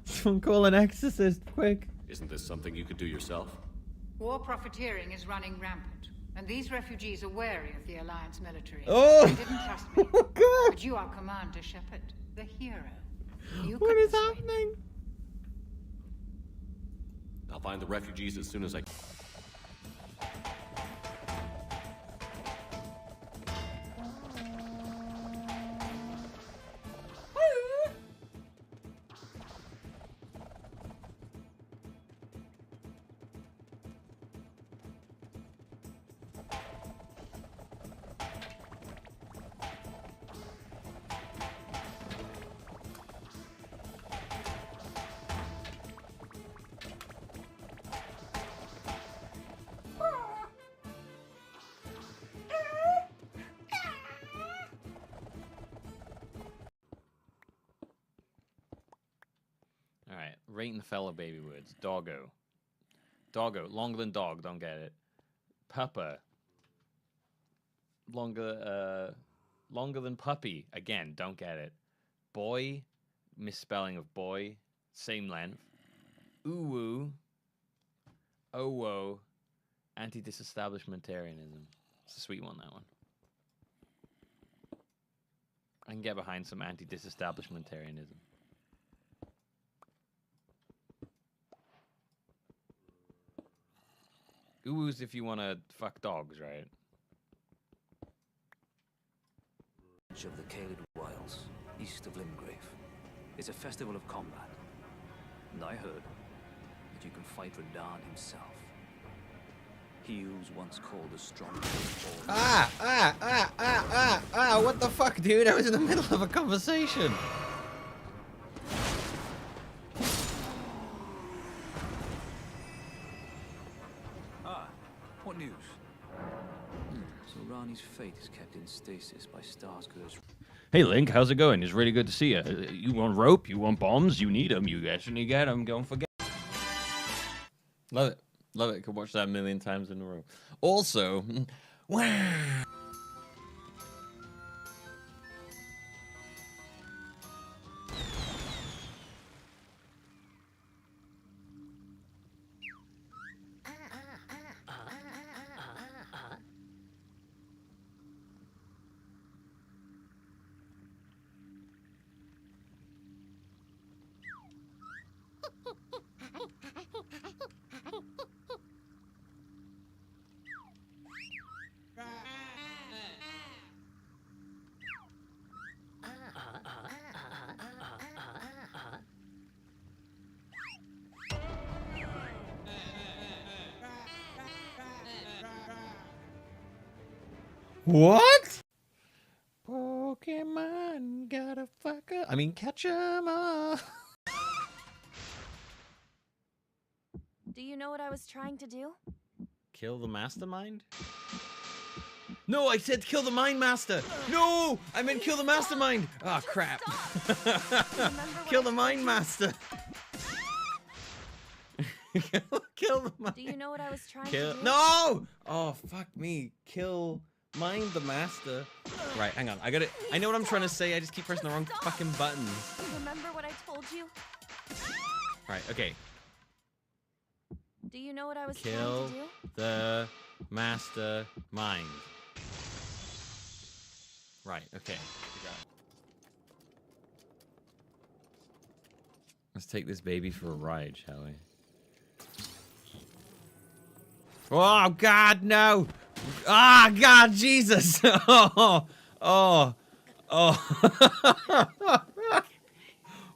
Someone call an exorcist, quick. Isn't this something you could do yourself? War profiteering is running rampant, and these refugees are wary of the Alliance military. Oh! They didn't trust me. Oh, God! But you are Commander Shepard, the hero. You What could is persuade happening? I'll find the refugees as soon as I can. Alright, rating the fellow baby words. Doggo. Doggo. Longer than dog, don't get it. Puppa. Longer than puppy. Again, don't get it. Boy. Misspelling of boy. Same length. Ooh-woo. Oh-whoa. Anti-disestablishmentarianism. It's a sweet one, that one. I can get behind some anti-disestablishmentarianism. Ooh's if you want to fuck dogs, right? Of the Caelid Wilds, east of Limgrave. It's a festival of combat. And I heard that you can fight Radahn himself. He who was once called the strongest. What the fuck, dude? I was in the middle of a conversation. What news? So Rani's fate is kept in stasis by Starscourge's. Hey, Link, how's it going? It's really good to see you. You want rope? You want bombs? You need them. You actually get them. Don't forget. Love it. Love it. Could watch that a million times in a row. Also, wow. What? Pokemon gotta fuck up. I mean, catch 'em all. Do you know what I was trying to do? Kill the mastermind? No, I said kill the mind master. No, I meant kill the mastermind. Oh, crap. Kill the mind master. Kill the mind. Do you know what I was trying Kill. to do? No! Oh, fuck me. Kill. Mind the master. Right, hang on. I got it. I know what I'm trying to say. I just keep pressing the wrong fucking buttons. Remember what I told you? Right, okay. Do you know what I was Kill trying to do? the master mind. Right, okay. We got it. Let's take this baby for a ride, shall we? Oh, God, no! Ah, God, Jesus! Oh, oh, oh.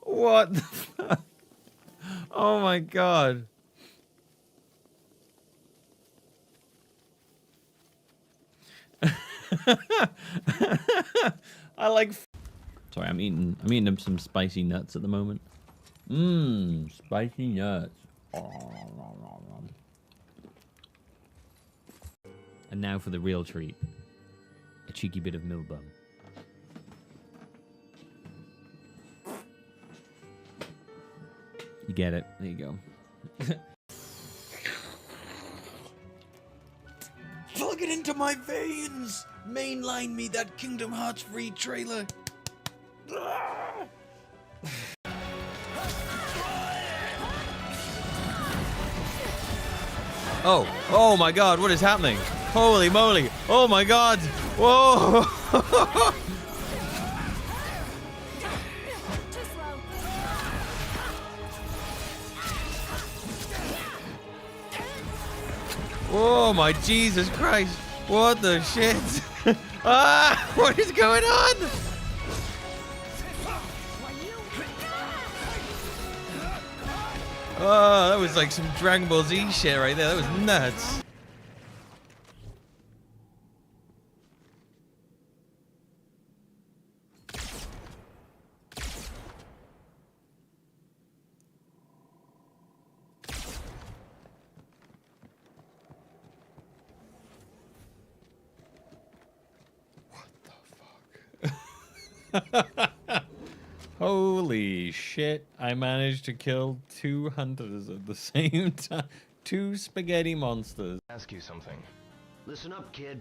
What the fuck? Oh, my God. I like... Sorry, I'm eating some spicy nuts at the moment. Mmm, spicy nuts. And now for the real treat. A cheeky bit of millbeelp. You get it. There you go. Plug it into my veins! Mainline me that Kingdom Hearts free trailer! Oh, oh my god, what is happening? Holy moly. Oh my god. Whoa. Too slow. Oh my Jesus Christ. What the shit? Ah, what is going on? Oh, that was like some Dragon Ball Z shit right there. That was nuts. Holy shit, I managed to kill 2 hunters at the same time. 2 spaghetti monsters. Ask you something. Listen up, kid.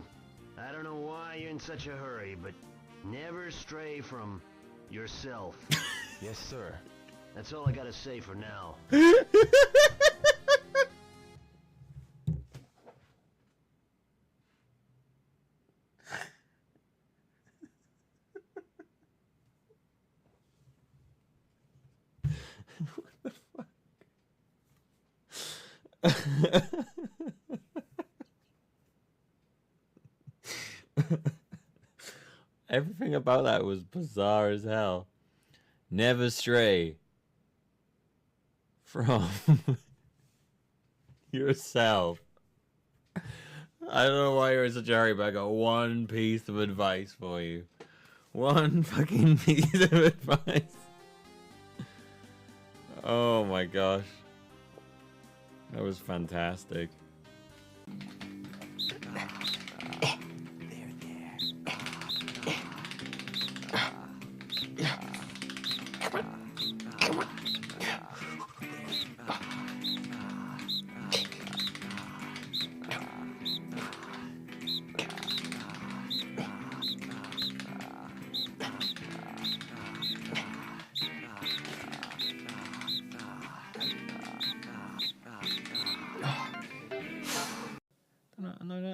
I don't know why you're in such a hurry, but never stray from yourself. Yes, sir. That's all I gotta say for now. Everything about that was bizarre as hell. Never stray from yourself. I don't know why you're in such a hurry, but I got one piece of advice for you. One fucking piece of advice. Oh my gosh. That was fantastic.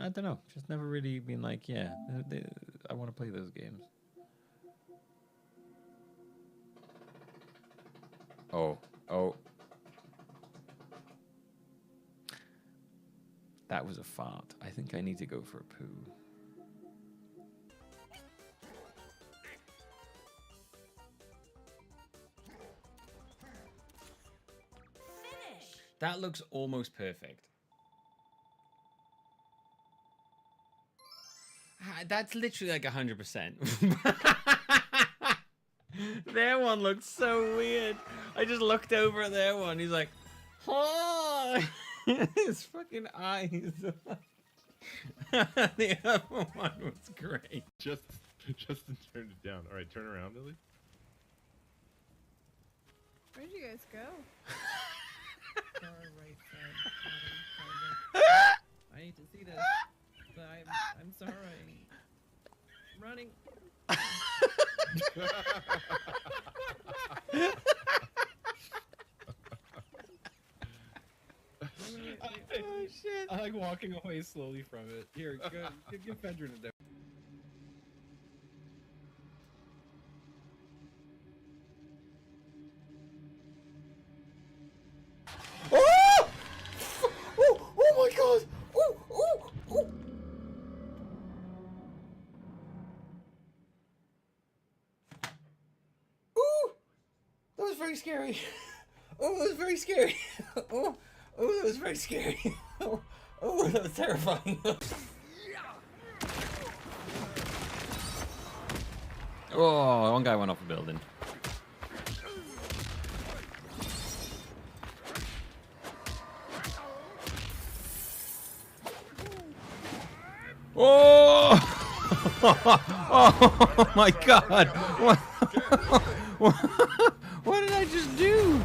I don't know. Just never really been like, yeah, I want to play those games. Oh. That was a fart. I think I need to go for a poo. Finish. That looks almost perfect. That's literally like 100%. Their one looks so weird. I just looked over at their one. He's like, oh, his fucking eyes. The other one was great. Justin turned it down. All right, turn around, Lily. Where'd you guys go? Far right side, I need to see this, but I'm sorry. I'm running. Oh shit! I like walking away slowly from it. Here, go, give Fedrin a demo. Oh! Oh my god! Oh! Ooh! That was very scary. Oh, that was very scary. Oh, that was very scary. Oh, that was terrifying. Oh, one guy went off a building. Oh! Oh my god! What did I just do?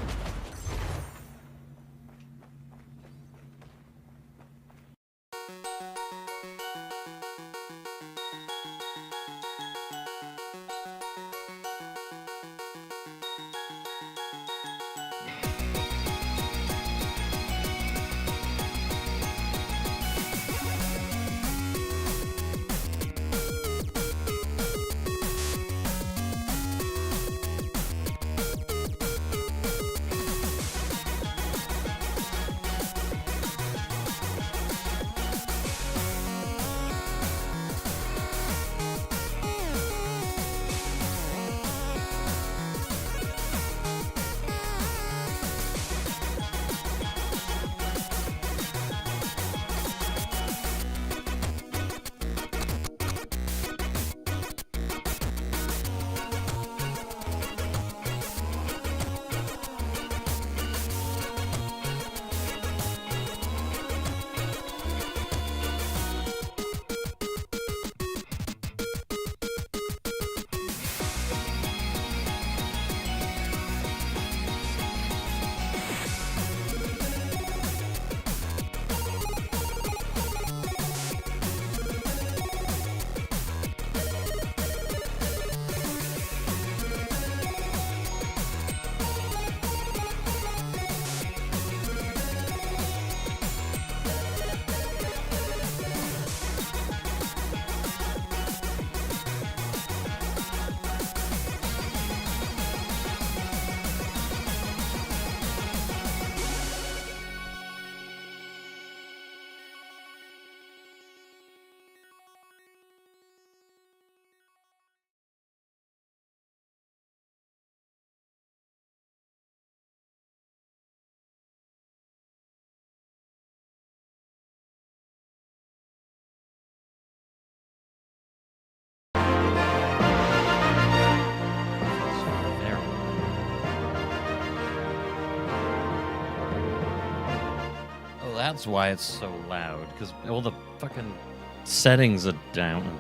That's why it's so loud, because all the fucking settings are down.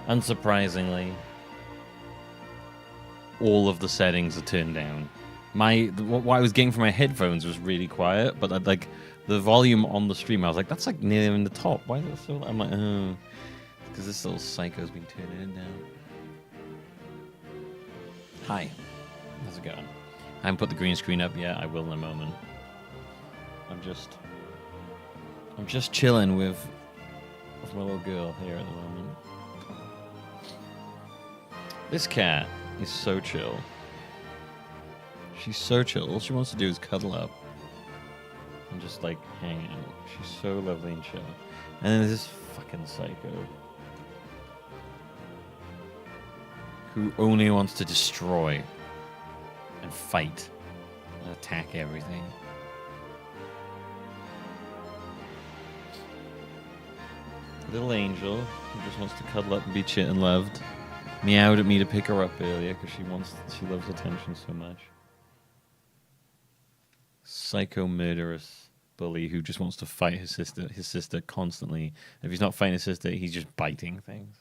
Unsurprisingly, all of the settings are turned down. What I was getting from my headphones was really quiet, but like the volume on the stream, I was like, that's like near in the top. Why is it so loud? I'm like, oh, because this little psycho's been turning it down. Hi, how's it going? I haven't put the green screen up yet. I will in a moment. I'm just chilling with my little girl here at the moment. This cat is so chill. She's so chill. All she wants to do is cuddle up and just like hang out. She's so lovely and chill. And then there's this fucking psycho who only wants to destroy and fight and attack everything. Little angel who just wants to cuddle up and be chit and loved. Meowed at me to pick her up earlier because she loves attention so much. Psycho murderous bully who just wants to fight his sister constantly. If he's not fighting his sister, he's just biting things.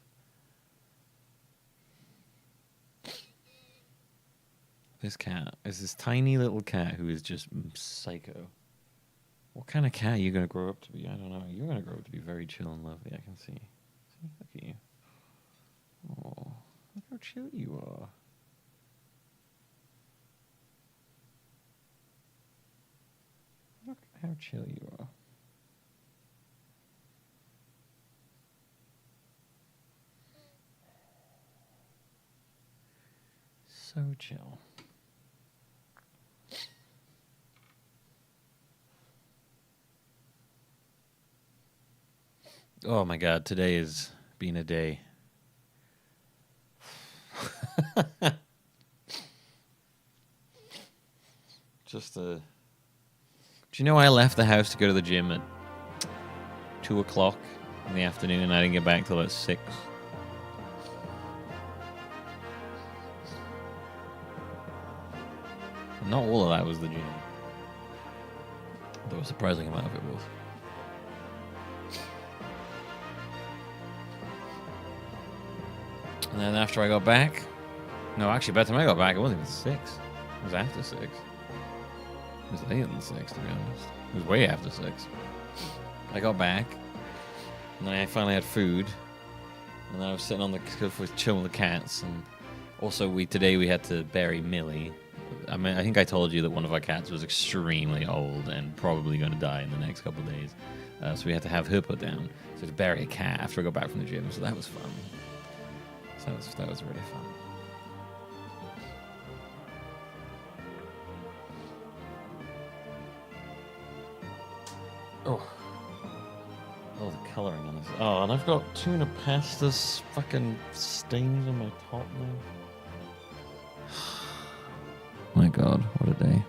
This cat is this tiny little cat who is just psycho. What kind of cat are you going to grow up to be? I don't know. You're going to grow up to be very chill and lovely, I can see. See? Look at you. Oh, look how chill you are. Look how chill you are. So chill. Oh my god, today has been a day. Do you know I left the house to go to the gym at 2 o'clock in the afternoon and I didn't get back till at 6? And not all of that was the gym. Though a surprising amount of it was. And then after I got back... No, actually, by the time I got back, it wasn't even 6. It was after 6. It was later than 6, to be honest. It was way after 6. I got back, and then I finally had food, and then I was sitting on the cliff with chilling with the cats, and also today we had to bury Millie. I mean, I think I told you that one of our cats was extremely old and probably going to die in the next couple of days. So we had to have her put down. So to bury a cat after I got back from the gym, so that was fun. So that was really fun. Oh, the coloring on this. Oh, and I've got tuna pastas fucking stains on my top now. My god, what a day.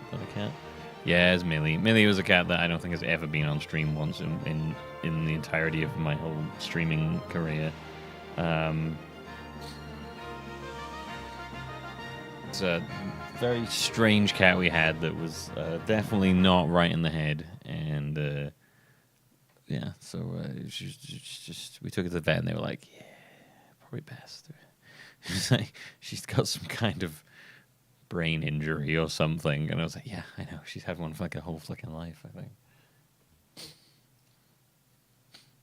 Is that a cat? Yeah, it's Millie. Millie was a cat that I don't think has ever been on stream once in the entirety of my whole streaming career. It's a very strange cat we had that was definitely not right in the head, and yeah, so we took it to the vet, and they were like, "Yeah, probably best." She's like, she's got some kind of brain injury or something, and I was like, "Yeah, I know. She's had one for like a whole fucking life, I think."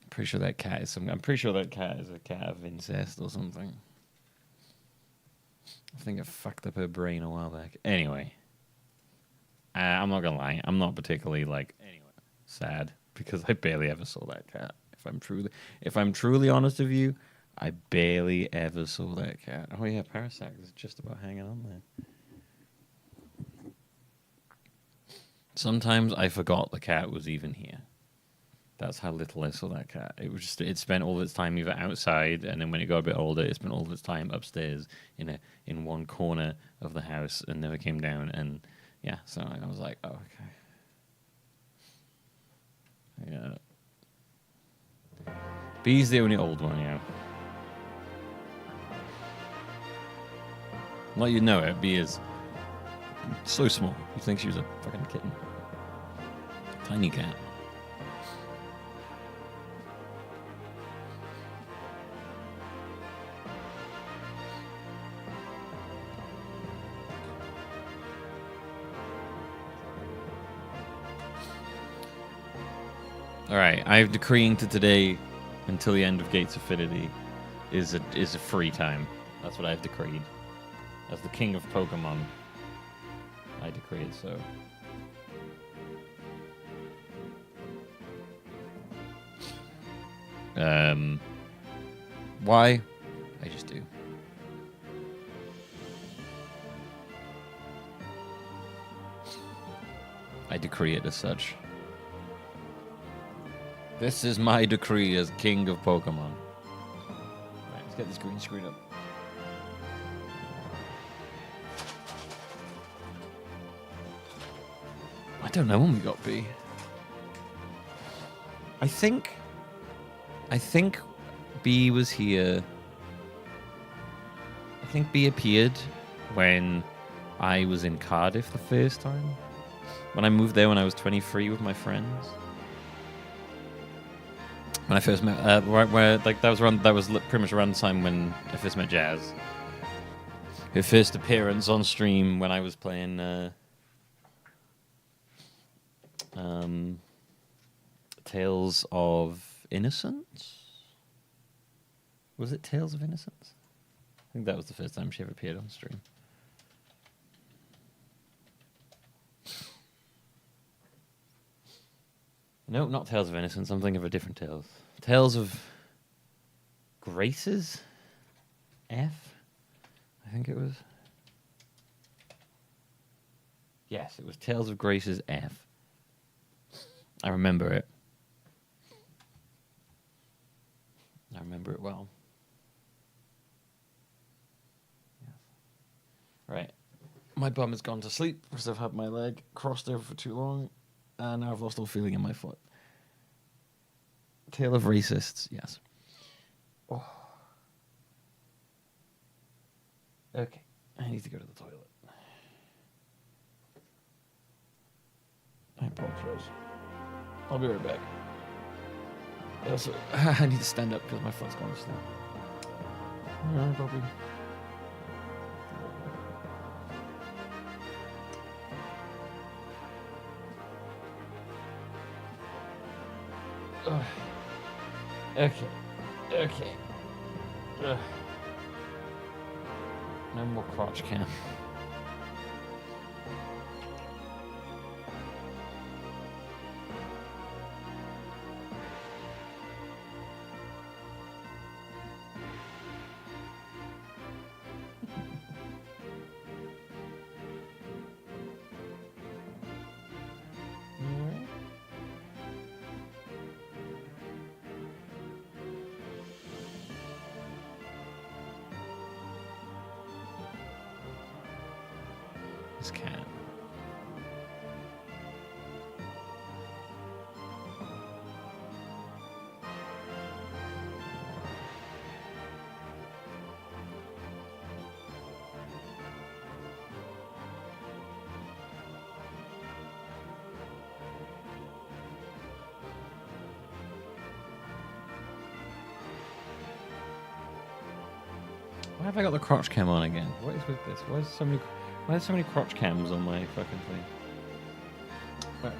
I'm pretty sure that cat is a cat of incest or something. I think it fucked up her brain a while back. Anyway, I'm not gonna lie. I'm not particularly sad because I barely ever saw that cat. If I'm truly honest with you, I barely ever saw that cat. Oh yeah, Parasect is just about hanging on there. Sometimes I forgot the cat was even here. That's how little I saw that cat. It spent all of its time either outside, and then when it got a bit older, it spent all of its time upstairs in one corner of the house and never came down. And yeah, so I was like, oh, okay. Yeah. B's the only old one, yeah. Well, you know it. Bee is so small. You think she was a fucking kitten. Tiny cat. Alright, I'm decreeing to today until the end of Gates Affinity is a free time. That's what I've decreed. As the king of Pokemon, I decree it so. Why? I just do. I decree it as such. This is my decree as king of Pokemon. Right, let's get this green screwed up. I don't know when we got B. I think B was here. I think B appeared when I was in Cardiff the first time. When I moved there when I was 23 with my friends. When I first met, that was pretty much around the time when I first met Jazz. Her first appearance on stream when I was playing Tales of Innocence? Was it Tales of Innocence? I think that was the first time she ever appeared on stream. No, not Tales of Innocence. I'm thinking of a different Tales. Tales of Graces? F? I think it was. Yes, it was Tales of Graces F. I remember it. I remember it well. Yes. Right. My bum has gone to sleep because I've had my leg crossed over for too long. And now I've lost all feeling in my foot. Tale of Racists, yes. Oh. Okay, I need to go to the toilet. I apologize. I'll be right back. Also, I need to stand up because my foot's going to snap. Alright, Bobby. Okay. Ugh. No more crotch cam. This cat. Why have I got the crotch cam on again? What is with this? Why are so many crotch cams on my fucking thing? Right.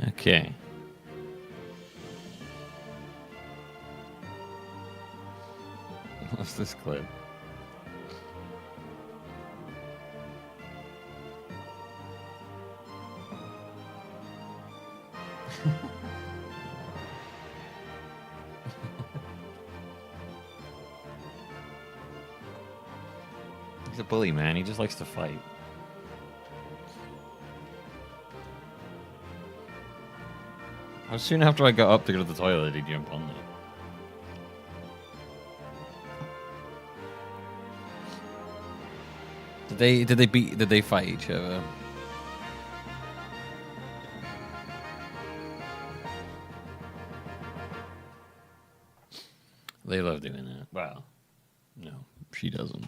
Okay. What's this clip? He's a bully, man. He just likes to fight. How soon after I got up to go to the toilet did he jump on there? Did they fight each other? They love doing that. Well, no, she doesn't.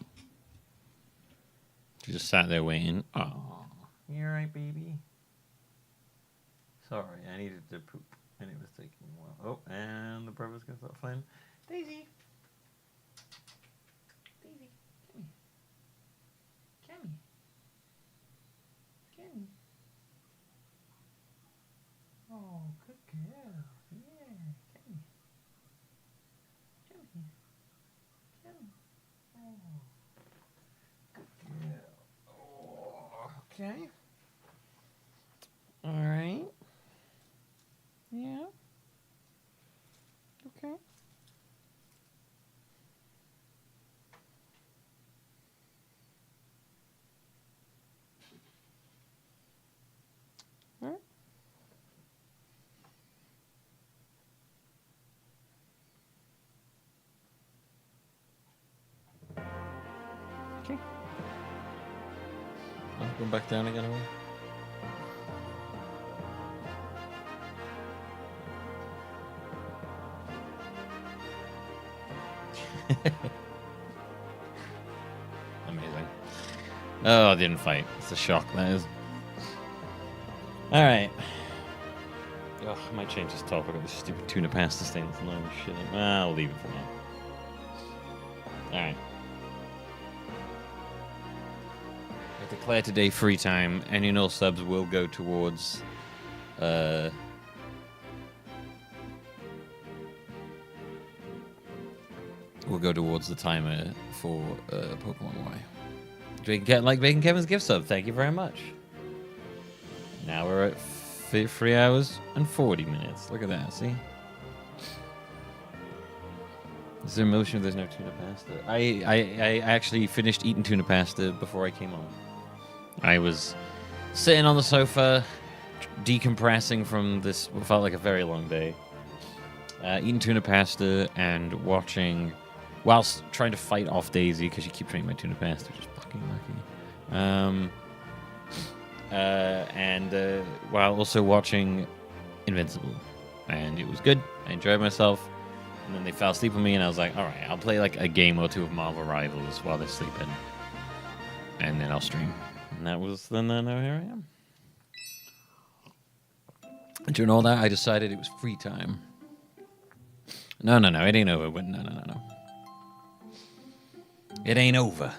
She just sat there waiting. Oh, you alright, baby? Sorry, I needed to poop, and it was taking a while. Oh, and the brother's gonna start flying. Daisy! Daisy, come here. Come here. Come here. Oh, good girl. Yeah, come here. Come here. Come here. Oh, good girl. Oh, okay. All right. Yeah. Okay. All right. Okay. I'll go back down again. Amazing. Oh, I didn't fight. It's a shock, that is. Alright. Oh, I might change this top. I got this stupid tuna pasta stain. It's annoying shit. I'll leave it for now. Alright. I declare today free time. Any null subs will go towards we'll go towards the timer for Pokemon Y. Bacon Kevin's gift sub. Thank you very much. Now we're at 3 hours and 40 minutes. Look at that. See? Is there emotion if there's no tuna pasta? I actually finished eating tuna pasta before I came on. I was sitting on the sofa, decompressing from this what felt like a very long day. Eating tuna pasta and watching, whilst trying to fight off Daisy because she keeps trying my tuna pasta, which is fucking lucky. And while also watching Invincible, and it was good. I enjoyed myself. And then they fell asleep on me, and I was like, all right, I'll play like a game or two of Marvel Rivals while they're sleeping, and then I'll stream. And that was then. Now here I am. And during all that, I decided it was free time. No, it ain't over. No. It ain't over.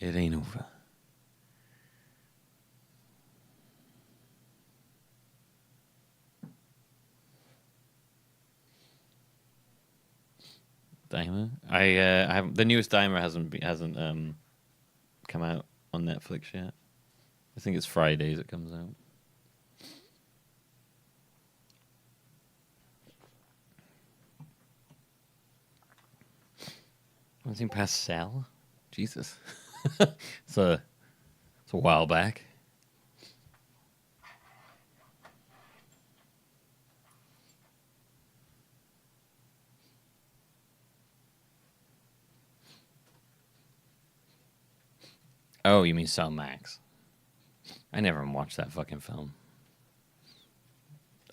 It ain't over. Dimer. I have the newest Dimer hasn't come out on Netflix yet. I think it's Fridays it comes out. I've seen past Cell. Jesus. it's a while back. Oh, you mean Cell Max? I never watched that fucking film.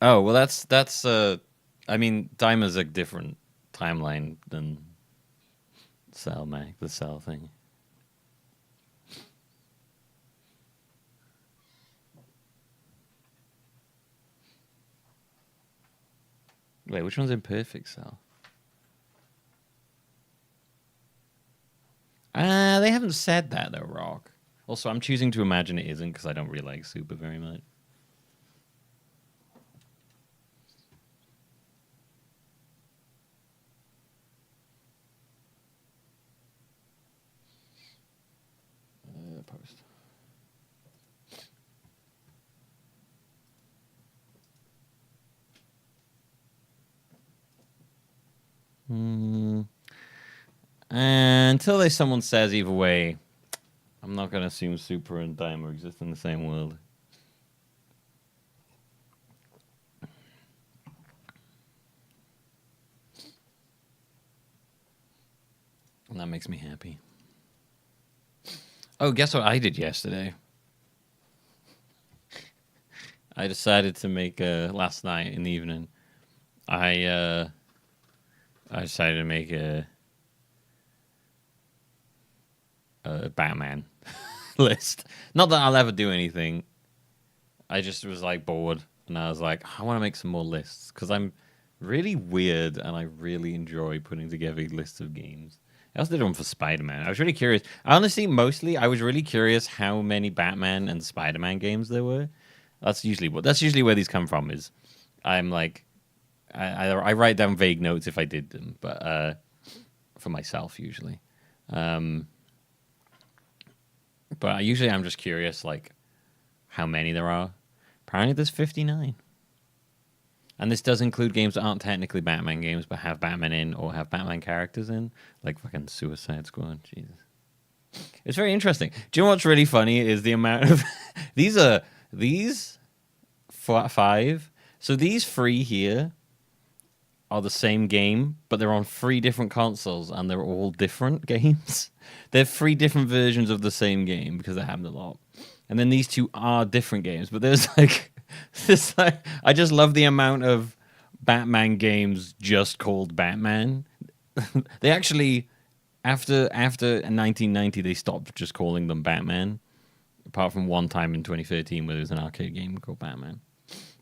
Oh, well that's I mean, Dimer's a different timeline than Cell Max, the Cell thing. Wait, which one's Imperfect Cell? They haven't said that though, Rock. Also, I'm choosing to imagine it isn't because I don't really like Super very much. until someone says either way, I'm not gonna assume Super and Daima exist in the same world. And that makes me happy. Oh, guess what I did yesterday? I decided to make last night in the evening. I decided to make a Batman list. Not that I'll ever do anything. I just was like bored, and I was like, I want to make some more lists because I'm really weird and I really enjoy putting together lists of games. I also did one for Spider-Man. I was really curious. Honestly, mostly, I was really curious how many Batman and Spider-Man games there were. That's usually where these come from. Is I'm like, I write down vague notes if I did them, but for myself usually. But usually I'm just curious, like, how many there are. Apparently there's 59. And this does include games that aren't technically Batman games, but have Batman in or have Batman characters in. Like fucking Suicide Squad. Jesus. It's very interesting. Do you know what's really funny is the amount of... these 5. So these 3 here are the same game, but they're on 3 different consoles, and they're all different games. They're 3 different versions of the same game, because that happened a lot. And then these 2 are different games, but there's like... I just love the amount of Batman games just called Batman. They actually, after 1990, they stopped just calling them Batman. Apart from one time in 2013 where there was an arcade game called Batman.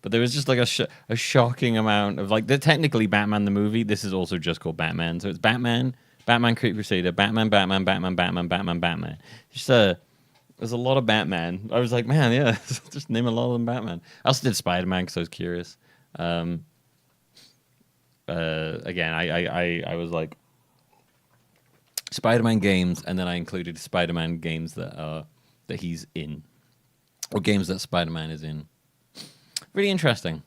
But there was just like a shocking amount of like, they're technically Batman the movie. This is also just called Batman. So it's Batman, Batman Creep Crusader, Batman, Batman, Batman, Batman, Batman, Batman. Just there's a lot of Batman. I was like, man, yeah, just name a lot of them Batman. I also did Spider-Man because I was curious. Again, I was like Spider-Man games, and then I included Spider-Man games that he's in, or games that Spider-Man is in. Really interesting.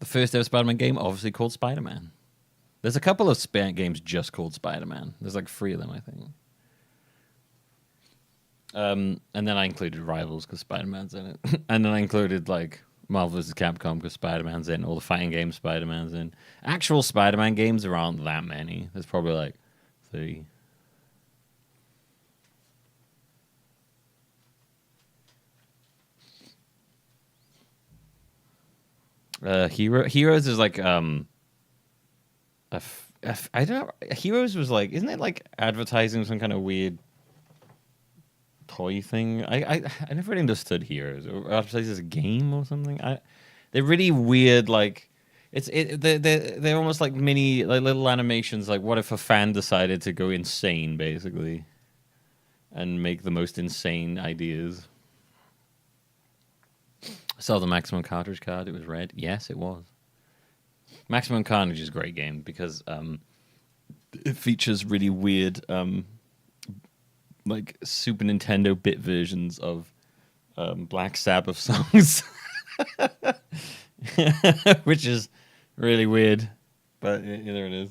The first ever Spider-Man game, obviously called Spider-Man. There's a couple of games just called Spider-Man. There's like 3 of them, I think. And then I included Rivals because Spider-Man's in it. And then I included like Marvel vs. Capcom because Spider-Man's in. All the fighting games Spider-Man's in. Actual Spider-Man games, there aren't that many. There's probably like 3. Heroes is like I don't. Heroes was like, isn't it like advertising some kind of weird toy thing? I never really understood Heroes, or advertising as a game or something. They're really weird. Like they're almost like mini like little animations. Like what if a fan decided to go insane basically, and make the most insane ideas. I saw the Maximum Cartridge card. It was red. Yes, it was. Maximum Carnage is a great game because it features really weird, like Super Nintendo bit versions of Black Sabbath songs, which is really weird. But yeah, there it is.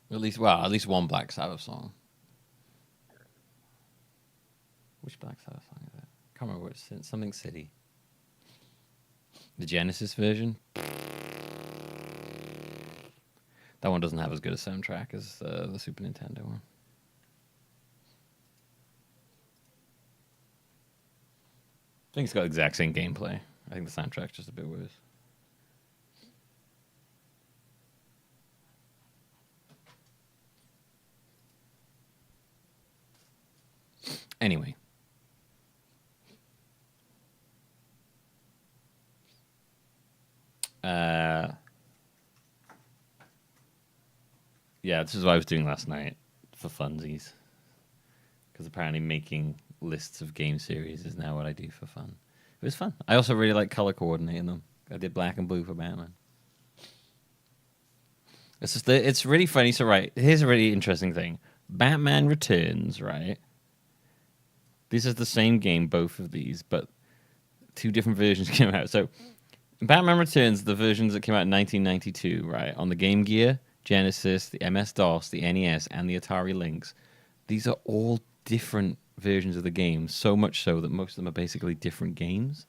At least one Black Sabbath song. Which Black Sabbath song is that? I can't remember what it's something City. The Genesis version. That one doesn't have as good a soundtrack as the Super Nintendo one. I think it's got the exact same gameplay. I think the soundtrack's just a bit worse. Anyway. Yeah, this is what I was doing last night for funsies. Because apparently making lists of game series is now what I do for fun. It was fun. I also really like color coordinating them. I did black and blue for Batman. It's really funny. So, right, here's a really interesting thing. Batman Returns, right? This is the same game, both of these, but 2 different versions came out. So, Batman Returns, the versions that came out in 1992, right, on the Game Gear, Genesis, the MS-DOS, the NES, and the Atari Lynx. These are all different versions of the game, so much so that most of them are basically different games,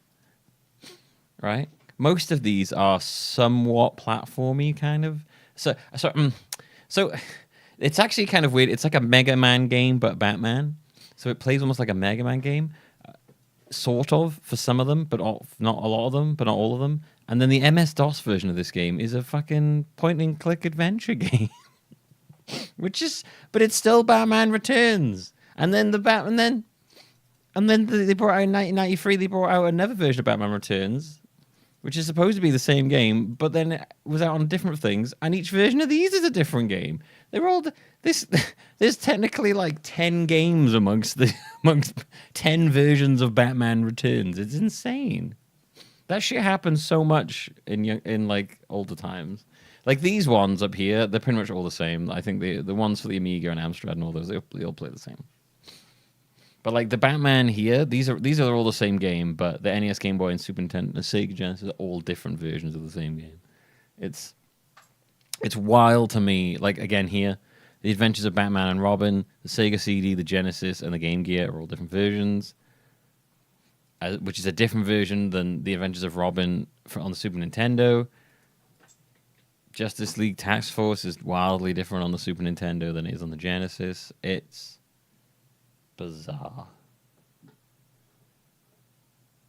right? Most of these are somewhat platformy, kind of. So it's actually kind of weird. It's like a Mega Man game, but Batman. So it plays almost like a Mega Man game. Sort of, for some of them, but not a lot of them, but not all of them. And then the MS-DOS version of this game is a fucking point-and-click adventure game. But it's still Batman Returns. And then they brought out in 1993, they brought out another version of Batman Returns, which is supposed to be the same game, but then it was out on different things, and each version of these is a different game. They're all there's technically like 10 games amongst 10 versions of Batman Returns. It's insane. That shit happens so much in like older times. Like these ones up here, they're pretty much all the same. I think the ones for the Amiga and Amstrad and all those, they all play the same. But like the Batman here, these are all the same game, but the NES, Game Boy, and Super Nintendo, and Sega Genesis are all different versions of the same game. It's wild to me. Like again here, the Adventures of Batman and Robin, the Sega CD, the Genesis, and the Game Gear are all different versions, which is a different version than the Adventures of Robin on the Super Nintendo. Justice League Task Force is wildly different on the Super Nintendo than it is on the Genesis. It's bizarre.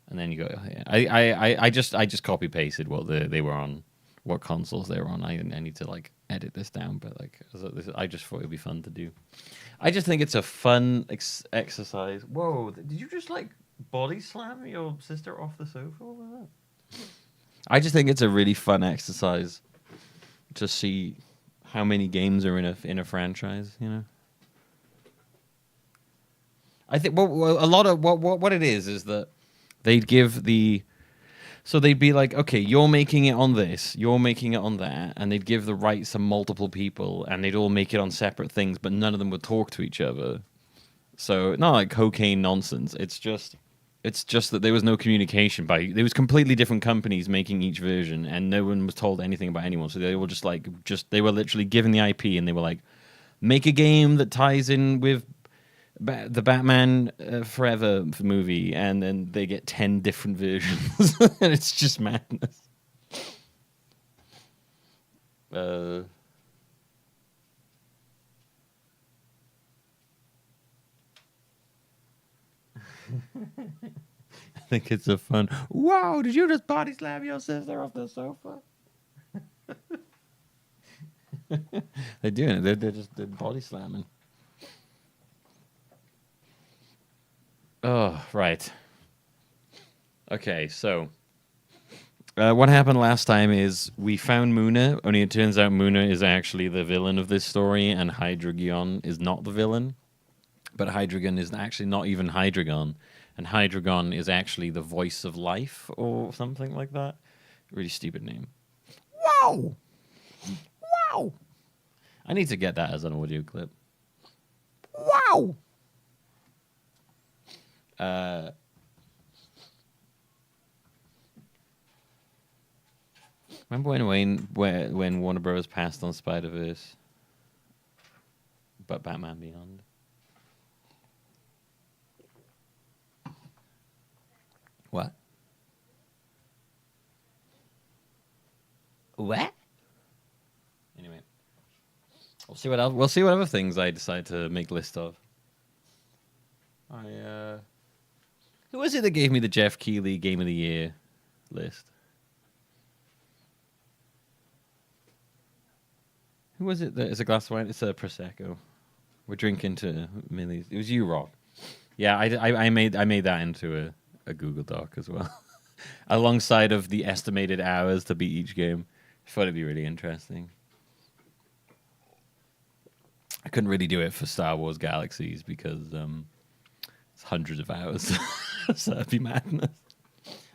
And then you go, yeah. I just copy pasted what they were on, what consoles they were on. I need to like edit this down, but like I just thought it'd be fun to do. I just think it's a fun exercise. Whoa! Did you just like body slam your sister off the sofa? What was that? I just think it's a really fun exercise to see how many games are in a franchise. You know. I think a lot of what it is that they'd give so they'd be like, okay, you're making it on this, you're making it on that, and they'd give the rights to multiple people, and they'd all make it on separate things, but none of them would talk to each other. So not like cocaine nonsense. It's just that there was no communication. There was completely different companies making each version, and no one was told anything about anyone. So they were they were literally given the IP, and they were like, make a game that ties in with the Batman Forever movie, and then they get 10 different versions, and it's just madness. I think it's a fun. Wow! Did you just body slam your sister off the sofa? They're doing it. They're body slamming. Oh, right. Okay, so what happened last time is we found Muna, only it turns out Muna is actually the villain of this story, and Hydreigon is not the villain. But Hydreigon is actually not even Hydreigon, and Hydreigon is actually the voice of life, or something like that. Really stupid name. Wow! Wow! I need to get that as an audio clip. Wow! Remember when Warner Bros. Passed on Spider-Verse, but Batman Beyond? What? What? Anyway, we'll see what else. We'll see what other things I decide to make list of. Who was it that gave me the Jeff Keighley Game of the Year list? Who was it? It's a glass of wine. It's a Prosecco. We're drinking to Millie's. It was you, Rock. Yeah, I made that into a Google Doc as well, alongside of the estimated hours to beat each game. I thought it'd be really interesting. I couldn't really do it for Star Wars Galaxies because it's hundreds of hours, so that'd be madness.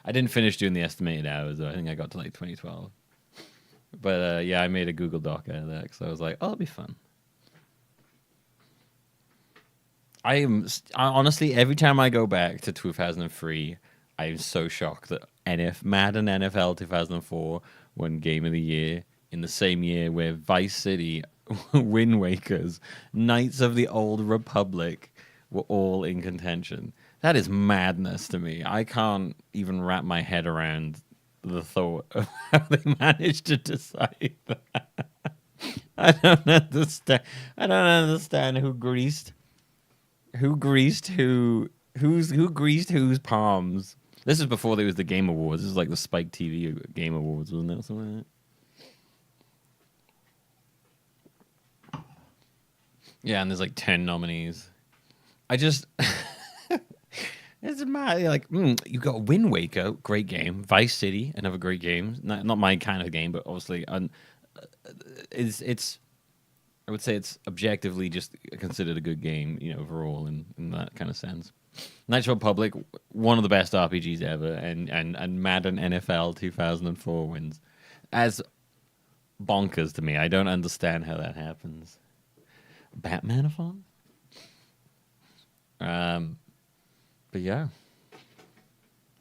I didn't finish doing the estimated hours, though. I think I got to like 2012. But yeah, I made a Google Doc out of that because I was like, oh, it'll be fun. Honestly, every time I go back to 2003, I'm so shocked that Madden NFL 2004 won Game of the Year in the same year where Vice City, Wind Wakers, Knights of the Old Republic were all in contention. That is madness to me. I can't even wrap my head around the thought of how they managed to decide that. I don't understand. I don't understand who greased whose palms. This is before there was the Game Awards. This is like the Spike TV Game Awards, wasn't it? Something like that. Yeah, and there's like 10 nominees. I just it's mad. Like, you got Wind Waker, great game. Vice City, another great game. Not my kind of game, but obviously, it's. I would say it's objectively just considered a good game, overall in that kind of sense. Knights of the Republic, one of the best RPGs ever, and Madden NFL 2004 wins. As bonkers to me. I don't understand how that happens. Batman-a-thon? But yeah.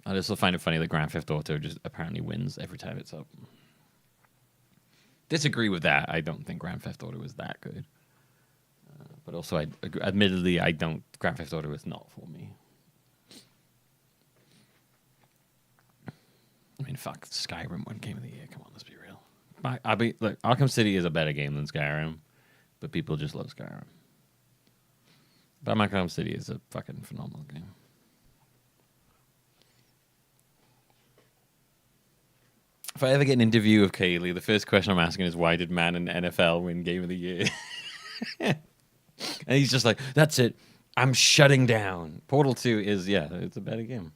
I just find it funny that Grand Theft Auto just apparently wins every time it's up. Disagree with that. I don't think Grand Theft Auto is that good. But also, admittedly, Grand Theft Auto is not for me. I mean, fuck, Skyrim won Game of the Year. Come on, let's be real. Look, Arkham City is a better game than Skyrim, but people just love Skyrim. Batman Arkham City is a fucking phenomenal game. If I ever get an interview of Kaylee, the first question I'm asking is, why did Madden NFL win Game of the Year? And he's just like, that's it. I'm shutting down. Portal 2 is, it's a better game.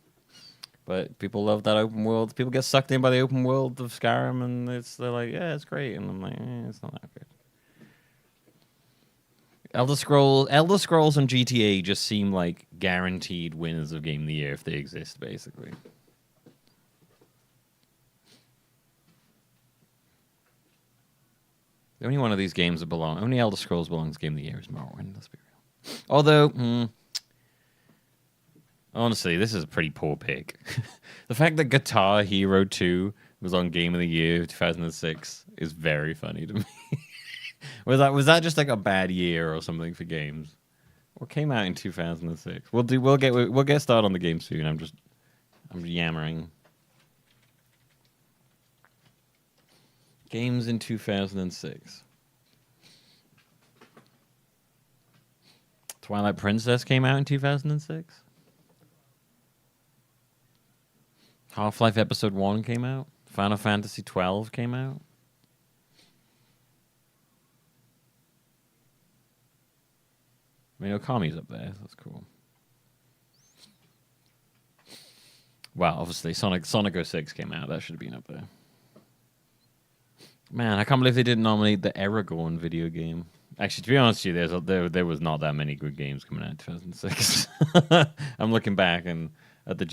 But people love that open world. People get sucked in by the open world of Skyrim, and they're like, yeah, it's great. And I'm like, it's not that good. Elder Scrolls and GTA just seem like guaranteed winners of Game of the Year if they exist, basically. The only one of these games that only Elder Scrolls belongs Game of the Year is Morrowind, let's be real. Although, honestly, this is a pretty poor pick. The fact that Guitar Hero 2 was on Game of the Year 2006 is very funny to me. Was that just like a bad year or something for games? What came out in 2006? We'll get started on the game soon. I'm yammering. Games in 2006. Twilight Princess came out in 2006. Half-Life Episode 1 came out. Final Fantasy 12 came out. I mean, Okami's up there. That's cool. Wow, obviously, Sonic 06 came out. That should have been up there. Man, I can't believe they didn't nominate the Aragorn video game. Actually, to be honest with you, there was not that many good games coming out in 2006. I'm looking back and at a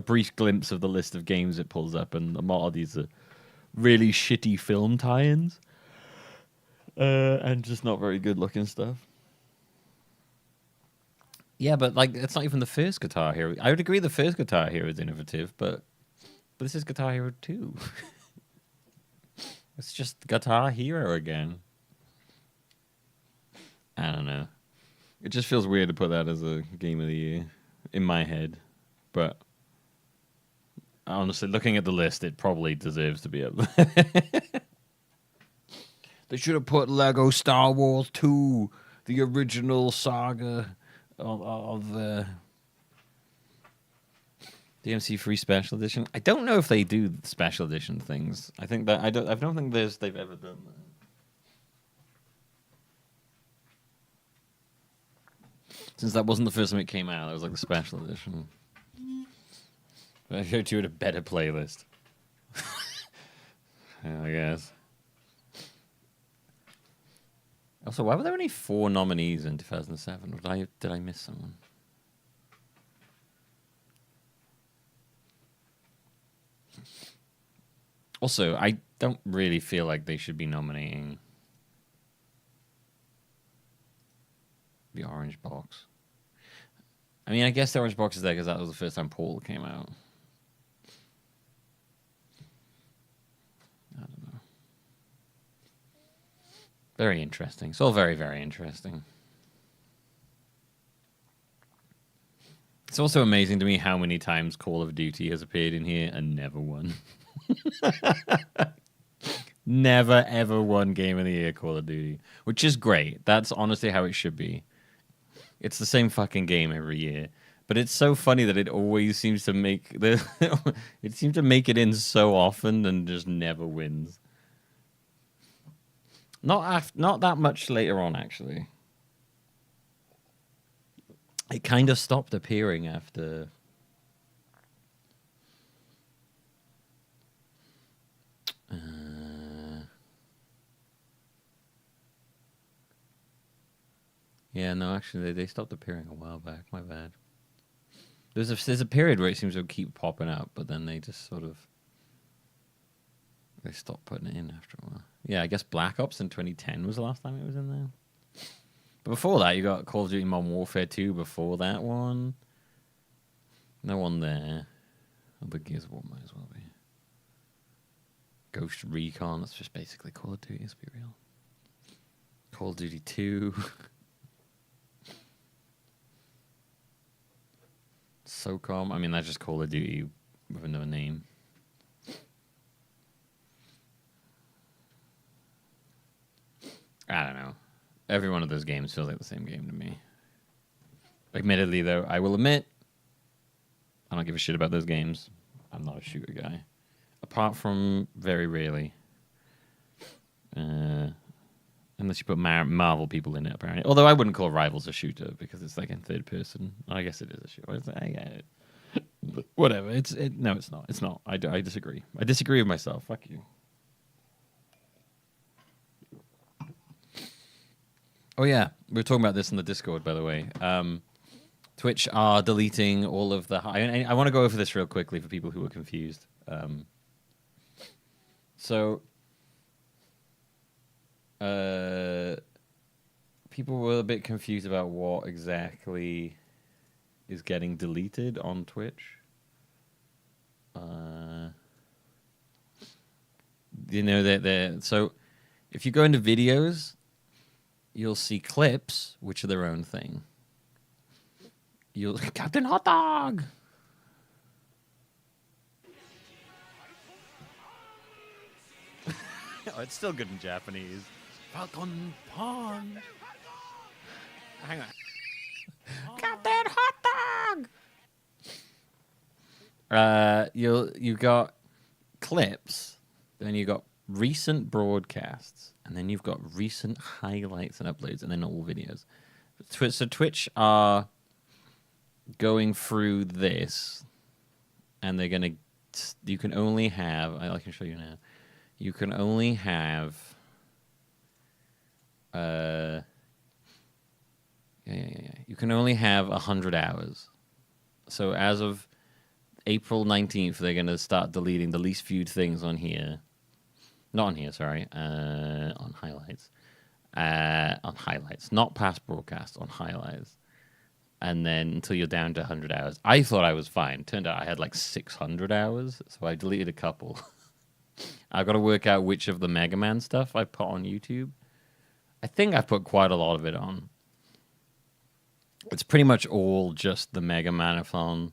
brief glimpse of the list of games it pulls up, and a lot of these are really shitty film tie-ins, and just not very good looking stuff. Yeah, but like it's not even the first Guitar Hero. I would agree the first Guitar Hero is innovative, but this is Guitar Hero 2. It's just Guitar Hero again. I don't know. It just feels weird to put that as a Game of the Year in my head. But honestly, looking at the list, it probably deserves to be up there. They should have put Lego Star Wars 2, the original saga of the DMC Free Special Edition. I don't know if they do special edition things. I don't think they've ever done that. Since that wasn't the first time it came out, that was like the special edition. I showed you a better playlist. Yeah, I guess. Also, why were there only 4 nominees in 2007? Did I miss someone? Also, I don't really feel like they should be nominating the Orange Box. I mean, I guess the Orange Box is there because that was the first time Portal came out. Very interesting. It's all very, very interesting. It's also amazing to me how many times Call of Duty has appeared in here and never won. Never, ever won Game of the Year Call of Duty, which is great. That's honestly how it should be. It's the same fucking game every year. But it's so funny that it always seems to make it seems to make it in so often and just never wins. Not that much later on, actually. It kind of stopped appearing after. Yeah, no, actually, they stopped appearing a while back. My bad. There's a period where it seems to keep popping up, but then they just sort of they stopped putting it in after a while. Yeah, I guess Black Ops in 2010 was the last time it was in there. But before that, you got Call of Duty Modern Warfare 2 before that one. No one there. Oh, but Gears of War might as well be. Ghost Recon, that's just basically Call of Duty, let's be real. Call of Duty 2. SOCOM, I mean, that's just Call of Duty with another name. I don't know. Every one of those games feels like the same game to me. Admittedly, though, I will admit, I don't give a shit about those games. I'm not a shooter guy. Apart from very rarely. Unless you put Marvel people in it, apparently. Although I wouldn't call Rivals a shooter because it's like in third person. I guess it is a shooter. It's like, I get it. But whatever. No, it's not. It's not. I disagree. I disagree with myself. Fuck you. Oh, yeah. We were talking about this in the Discord, by the way. Twitch are deleting all of the... I want to go over this real quickly for people who are confused. People were a bit confused about what exactly is getting deleted on Twitch. You know, so if you go into videos, you'll see clips, which are their own thing. Captain Hot Dog! Oh, it's still good in Japanese. Falcon Pond. Hang on. Captain Hot Dog! You got clips, then you got recent broadcasts, and then you've got recent highlights and uploads, and then all videos. So Twitch are going through this, and they're gonna. You can only have. I can show you now. You can only have. You can only have 100 hours. So as of April 19th, they're gonna start deleting the least viewed things on here. Not on here, sorry. On highlights. On highlights, not past broadcasts. On highlights. And then until you're down to 100 hours. I thought I was fine. Turned out I had like 600 hours, so I deleted a couple. I've got to work out which of the Mega Man stuff I put on YouTube. I think I put quite a lot of it on. It's pretty much all just the Mega Man-a-thon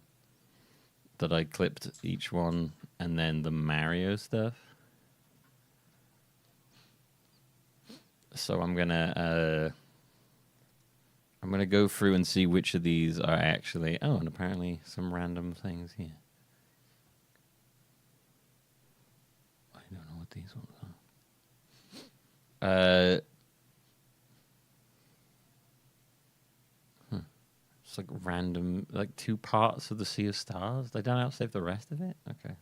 that I clipped each one, and then the Mario stuff. So I'm gonna go through and see which of these are actually... Oh, and apparently some random things here. I don't know what these ones are. It's like random, like 2 parts of the Sea of Stars. They don't outsave the rest of it? Okay.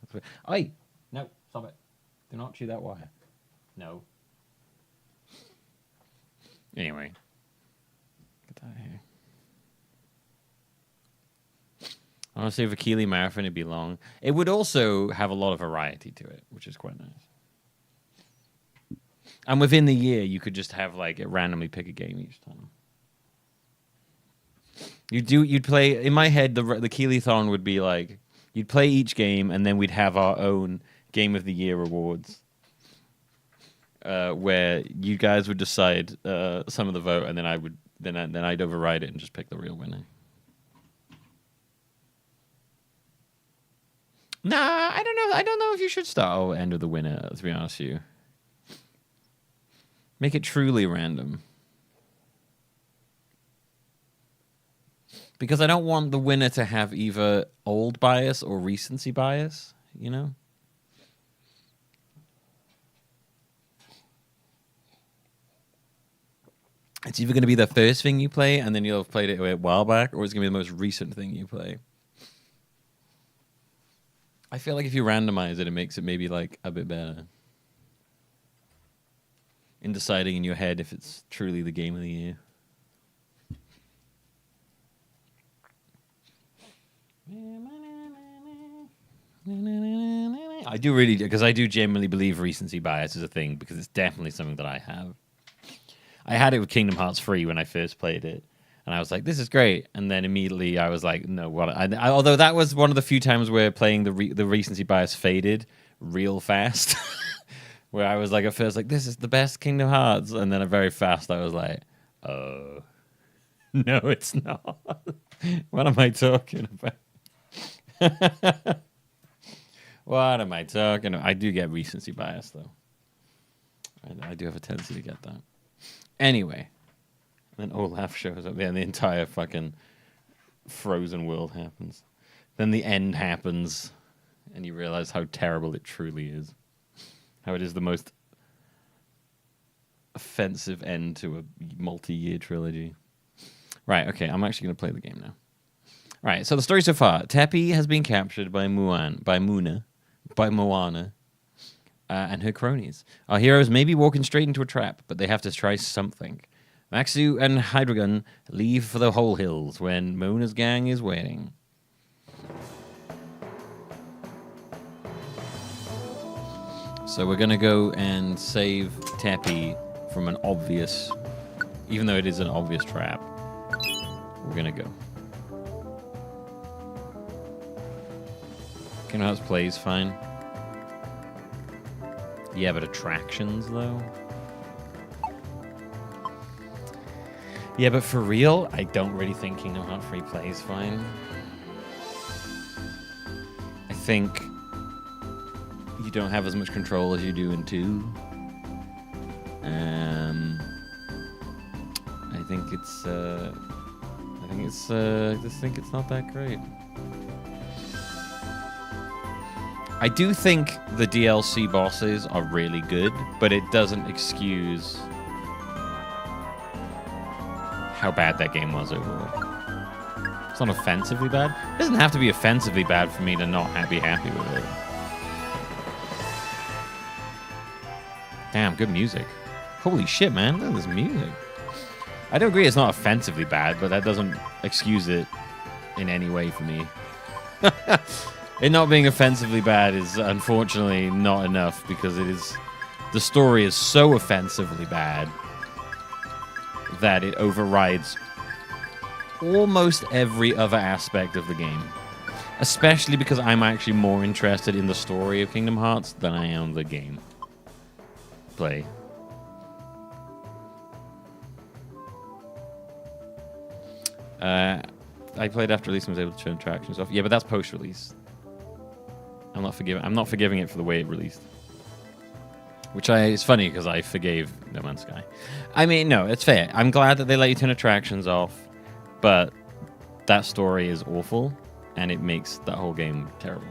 Oi! No, stop it. Do not chew that wire. No. Anyway. Get that out of here. Honestly, if a Keeley Marathon would be long. It would also have a lot of variety to it, which is quite nice. And within the year, you could just have like it randomly pick a game each time. You'd play, in my head, the Keeley-thon would be like, you'd play each game, and then we'd have our own Game of the Year awards. where you guys would decide some of the vote, and then I'd override it and just pick the real winner. Nah, I don't know. I don't know if you should start or end with the winner, to be honest with you. Make it truly random. Because I don't want the winner to have either old bias or recency bias, you know? It's either going to be the first thing you play, and then you'll have played it a while back, or it's going to be the most recent thing you play. I feel like if you randomize it, it makes it maybe like a bit better in deciding in your head if it's truly the game of the year. I do really, because I do genuinely believe recency bias is a thing, because it's definitely something that I have. I had it with Kingdom Hearts 3 when I first played it. And I was like, this is great. And then immediately I was like, no, what? Although that was one of the few times where playing the recency bias faded real fast. Where I was like, at first, like, this is the best Kingdom Hearts. And then very fast I was like, oh, no, it's not. What am I talking about? What am I talking about? I do get recency bias, though. I do have a tendency to get that. Anyway. Then Olaf shows up there, and the entire fucking frozen world happens. Then the end happens, and you realize how terrible it truly is. How it is the most offensive end to a multi-year trilogy. Right, okay, I'm actually going to play the game now. Right, so the story so far. Teppy has been captured by Moana, and her cronies. Our heroes may be walking straight into a trap, but they have to try something. Maxu and Hydreigon leave for the Whole Hills when Mona's gang is waiting. So we're going to go and save Teppy from an obvious, even though it is an obvious trap. We're going to go. Kingdom Hearts plays fine. Yeah, but attractions, though? Yeah, but for real, I don't really think Kingdom Hearts 3 plays fine. I think you don't have as much control as you do in 2. I just think it's not that great. I do think the DLC bosses are really good, but it doesn't excuse how bad that game was overall. It's not offensively bad. It doesn't have to be offensively bad for me to not be happy with it. Damn, good music. Holy shit, man. Look at this music. I do agree it's not offensively bad, but that doesn't excuse it in any way for me. It not being offensively bad is unfortunately not enough, because the story is so offensively bad that it overrides almost every other aspect of the game. Especially because I'm actually more interested in the story of Kingdom Hearts than I am the game play. I played after release and was able to turn attractions off. Yeah, but that's post-release. I'm not forgiving it for the way it released. It's funny because I forgave No Man's Sky. I mean, no, it's fair. I'm glad that they let you turn attractions off, but that story is awful, and it makes that whole game terrible.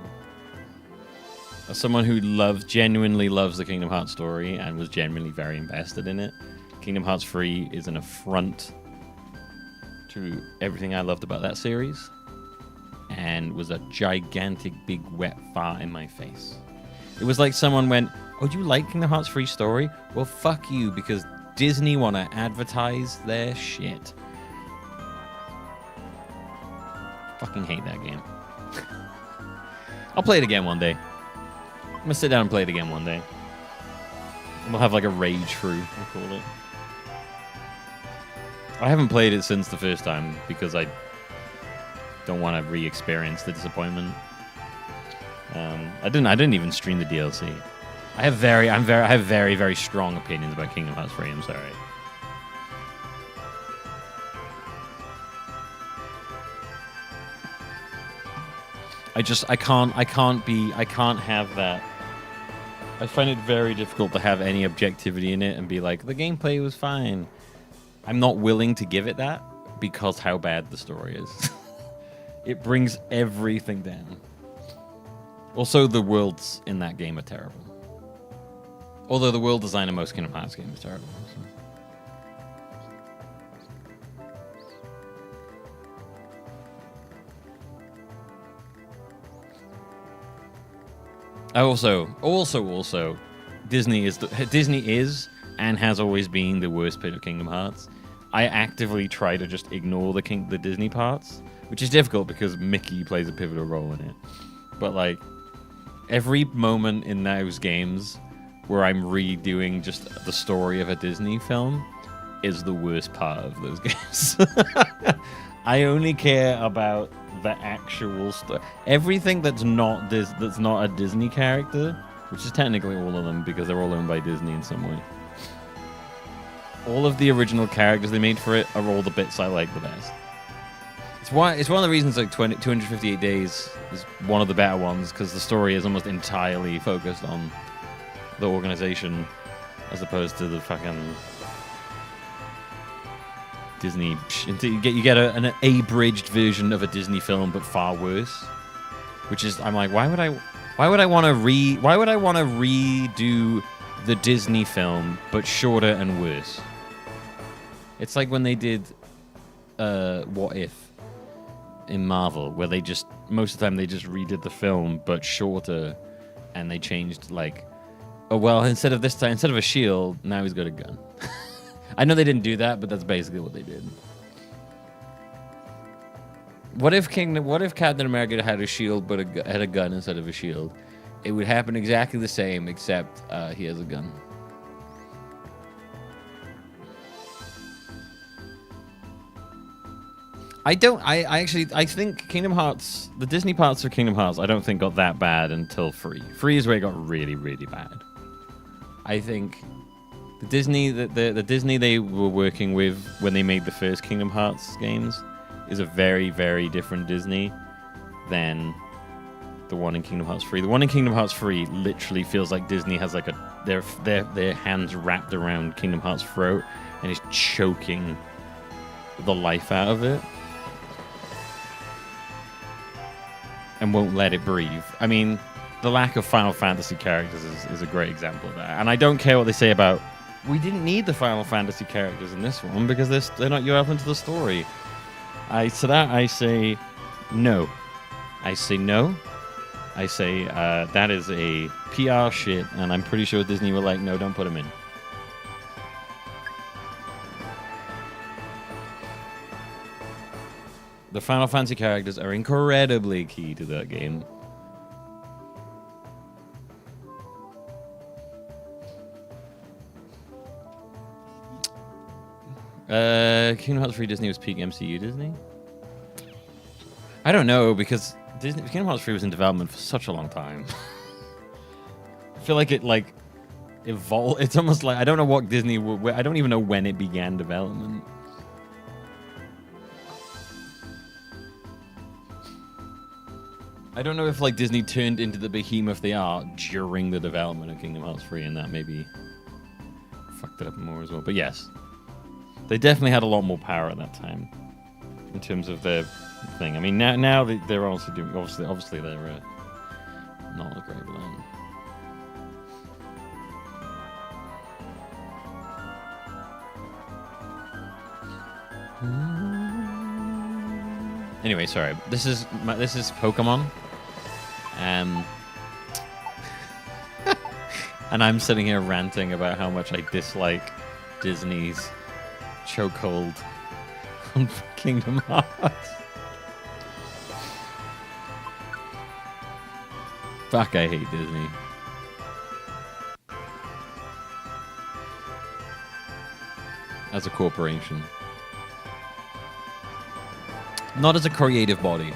As someone who genuinely loves the Kingdom Hearts story and was genuinely very invested in it, Kingdom Hearts 3 is an affront to everything I loved about that series, and was a gigantic big wet fart in my face. It was like someone went, oh, do you like Kingdom Hearts 3 story? Well, fuck you, because Disney want to advertise their shit. Fucking hate that game. I'll play it again one day. I'm gonna sit down and play it again one day. We'll have like a rage through, we'll call it. I haven't played it since the first time because I don't want to re-experience the disappointment. I didn't even stream the DLC. I have very, very strong opinions about Kingdom Hearts 3. I'm sorry. I can't have that. I find it very difficult to have any objectivity in it and be like, the gameplay was fine. I'm not willing to give it that because how bad the story is. It brings everything down. Also, the worlds in that game are terrible. Although the world design in most Kingdom Hearts games is terrible. So. Also, Disney is and has always been the worst bit of Kingdom Hearts. I actively try to just ignore the Disney parts, which is difficult because Mickey plays a pivotal role in it. But like every moment in those games where I'm redoing just the story of a Disney film is the worst part of those games. I only care about the actual story. Everything that's not a Disney character, which is technically all of them because they're all owned by Disney in some way. All of the original characters they made for it are all the bits I like the best. It's one of the reasons like 258 Days is one of the better ones because the story is almost entirely focused on the organization as opposed to the fucking Disney. You get an abridged version of a Disney film, but far worse. Which is, I'm like, why would I want to redo the Disney film, but shorter and worse? It's like when they did What If in Marvel, where they just most of the time they just redid the film, but shorter, and they changed like, oh well, instead of a shield, now he's got a gun. I know they didn't do that, but that's basically what they did. What if Captain America had a shield but had a gun instead of a shield? It would happen exactly the same, except he has a gun. I think Kingdom Hearts, the Disney parts of Kingdom Hearts, I don't think got that bad until 3. 3 is where it got really, really bad. I think the Disney they were working with when they made the first Kingdom Hearts games is a very, very different Disney than the one in Kingdom Hearts 3. The one in Kingdom Hearts 3 literally feels like Disney has like their hands wrapped around Kingdom Hearts' throat and is choking the life out of it and won't let it breathe. I mean, the lack of Final Fantasy characters is a great example of that. And I don't care what they say about, we didn't need the Final Fantasy characters in this one because they're not relevant to the story. I say no. I say no. I say that is a PR shit, and I'm pretty sure Disney were like, no, don't put them in. The Final Fantasy characters are incredibly key to that game. Kingdom Hearts 3 Disney was peak MCU Disney? I don't know, because Kingdom Hearts 3 was in development for such a long time. I feel like it evolved. It's almost like, I don't know what Disney, I don't even know when it began development. I don't know if like Disney turned into the behemoth they are during the development of Kingdom Hearts 3, and that maybe fucked it up more as well. But yes, they definitely had a lot more power at that time in terms of their thing. I mean, now they're also doing, obviously they're not a great blend. Anyway, sorry. This is Pokemon. And I'm sitting here ranting about how much I dislike Disney's chokehold on Kingdom Hearts. Fuck, I hate Disney. As a corporation. Not as a creative body.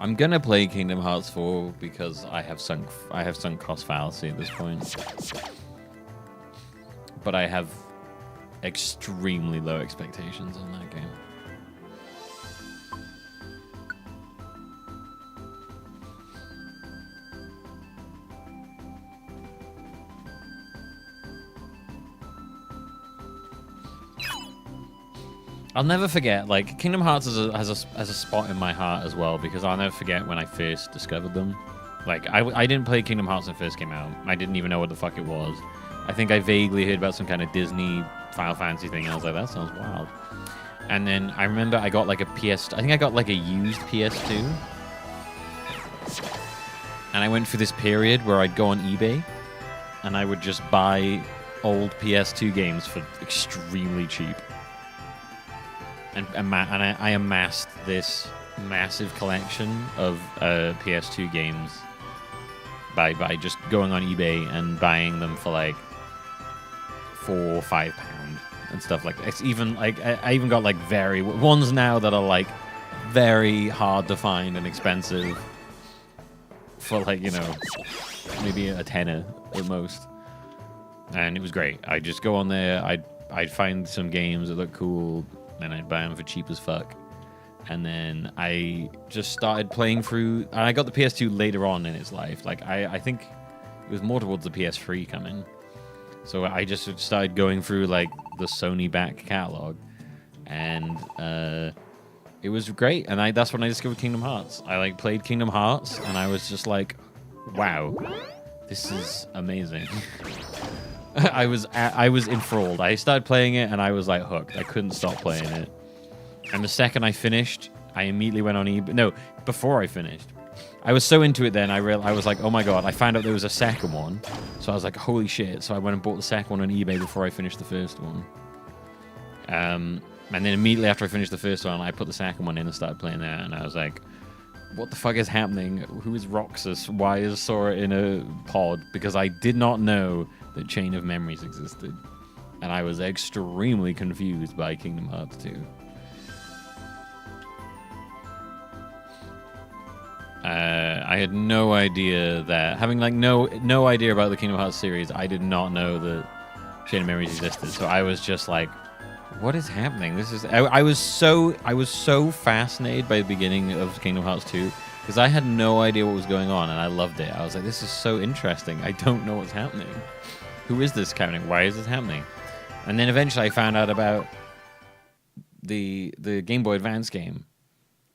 I'm gonna play Kingdom Hearts 4 because I have sunk cost fallacy at this point. But I have extremely low expectations on that game. I'll never forget, like, Kingdom Hearts has a spot in my heart as well, because I'll never forget when I first discovered them. Like, I didn't play Kingdom Hearts when it first came out. I didn't even know what the fuck it was. I think I vaguely heard about some kind of Disney Final Fantasy thing, and I was like, that sounds wild. And then I remember I got like a I think I got like a used PS2. And I went through this period where I'd go on eBay, and I would just buy old PS2 games for extremely cheap. And I amassed this massive collection of PS2 games by just going on eBay and buying them for like £4 or £5 and stuff like that. It's even like I even got like very ones now that are like very hard to find and expensive for like, you know, maybe a tenner at most. And it was great. I'd just go on there. I'd find some games that look cool. And I'd buy them for cheap as fuck. And then I just started playing through... And I got the PS2 later on in its life. Like, I think it was more towards the PS3 coming. So I just started going through, like, the Sony back catalog. And it was great. And that's when I discovered Kingdom Hearts. I, like, played Kingdom Hearts. And I was just like, wow, this is amazing. I was enthralled. I started playing it and I was like hooked. I couldn't stop playing it. And the second I finished, I immediately went on eBay. No, before I finished, I was so into it. Then I was like, oh my god! I found out there was a second one, so I was like, holy shit! So I went and bought the second one on eBay before I finished the first one. And then immediately after I finished the first one, I put the second one in and started playing that. And I was like, what the fuck is happening? Who is Roxas? Why is Sora in a pod? Because I did not know that Chain of Memories existed. And I was extremely confused by Kingdom Hearts 2. I had no idea that, having like no idea about the Kingdom Hearts series, I did not know that Chain of Memories existed. So I was just like, what is happening? This is I was so fascinated by the beginning of Kingdom Hearts 2 because I had no idea what was going on and I loved it. I was like, this is so interesting. I don't know what's happening. Who is this happening? Why is this happening? And then eventually I found out about the Game Boy Advance game.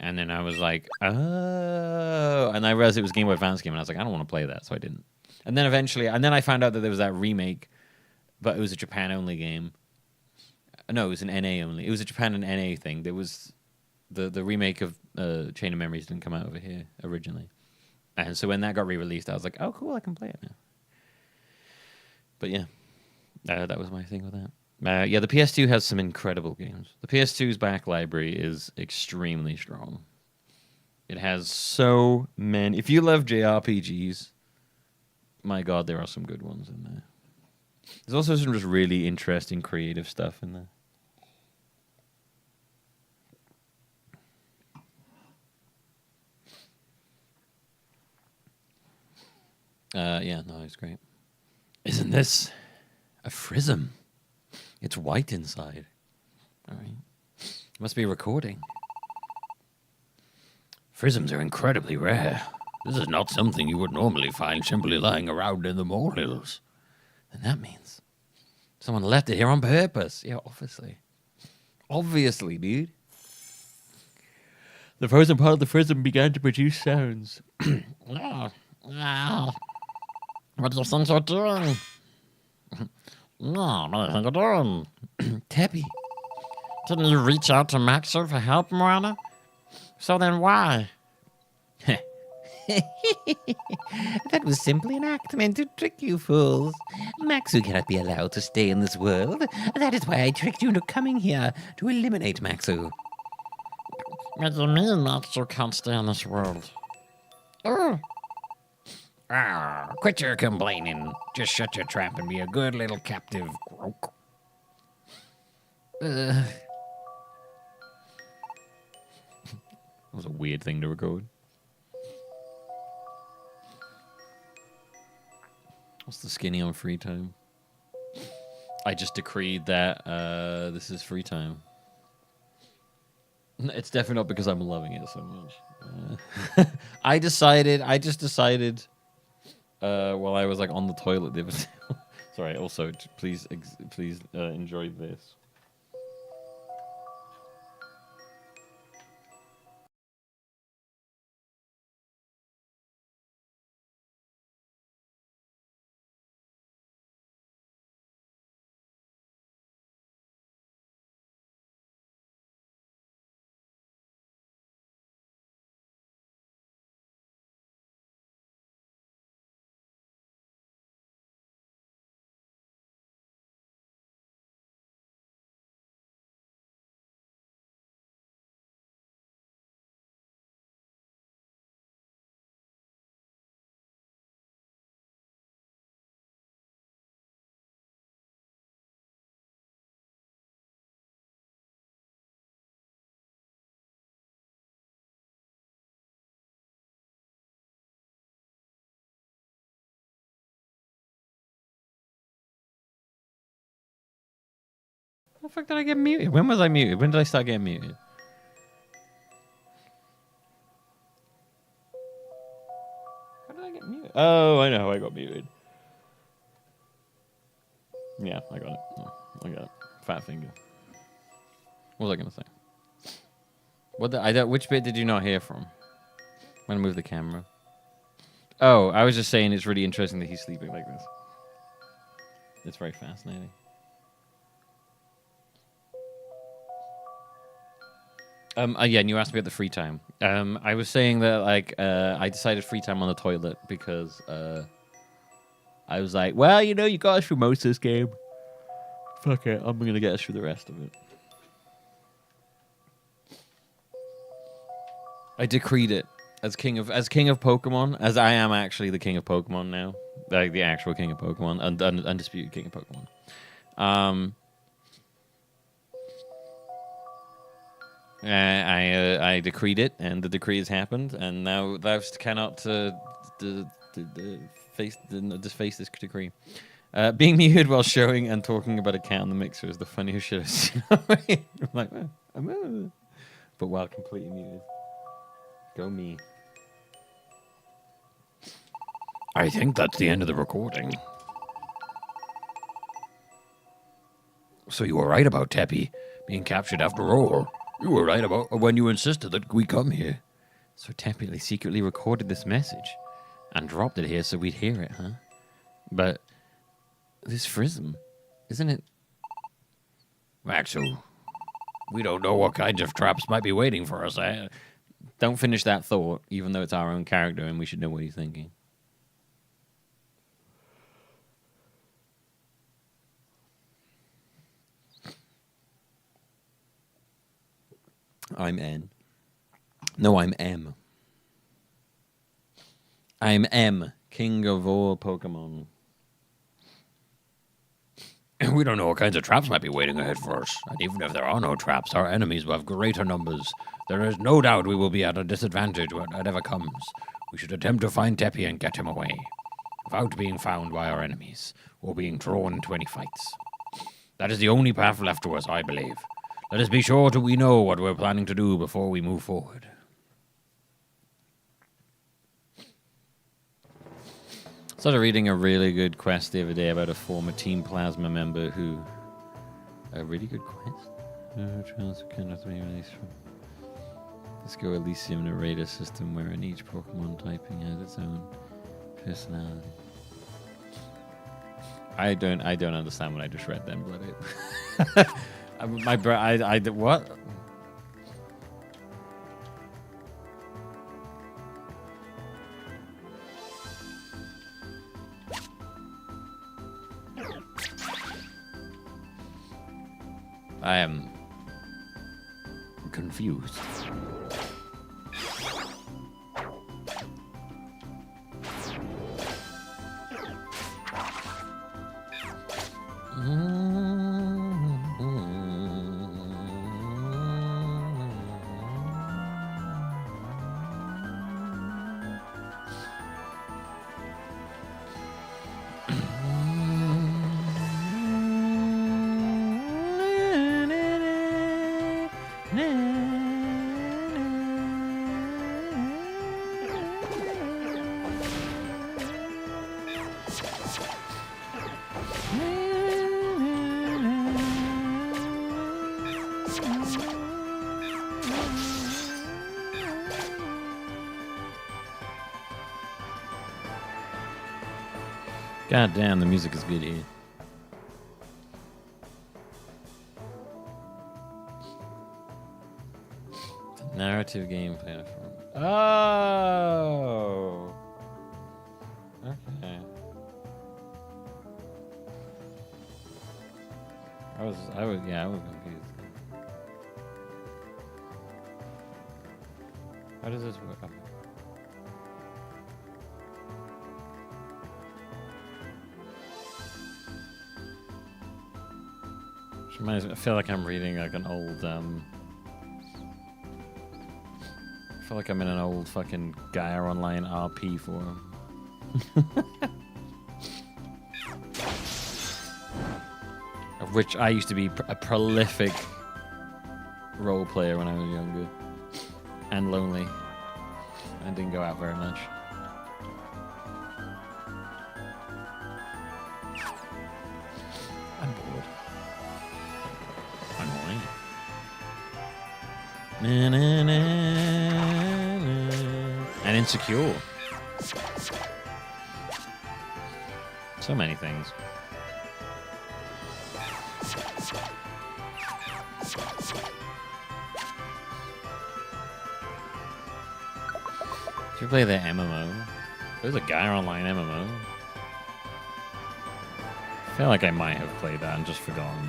And then I was like, oh. And I realized it was a Game Boy Advance game. And I was like, I don't want to play that. So I didn't. And then eventually, I found out that there was that remake, but it was a Japan-only game. No, it was an NA only. It was a Japan and NA thing. There was the remake of Chain of Memories didn't come out over here originally. And so when that got re-released, I was like, oh, cool, I can play it now. But yeah, that was my thing with that. Yeah, the PS2 has some incredible games. The PS2's back library is extremely strong. It has so many. If you love JRPGs, my God, there are some good ones in there. There's also some just really interesting creative stuff in there. Yeah, no, it's great. Isn't this a Prism? It's white inside. All right. Must be a recording. Prisms are incredibly rare. This is not something you would normally find simply lying around in the molehills. And that means someone left it here on purpose. Yeah, obviously. Obviously, dude. The frozen part of the prism began to produce sounds. What do you think you're doing? No, what do you think you're doing? Teppy. Didn't you reach out to Maxo for help, Moana? So then why? That was simply an act meant to trick you fools. Maxu cannot be allowed to stay in this world. That is why I tricked you into coming here to eliminate Maxu. What do you mean Maxu can't stay in this world? Oh. Quit your complaining. Just shut your trap and be a good little captive. That was a weird thing to record. What's the skinny on free time? I just decreed that this is free time. It's definitely not because I'm loving it so much. I just decided while I was like on the toilet the other day. Sorry, also please enjoy this. How the fuck did I get muted? When was I muted? When did I start getting muted? How did I get muted? Oh, I know how I got muted. Yeah, I got it. Oh, I got it. Fat finger. What was I gonna say? Which bit did you not hear from? I'm gonna move the camera. Oh, I was just saying it's really interesting that he's sleeping like this. It's very fascinating. Yeah, and you asked me about the free time. I was saying that like I decided free time on the toilet because I was like, well, you know, you got us through most of this game. Fuck it, I'm gonna get us through the rest of it. I decreed it as king of Pokemon, as I am actually the king of Pokemon now, like the actual king of Pokemon, undisputed king of Pokemon. I decreed it, and the decree has happened, and now thou cannot face this decree. Being muted while showing and talking about a cat on the mixer is the funniest shit I've seen. I'm like, but while completely muted. Go me. I think that's the end of the recording. So you were right about Teppy being captured after all. You were right about when you insisted that we come here. So Teppy secretly recorded this message and dropped it here so we'd hear it, huh? But this Frism, isn't it? Maxo, we don't know what kinds of traps might be waiting for us. Don't finish that thought, even though it's our own character and we should know what he's thinking. I'm N. No, I'm M. I'm M, king of all Pokemon. We don't know what kinds of traps might be waiting ahead for us. And even if there are no traps, our enemies will have greater numbers. There is no doubt we will be at a disadvantage whatever comes. We should attempt to find Teppy and get him away, without being found by our enemies, or being drawn into any fights. That is the only path left to us, I believe. Let us be sure we know what we're planning to do before we move forward. Started reading a really good quest the other day about a former Team Plasma member who... A really good quest? Let's go Elysium in a radar system wherein each Pokemon typing has its own personality. I don't understand what I just read then, but what? I am confused. God damn, the music is good here. Narrative game platform. Oh. Okay. I was confused. How does this work? I feel like I'm reading like an old I feel like I'm in an old fucking Gaia Online RP forum. Of which I used to be a prolific role player when I was younger. And lonely. I didn't go out very much. I'm bored. I'm horny. Na, na, na, na. And insecure. So many things. Did you play the MMO? There's a Gaia Online MMO. I feel like I might have played that and just forgotten.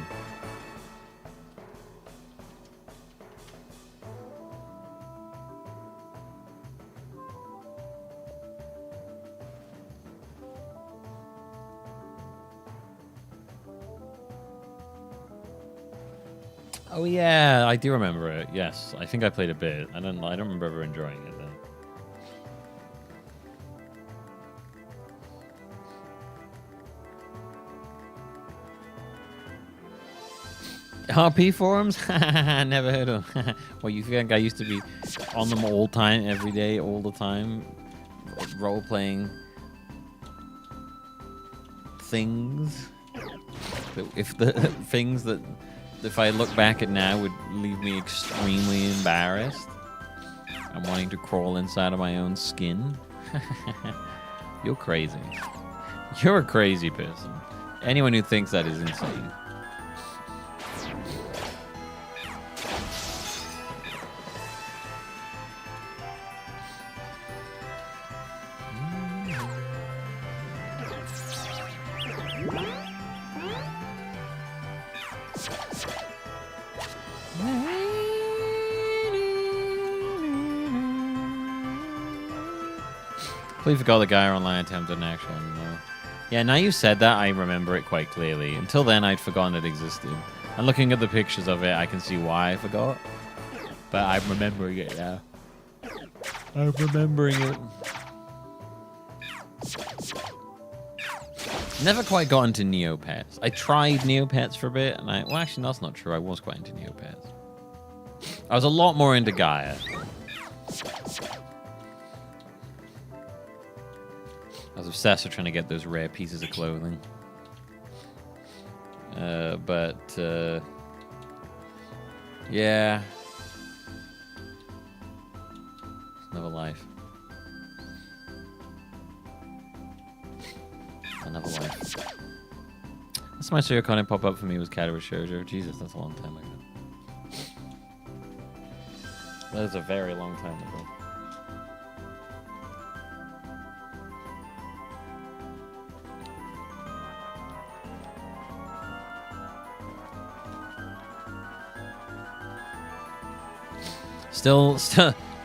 Oh yeah, I do remember it. Yes, I think I played a bit. I don't remember ever enjoying it though. RP forums? Never heard of them. Well, you think I used to be on them all time, every day, all the time, role-playing things? If the things that, if I look back at now, would leave me extremely embarrassed. I'm wanting to crawl inside of my own skin. You're crazy. You're a crazy person. Anyone who thinks that is insane. Completely forgot the Gaia Online attempted an actual MMO. Yeah, now you said that, I remember it quite clearly. Until then, I'd forgotten it existed. And looking at the pictures of it, I can see why I forgot. But I'm remembering it now. I'm remembering it. Never quite got into Neopets. I tried Neopets for a bit, and well, actually, that's not true. I was quite into Neopets. I was a lot more into Gaia. I was obsessed with trying to get those rare pieces of clothing. Yeah. It's another life. Another life. That's my Suyo Con pop up for me was Kadoura Shoujo. Jesus, that's a long time ago. That is a very long time ago.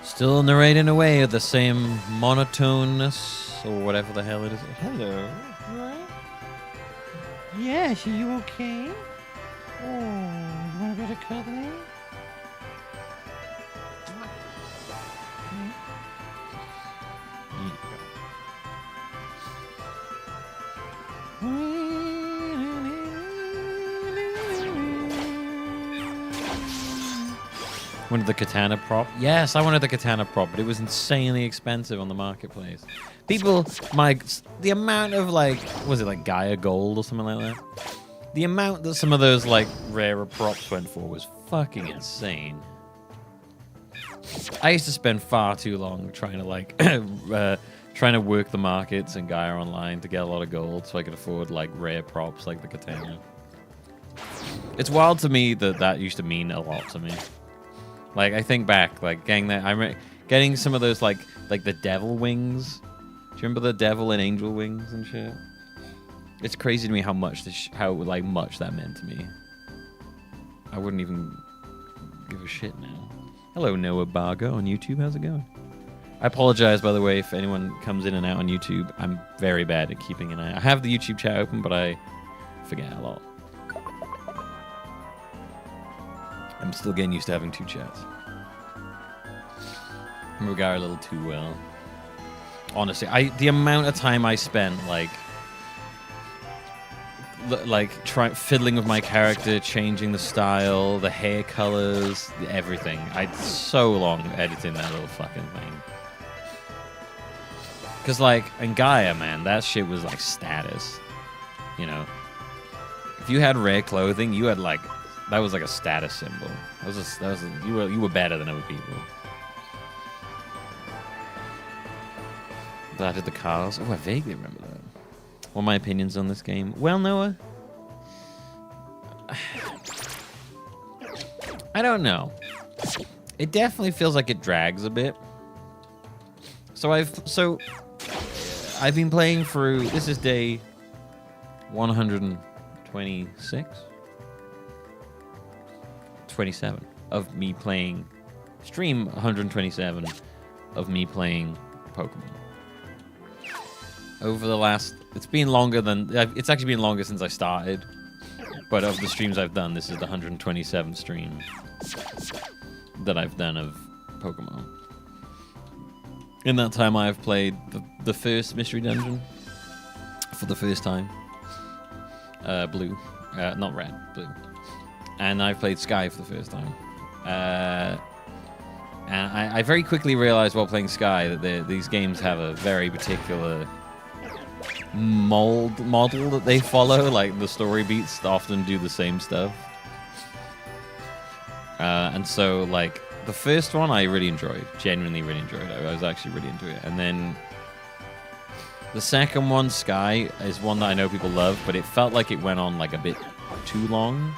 Still narrating away at the same monotoneness or whatever the hell it is. Hello, you alright? Yes, are you okay? Oh, you want a bit of cuddling? Wanted the katana prop? Yes, I wanted the katana prop, but it was insanely expensive on the marketplace. People, the amount of was it like Gaia Gold or something like that? The amount that some of those rarer props went for was fucking insane. I used to spend far too long trying to trying to work the markets in Gaia Online to get a lot of gold so I could afford like rare props like the katana. It's wild to me that that used to mean a lot to me. Like I think back, like getting some of those like the devil wings. Do you remember the devil and angel wings and shit? It's crazy to me how much much that meant to me. I wouldn't even give a shit now. Hello, Noah Bargo on YouTube. How's it going? I apologize, by the way, if anyone comes in and out on YouTube. I'm very bad at keeping an eye. I have the YouTube chat open, but I forget a lot. I'm still getting used to having 2 chats. I remember Guy a little too well. Honestly, the amount of time I spent fiddling with my character, changing the style, the hair colors, everything. I'd so long editing that little fucking thing. Cause like in Gaia, man, that shit was like status. You know, if you had rare clothing, you had like that was like a status symbol. You were better than other people. But I did the cars. Oh, I vaguely remember that. What are my opinions on this game? Well, Noah, I don't know. It definitely feels like it drags a bit. So I've been playing through. This is day 126, 27 of me playing. Stream 127 of me playing Pokemon. Over the last, it's been longer than, it's actually been longer since I started. But of the streams I've done, this is the 127th stream that I've done of Pokemon. In that time, I've played the first mystery dungeon for the first time. Blue, not red, blue. And I've played Sky for the first time. And I very quickly realized while playing Sky that these games have a very particular model that they follow. Like the story beats often do the same stuff. And so like the first one I really enjoyed, genuinely really enjoyed. I was actually really into it. And then the second one, Sky, is one that I know people love, but it felt like it went on like a bit too long.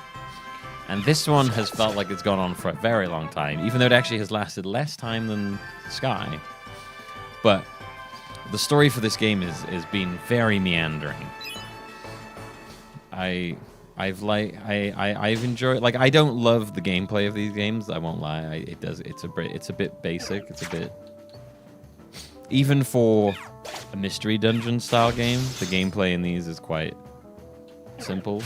And this one has felt like it's gone on for a very long time, even though it actually has lasted less time than Sky. But the story for this game is been very meandering. I've enjoyed, like, I don't love the gameplay of these games, I won't lie. It's a bit basic. It's a bit, even for a mystery dungeon style game, the gameplay in these is quite simple.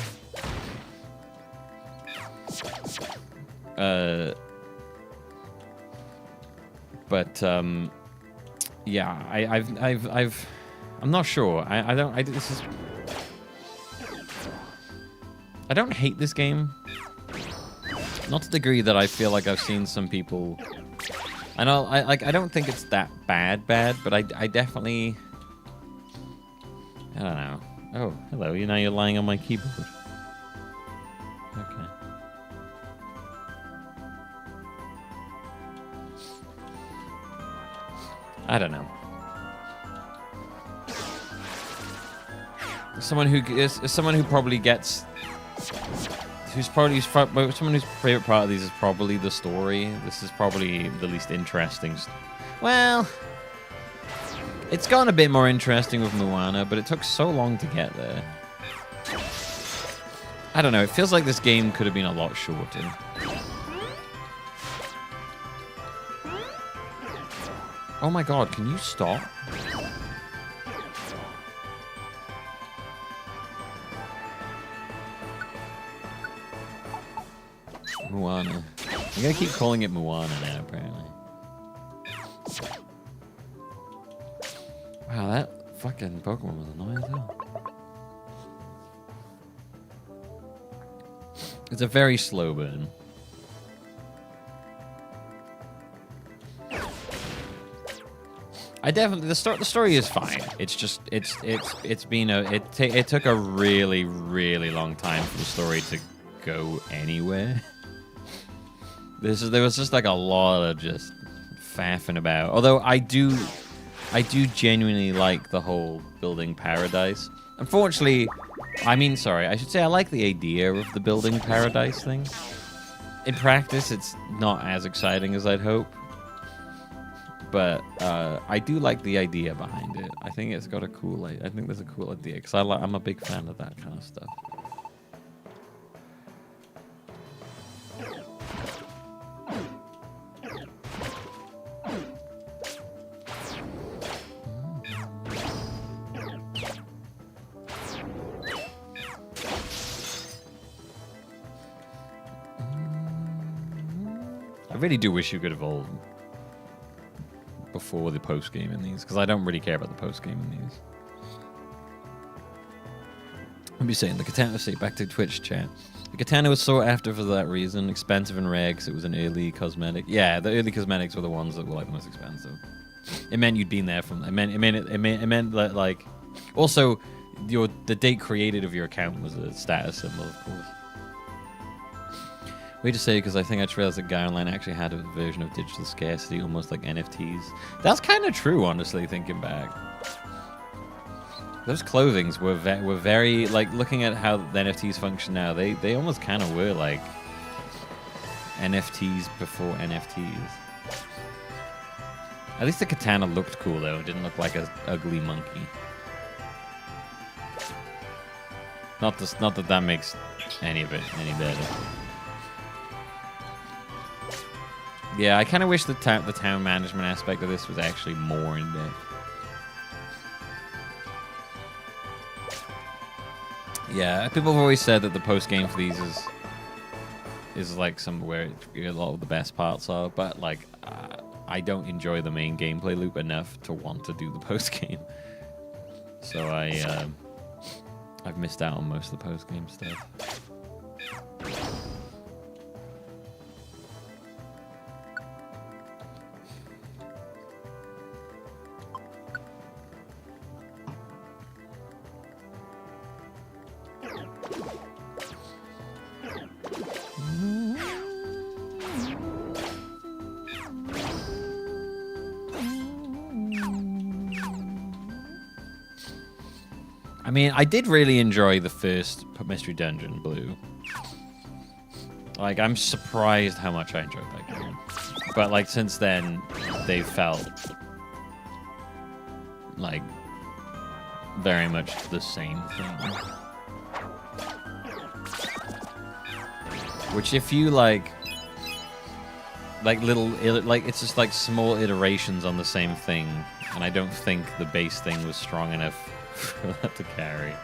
Yeah, I'm not sure. I don't hate this game. Not to the degree that I feel like I've seen some people. I don't think it's that bad, but I definitely, I don't know. Oh, hello. You're lying on my keyboard. Okay. I don't know. Someone who probably gets, someone whose favorite part of these is probably the story. This is probably the least interesting. Well, it's gotten a bit more interesting with Moana, but it took so long to get there. I don't know. It feels like this game could have been a lot shorter. Oh my god, can you stop? Moana. I'm gonna keep calling it Moana now, apparently. Wow, that fucking Pokemon was annoying as hell. It's a very slow burn. The story is fine. It's just it took a really long time for the story to go anywhere. There was just like a lot of just faffing about. Although I do I do genuinely like the whole building paradise. Unfortunately, I should say I like the idea of the building paradise thing. In practice, it's not as exciting as I'd hope. But I do like the idea behind it. I think it's got a cool. I think there's a cool idea because I'm a big fan of that kind of stuff. I really do wish you could evolve before the post game in these, because I don't really care about the post game in these. I'll be saying the katana. Say back to Twitch chat. The katana was sought after for that reason, expensive and rare because it was an early cosmetic. Yeah, the early cosmetics were the ones that were like the most expensive. It meant you'd been there from. It meant that like. Also, the date created of your account was a status symbol, of course. Way to say, because I think I just realized that Guy Online actually had a version of digital scarcity, almost like NFTs. That's kind of true, honestly, thinking back. Those clothings were very, like, looking at how the NFTs function now, they almost kind of were like NFTs before NFTs. At least the katana looked cool, though. It didn't look like an ugly monkey. Not that makes any of it any better. Yeah, I kind of wish the town management aspect of this was actually more in depth. Yeah, people have always said that the post game for these is like somewhere a lot of the best parts are, but like I don't enjoy the main gameplay loop enough to want to do the post game. So I've missed out on most of the post game stuff. I mean, I did really enjoy the first Mystery Dungeon, Blue. Like, I'm surprised how much I enjoyed that game. But, like, since then, they've felt like very much the same thing. Which, if you, like it's just like small iterations on the same thing, and I don't think the base thing was strong enough for that to carry.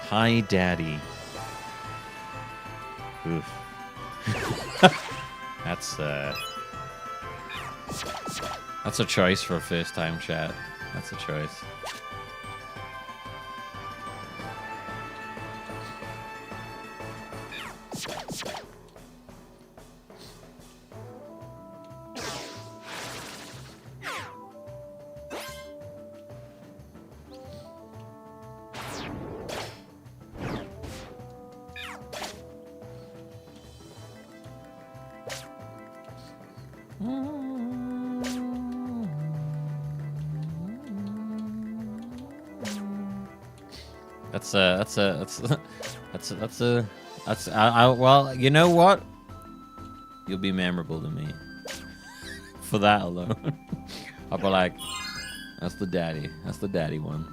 Hi, Daddy. Oof. That's a choice for a first-time chat. That's a choice. Well, you know what? You'll be memorable to me. For that alone. I'll be like, that's the daddy. That's the daddy one.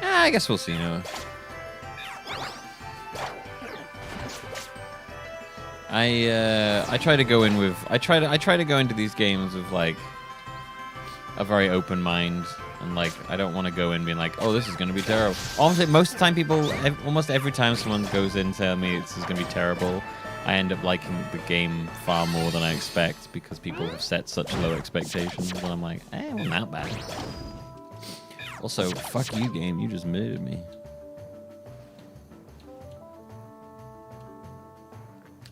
I guess we'll see. I try to go in with I try to go into these games with like a very open mind, and like I don't want to go in being like, oh, this is gonna be terrible. Honestly, most of the time almost every time someone goes in telling me this is gonna be terrible, I end up liking the game far more than I expect because people have set such low expectations, and I'm like, it wasn't that bad. Also, fuck you, game. You just murdered me.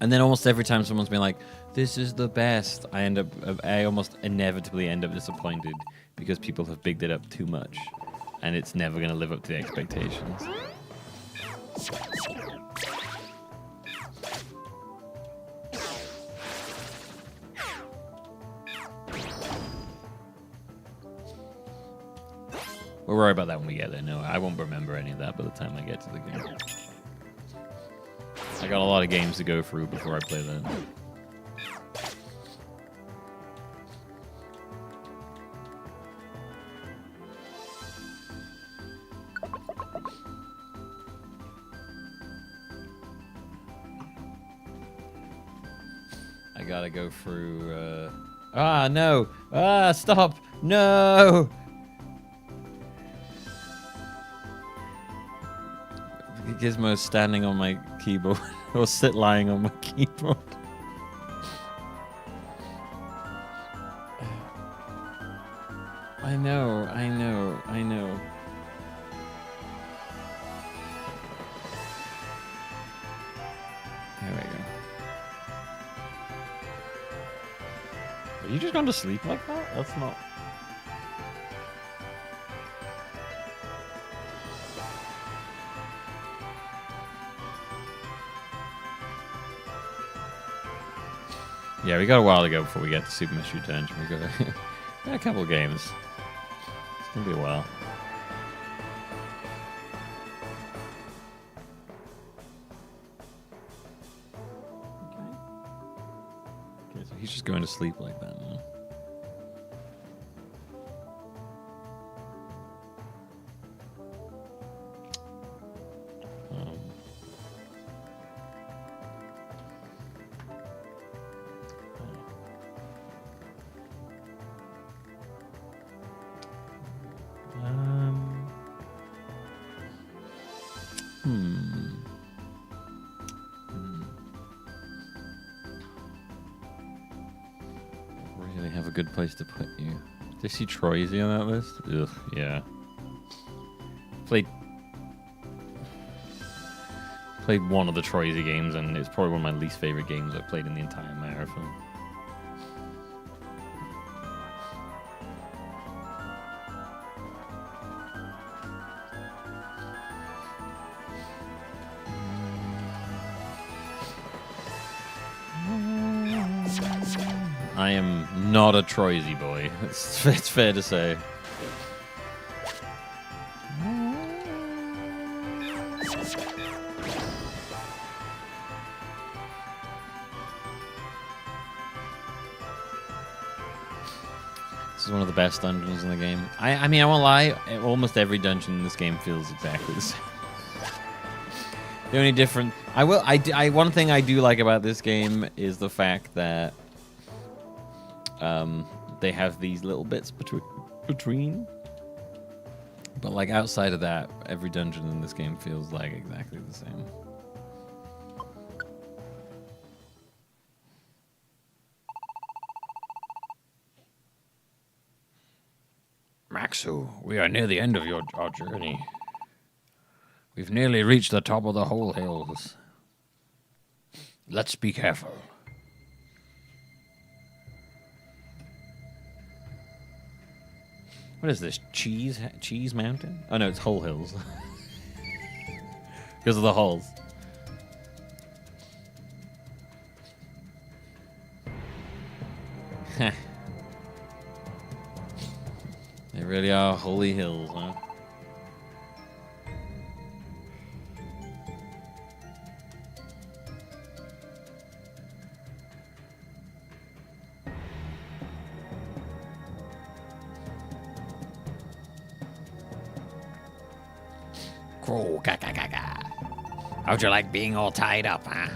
And then almost every time someone's been like, this is the best, I almost inevitably end up disappointed because people have bigged it up too much. And it's never going to live up to the expectations. We'll worry about that when we get there. No, I won't remember any of that by the time I get to the game. I got a lot of games to go through before I play that. I gotta go through, no! Stop! No! Gizmo's standing on my keyboard, or sit lying on my keyboard. I know. There we go. Are you just gone to sleep like that? That's not... Yeah, we got a while to go before we get to Super Mystery Dungeon. We got a couple of games. It's gonna be a while. Okay, so he's just going to sleep like that now. Really have a good place to put you. Did I see Troyzy on that list? Ugh, yeah. Played one of the Troyzy games, and it's probably one of my least favorite games I've played in the entire marathon. I am not a Troyzy boy. It's fair to say. This is one of the best dungeons in the game. I mean, I won't lie. Almost every dungeon in this game feels exactly the same. The only difference... one thing I do like about this game is the fact that they have these little bits between. But like outside of that, every dungeon in this game feels like exactly the same. Maxu, we are near the end of our journey. We've nearly reached the top of the whole hills. Let's be careful. What is this? Cheese Mountain? Oh no, it's Whole Hills. Because of the holes. They really are holy hills, huh? Crow, ka-ka-ka-ka. How'd you like being all tied up, huh?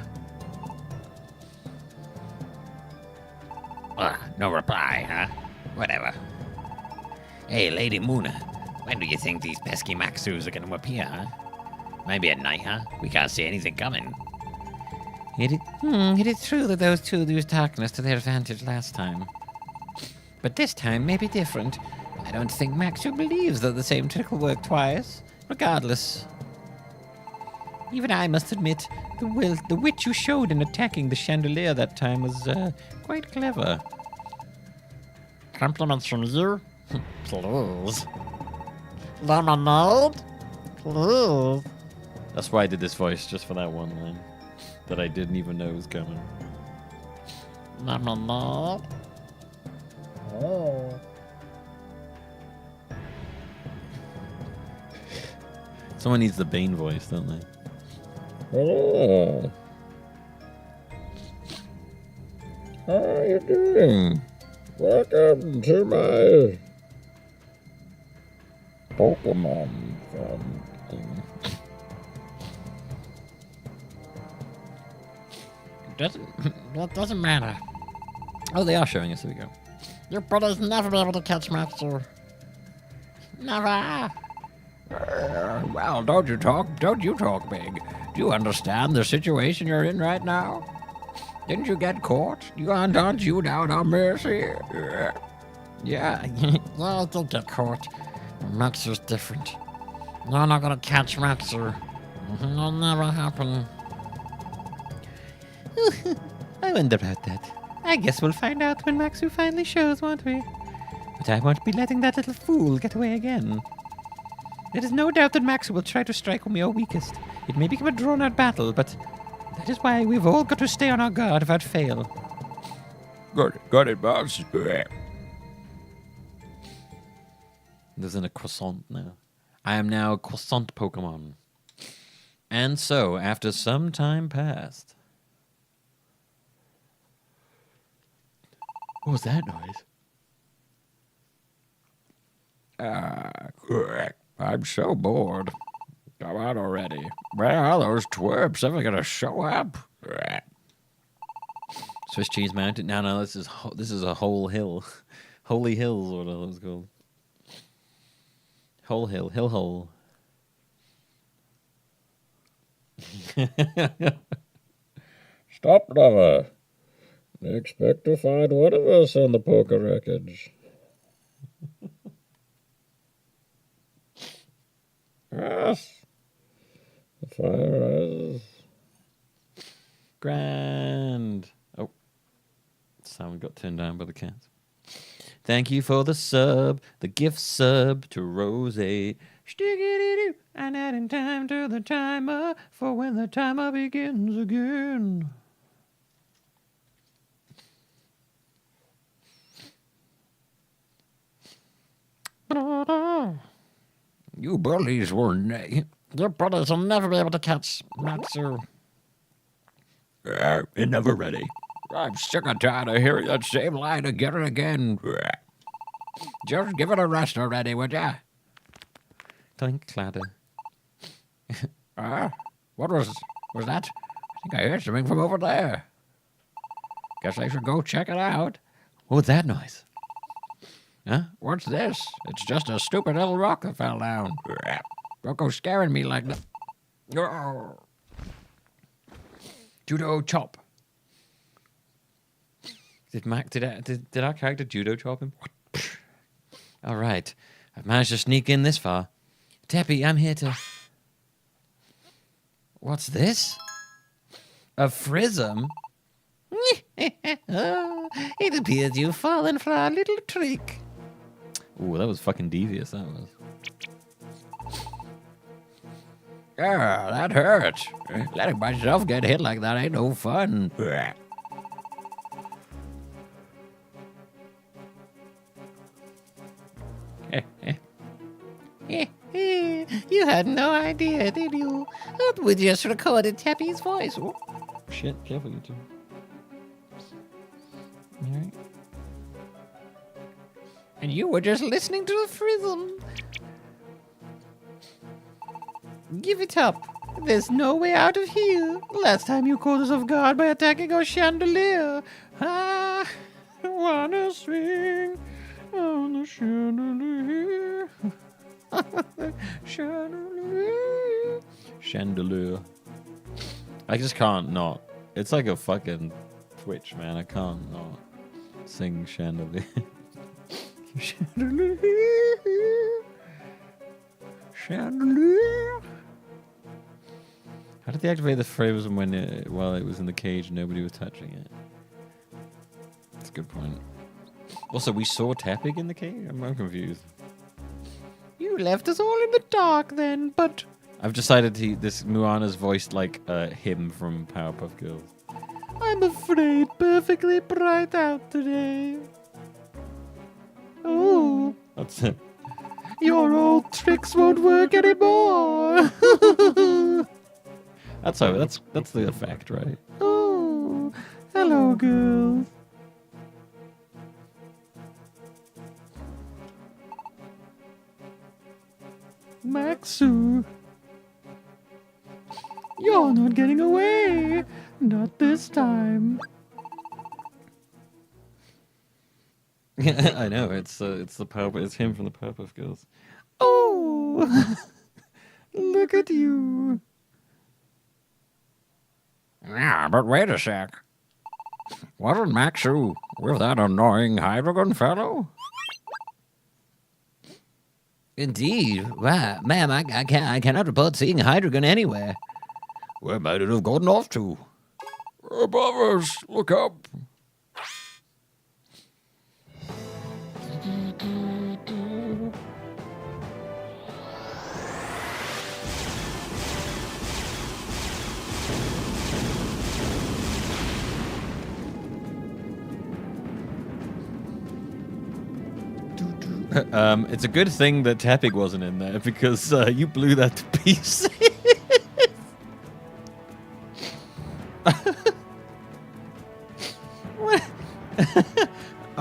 No reply, huh? Whatever. Hey, Lady Moona, when do you think these pesky Maxus are gonna appear, huh? Maybe at night, huh? We can't see anything coming. It is true that those two used darkness to their advantage last time. But this time may be different. I don't think Maxu believes that the same trick will work twice. Regardless. Even I must admit, the wit you showed in attacking the chandelier that time was quite clever. Compliments from you? Please. Lemonade? Please. That's why I did this voice, just for that one line that I didn't even know was coming. Lemonade? Oh. Someone needs the Bane voice, don't they? Oh. How are you doing? Welcome to my Pokemon thing. That doesn't matter. Oh, they are showing us. Here we go. Your brother's never be able to catch Maxu. Never. Well, don't you talk big. Do you understand the situation you're in right now? Didn't you get caught? Aren't you down on mercy? Yeah, I did get caught. Maxu's different. You're not gonna catch Maxu. It'll never happen. I wonder about that. I guess we'll find out when Maxu finally shows, won't we? But I won't be letting that little fool get away again. There is no doubt that Maxu will try to strike when we are weakest. It may become a drawn-out battle, but that is why we've all got to stay on our guard without fail. Got it, boss. There's a croissant now. I am now a croissant Pokemon. And so, after some time passed... What was that noise? I'm so bored. Come on already. Where are those twerps ever gonna show up? Swiss cheese mountain? No, this is a whole hill. Holy Hills, or whatever it's called. Whole hill, hill hole. Stop, lover. They expect to find one of us on the poker wreckage. Yes. The fire rises. Grand. Oh. Sound got turned down by the cat. Thank you for the sub, the gift sub to Rose. Stickity-doo. And adding time to the timer for when the timer begins again. You bullies will your brothers will never be able to catch Maxu. You're never ready. I'm sick and tired of hearing that same line again and again. Just give it a rest already, would ya? Clink cladder. What was that? I think I heard something from over there. Guess I should go check it out. What was that noise? Huh? What's this? It's just a stupid little rock that fell down. Don't go scaring me like that. Oh. Judo chop. Did our character judo chop him? All right, I've managed to sneak in this far. Teppy, I'm here to... What's this? A Frism? It appears you've fallen for our little trick. Ooh, that was fucking devious, that was. Yeah, that hurts. Letting myself get hit like that ain't no fun. You had no idea, did you? We just recorded Teppy's voice. Oh, shit, careful, you two. Alright. And you were just listening to the Frism. Give it up. There's no way out of here. Last time you caught us off guard by attacking our chandelier. I wanna swing on the chandelier. Chandelier. I just can't not It's like a fucking Twitch, man. I can't not sing Chandelier. Chandelier. Chandelier. How did they activate the frozen when while it was in the cage and nobody was touching it? That's a good point. Also, we saw Tepig in the cage? I'm confused. You left us all in the dark then, but... I've decided this Moana's voiced like him from Powerpuff Girls. I'm afraid perfectly bright out today. Oh. That's it. Your old tricks won't work anymore. That's the effect, right? Oh. Hello, girls. Maxu. You're not getting away. Not this time. I know, it's the Powerpuff, it's him from the Powerpuff Girls. Oh. Look at you. Yeah, but wait a sec. Wasn't Maxu with that annoying Hydreigon fellow? Indeed. Why, ma'am, I cannot report seeing Hydreigon anywhere. Where might it have gotten off to? Above us, look up. It's a good thing that Tepig wasn't in there because you blew that to pieces.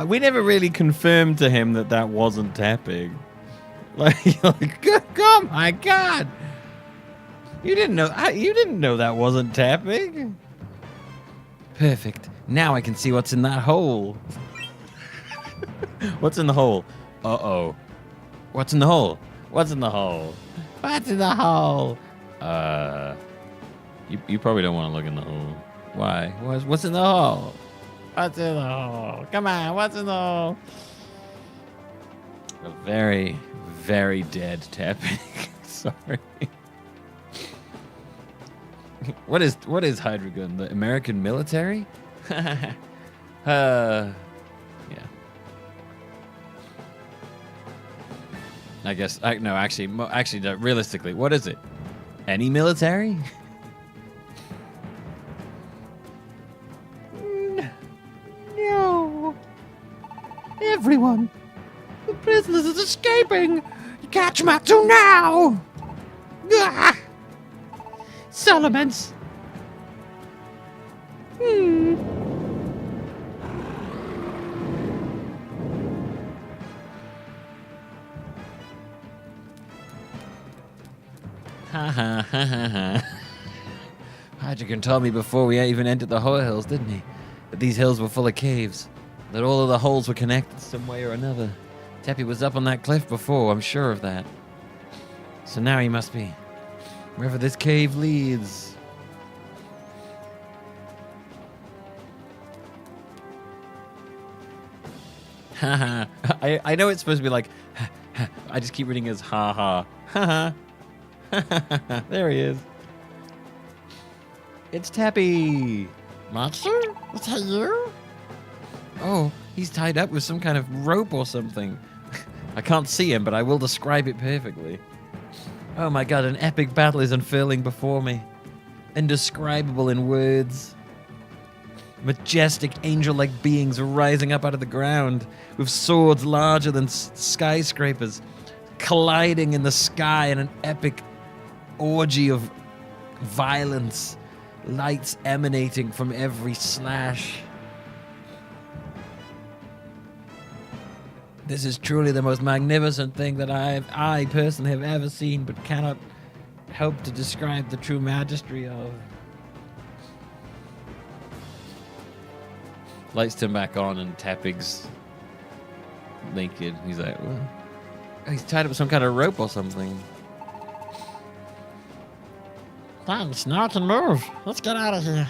We never really confirmed to him that wasn't Tepig. Like, oh my god, you didn't know that wasn't Tepig. Perfect. Now I can see what's in that hole. What's in the hole? Uh-oh. What's in the hole? What's in the hole? What's in the hole? You probably don't want to look in the hole. Why? What's in the hole? What's in the hole? Come on, what's in the hole? A very, very dead Tepig. Sorry. What is Hydreigon? The American military? Yeah. I guess no. Actually, no, realistically, what is it? Any military? No. Everyone. The prisoners is escaping. Catch Matsu now. Ah! Salamence. Ha ha ha ha ha. Hydreigon told me before we even entered the Hoar Hills, didn't he? That these hills were full of caves. That all of the holes were connected some way or another. Teppy was up on that cliff before, I'm sure of that. So now he must be wherever this cave leads. Ha ha. I know it's supposed to be like, ha, ha. I just keep reading as ha ha. Ha ha. There he is. It's Tappy. Matsu? Is that you? Oh, he's tied up with some kind of rope or something. I can't see him, but I will describe it perfectly. Oh my god, an epic battle is unfurling before me. Indescribable in words. Majestic angel-like beings rising up out of the ground with swords larger than skyscrapers, colliding in the sky in an epic orgy of violence, lights emanating from every slash. This is truly the most magnificent thing that I personally have ever seen, but cannot help to describe the true majesty of. Lights turn back on and Tappig's naked. He's like, what? He's tied up with some kind of rope or something. Thanks, now I can move. Let's get out of here.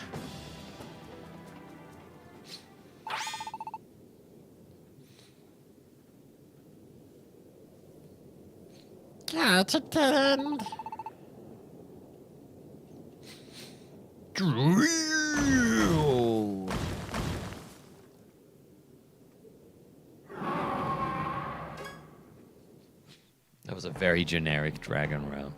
That's a dead end. Drill. That was a very generic dragon roll.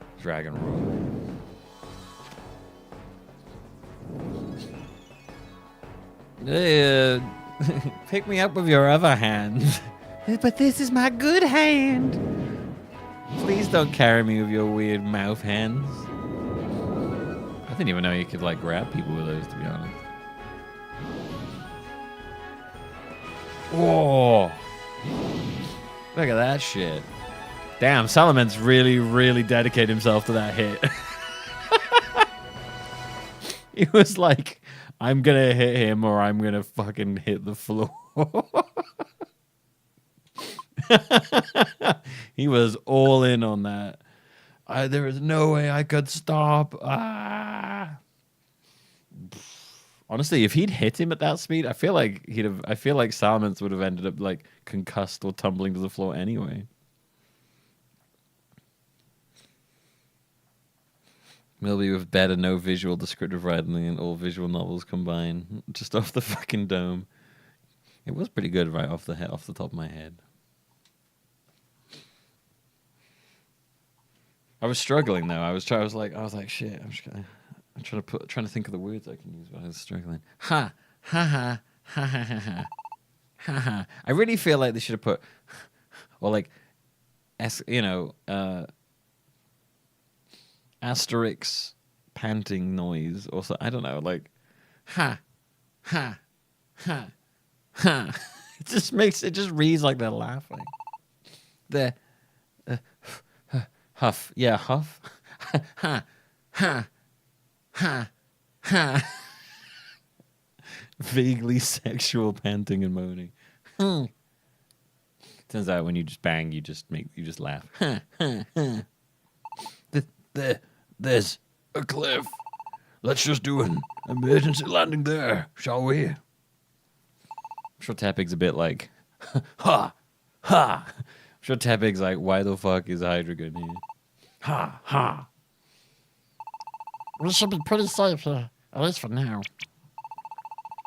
Pick me up with your other hand. But this is my good hand. Please don't carry me with your weird mouth hands. I didn't even know you could like grab people with those, to be honest. Whoa! Look at that shit. Damn, Salaman's really dedicated himself to that hit. He was like, I'm gonna hit him or I'm gonna fucking hit the floor. He was all in on that. There is no way I could stop. Honestly, if he'd hit him at that speed, I feel like Salamence would have ended up like concussed or tumbling to the floor anyway. Maybe with better no visual descriptive writing and all visual novels combined, just off the fucking dome. It was pretty good right off the top of my head. I was struggling though. I was like, shit. I'm trying to think of the words I can use, but I was struggling. Ha ha ha ha ha ha ha ha ha. I really feel like they should have put, or like, Asterix panting noise, or so. I don't know, like, ha ha ha ha. It just reads like they're laughing. The huff, yeah, huff, ha ha. Ha, ha. Vaguely sexual panting and moaning. Turns out when you just bang, you just laugh. There's a cliff. Let's just do an emergency landing there, shall we? I'm sure Tepig's a bit like, ha, ha. I'm sure Tepig's like, why the fuck is Hydra gun here? Ha, ha. We should be pretty safe here, at least for now.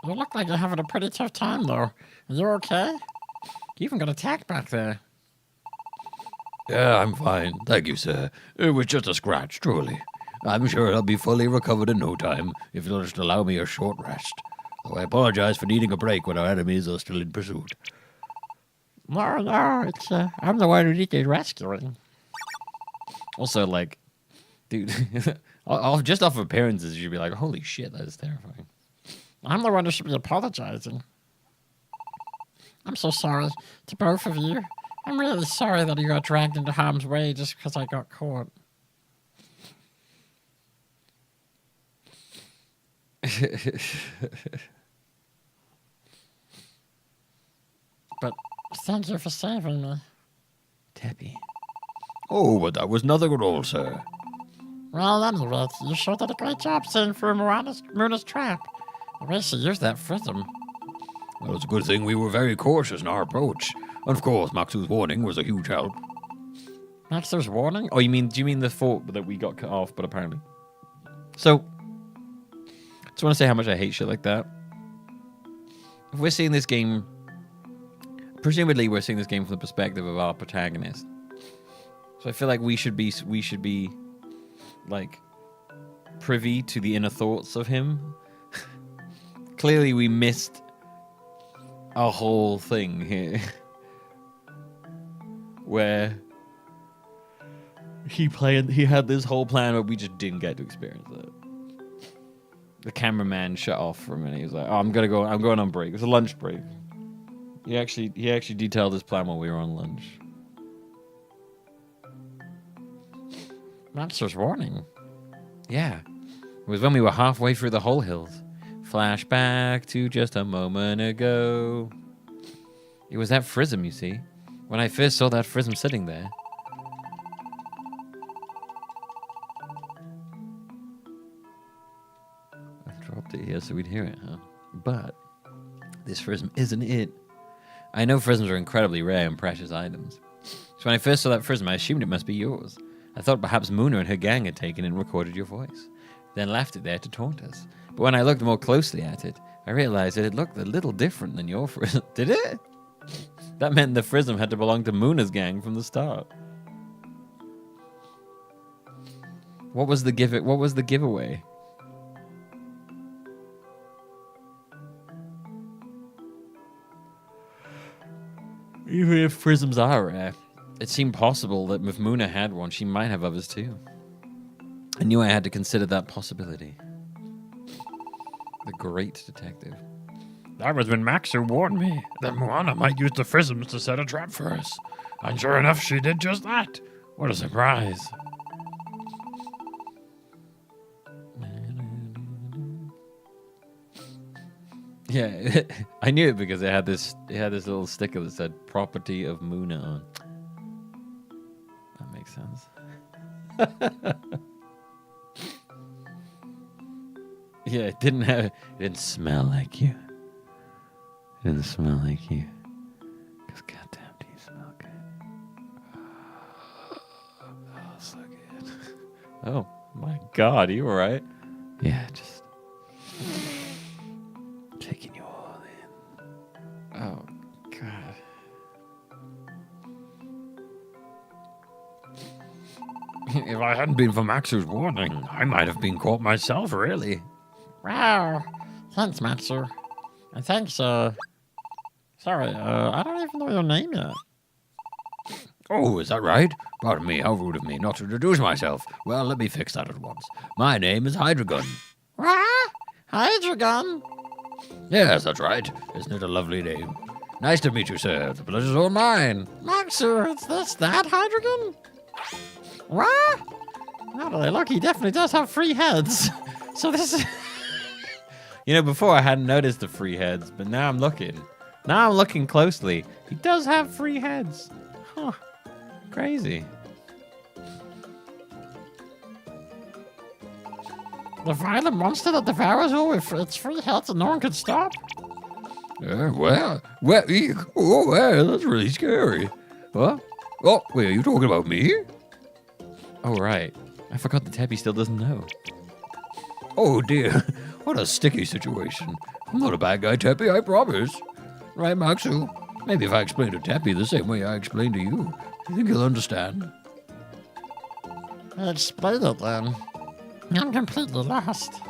You look like you're having a pretty tough time, though. Are you okay? You even got attacked back there. Yeah, I'm fine. Thank you, sir. It was just a scratch, truly. I'm sure I'll be fully recovered in no time if you'll just allow me a short rest. Though I apologize for needing a break when our enemies are still in pursuit. No, it's, I'm the one who needed rescuing. Also, like, dude, just off appearances, you'd be like, holy shit, that is terrifying. I'm the one who should be apologizing. I'm so sorry to both of you. I'm really sorry that you got dragged into harm's way just because I got caught. But thank you for saving me. Teppy. Oh, but that was nothing at all, sir. Well, anyway, you sure did a great job seeing through Muna's trap. I wish you used that prism. Well, it's a good thing we were very cautious in our approach. And of course, Maxu's warning was a huge help. Maxu's warning? Oh, do you mean the fort that we got cut off, but apparently. So, I just want to say how much I hate shit like that. If we're seeing this game, presumably we're seeing this game from the perspective of our protagonist. So I feel like we should be like privy to the inner thoughts of him. Clearly we missed a whole thing here where he had this whole plan, but we just didn't get to experience it. The cameraman shut off for a minute. He was like, "Oh, I'm going on break." It was a lunch break. He actually detailed his plan while we were on lunch. Maxu's warning. Yeah. It was when we were halfway through the whole hills. Flashback to just a moment ago. It was that Frism, you see. When I first saw that Frism sitting there. I dropped it here so we'd hear it, huh? But this Frism isn't it. I know Frisms are incredibly rare and precious items. So when I first saw that Frism, I assumed it must be yours. I thought perhaps Muna and her gang had taken and recorded your voice, then left it there to taunt us. But when I looked more closely at it, I realized that it looked a little different than your Frism. Did it? That meant the Frism had to belong to Muna's gang from the start. What was the giveaway? Even if Frisms are rare, it seemed possible that if Muna had one, she might have others too. I knew I had to consider that possibility. The great detective. That was when Maxu warned me that Moana might use the Frisms to set a trap for us. And sure enough, she did just that. What a surprise. Yeah, I knew it because it had this little sticker that said "Property of Muna" on. That makes sense. Yeah, it didn't smell like you. It didn't smell like you. Because goddamn, do you smell good? Oh, so good. Oh my God, are you alright? Yeah, just taking you all in. Oh God. If I hadn't been for Maxu's warning, I might have been caught myself, really. Wow. Thanks, Matsu. And thanks, sorry, I don't even know your name yet. Oh, is that right? Pardon me, how rude of me not to introduce myself. Well, let me fix that at once. My name is Hydragon. What? Hydragon? Yes, that's right. Isn't it a lovely name? Nice to meet you, sir. The pleasure's all mine. Maxu, it's that Hydragon? What? Now that I look, he definitely does have 3 heads. So this is... You know, before I hadn't noticed the 3 heads, but now I'm looking. Now I'm looking closely. He does have 3 heads. Huh. Crazy. The violent monster that devours all with its 3 heads and no one can stop? Well, that's really scary. What? Oh, wait, are you talking about me? Oh, right. I forgot that Teppy still doesn't know. Oh, dear. What a sticky situation. I'm not a bad guy, Teppy, I promise. Right, Maxu? Maybe if I explain to Teppy the same way I explain to you think he'll understand? Explain it then. I'm completely lost.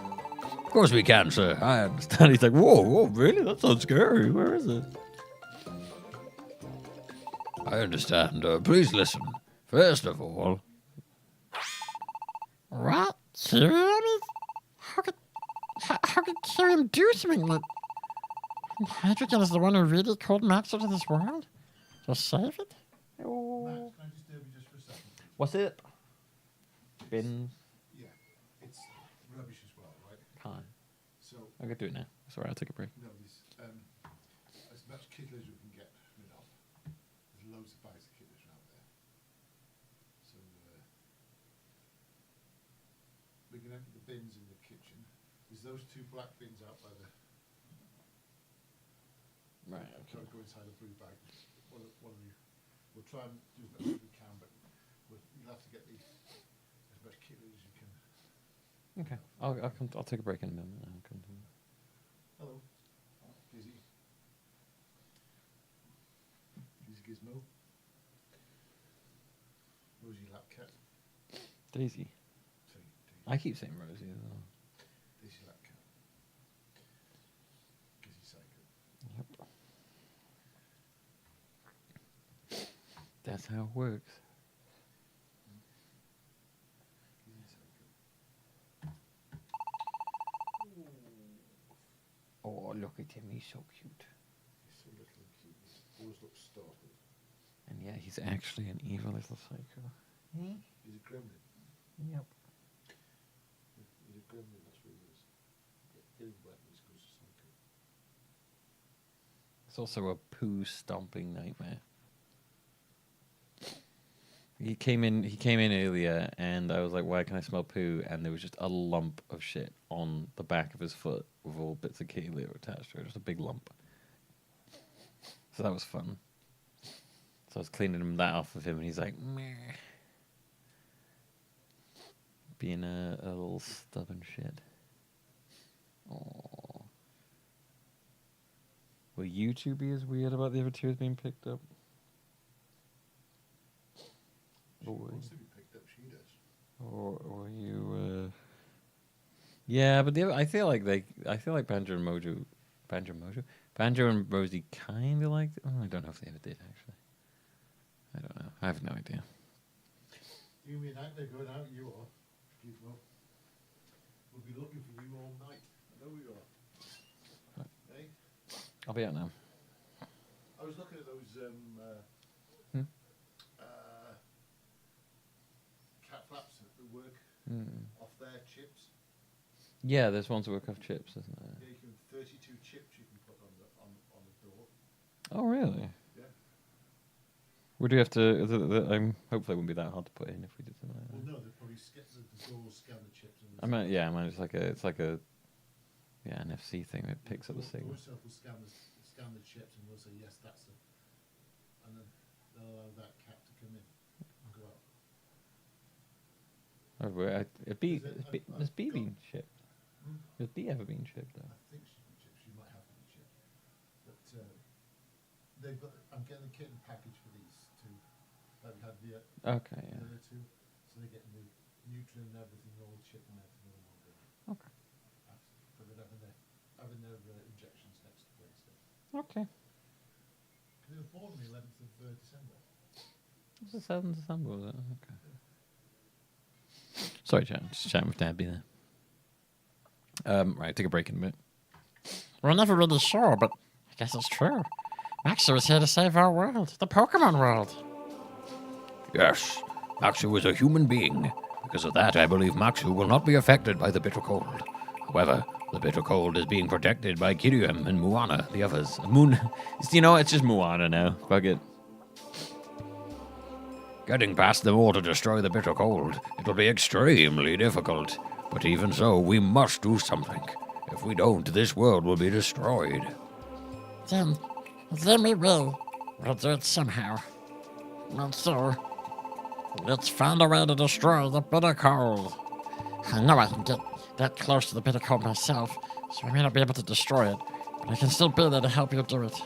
Of course we can, sir. I understand. He's like, whoa, really? That sounds scary. Where is it? I understand. Please listen. First of all... What? Tyrion? How could Tyrion do something like... Hydragon is the one who really called Max into this world? To save it? Oh. Max, can I disturb you just for a second? What's it? Bin. Yeah, it's rubbish as well, right? Can't. So I could do it now. Sorry, I'll take a break. No, there's as much kid litter we can get rid of. There's loads of bags of kid litter out there. So we can empty the bins in the kitchen. There's those 2 black bins out by the. Right. Okay. Try to go inside the blue bag. One of you. We'll try and do as much as we can, but you'll have to get as much kit as you can. Okay. I'll take a break in a minute. I'll come to you. Hello. Gizzy. Gizzy Gizmo. Rosie Lap Cat. Daisy. I keep saying Rosie as well. Daisy Lap Cat. Gizzy Psycho. Yep. That's how it works. Oh, look at him. He's so cute. He's so little and cute. He always looks startled. And yeah, he's actually an evil little psycho. He's a gremlin. Yep. He's a gremlin, that's what he is. Getting weapons goes to psycho. It's also a poo stomping nightmare. He came in earlier, and I was like, "Why can I smell poo?" And there was just a lump of shit on the back of his foot with all bits of kitty litter attached to it. Just a big lump. So that was fun. So I was cleaning that off of him, and he's like, "Meh." Being a little stubborn shit. Oh. Will you two be as weird about the other two as being picked up? She wants to be picked up, she does. Or you? Yeah, but I feel like Banjo and Rosie kind of liked it. Oh, I don't know if they ever did actually. I don't know. I have no idea. You mean out there going out? You are. People. We'll be looking for you all night. I know we are. Hey? I'll be out now. I was looking at those cat flaps that work off their chips. Yeah, there's ones that work off chips, isn't there? Yeah, you can 32 chips you can put on the door. Oh, really? Yeah. Would we have to? Hopefully, it wouldn't be that hard to put in if we did something like that. Well, no, they probably the doors scan the chips. And I mean, it's like a NFC thing that picks up the signal. The will scan the chips and we'll say yes, that's it, and then they'll allow that cat to come in and go out. Has B been shipped? Has B ever been shipped? Though? I think she's been shipped. She might have been shipped, but they've got. I'm getting the kit and package for these two. Like we had the okay, yeah. The other two, so they're getting the nutrient and everything, all chip and everything in one go. Okay. But they're having their injections next Wednesday. Okay. They were born on the 11th of December. It was the 7th of December, was it? Okay. Sorry, just chatting with Dabby there. Right, take a break in a bit. We're never really sure, but I guess it's true. Maxu is here to save our world, the Pokemon world. Yes, Maxu is a human being. Because of that, I believe Maxu will not be affected by the bitter cold. However, the bitter cold is being protected by Kirium and Moana, the others. It's just Moana now. Fuck it. Getting past them all to destroy the bitter cold, it will be extremely difficult. But even so, we must do something. If we don't, this world will be destroyed. Then we will. We'll do it somehow. And so, let's find a way to destroy the bitter cold. I know I can get that close to the bitter cold myself, so I may not be able to destroy it, but I can still be there to help you do it.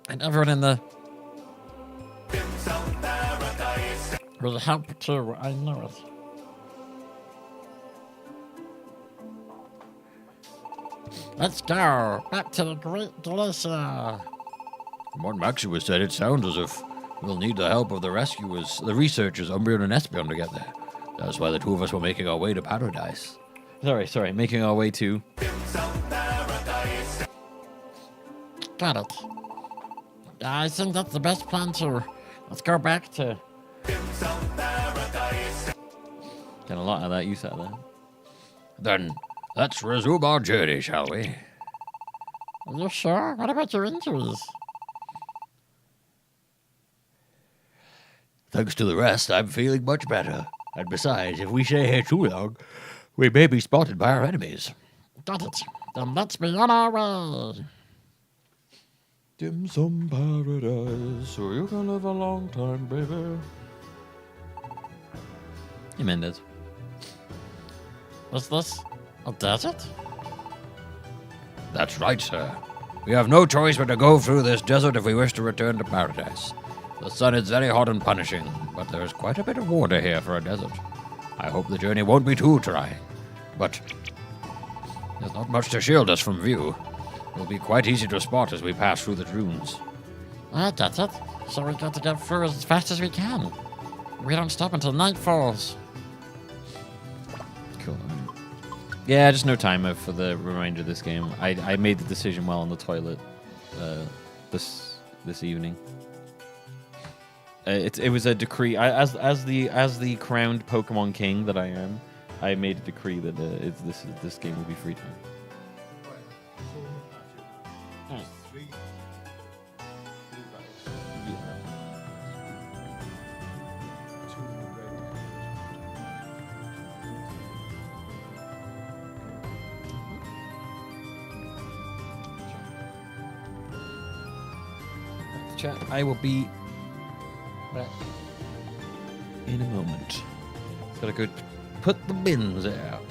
And everyone in the will help too, I know it. Let's go back to the Great Glacier. From what Maxu has said, it sounds as if we'll need the help of the researchers, Umbreon and Espeon, to get there. That's why the two of us were making our way to paradise. Sorry, making our way to... Got it. I think that's the best plan too. Let's go back to... Getting a lot out of that use out there. Then, let's resume our journey, shall we? Are you sure? What about your injuries? Thanks to the rest, I'm feeling much better. And besides, if we stay here too long, we may be spotted by our enemies. Got it. Then let's be on our way. Dim sum paradise, so you can live a long time, baby. Hey, Mendez. Is this a desert? That's right, sir. We have no choice but to go through this desert if we wish to return to paradise. The sun is very hot and punishing, but there is quite a bit of water here for a desert. I hope the journey won't be too trying, but there's not much to shield us from view. It will be quite easy to spot as we pass through the dunes. I get it. So we got to get through as fast as we can. We don't stop until night falls. Cool. Yeah, just no timer for the remainder of this game. I made the decision while on the toilet this evening. It was a decree. As the crowned Pokemon King that I am, I made a decree that this game will be free time. Chat. I will be back in a moment. Gotta go put the bins out.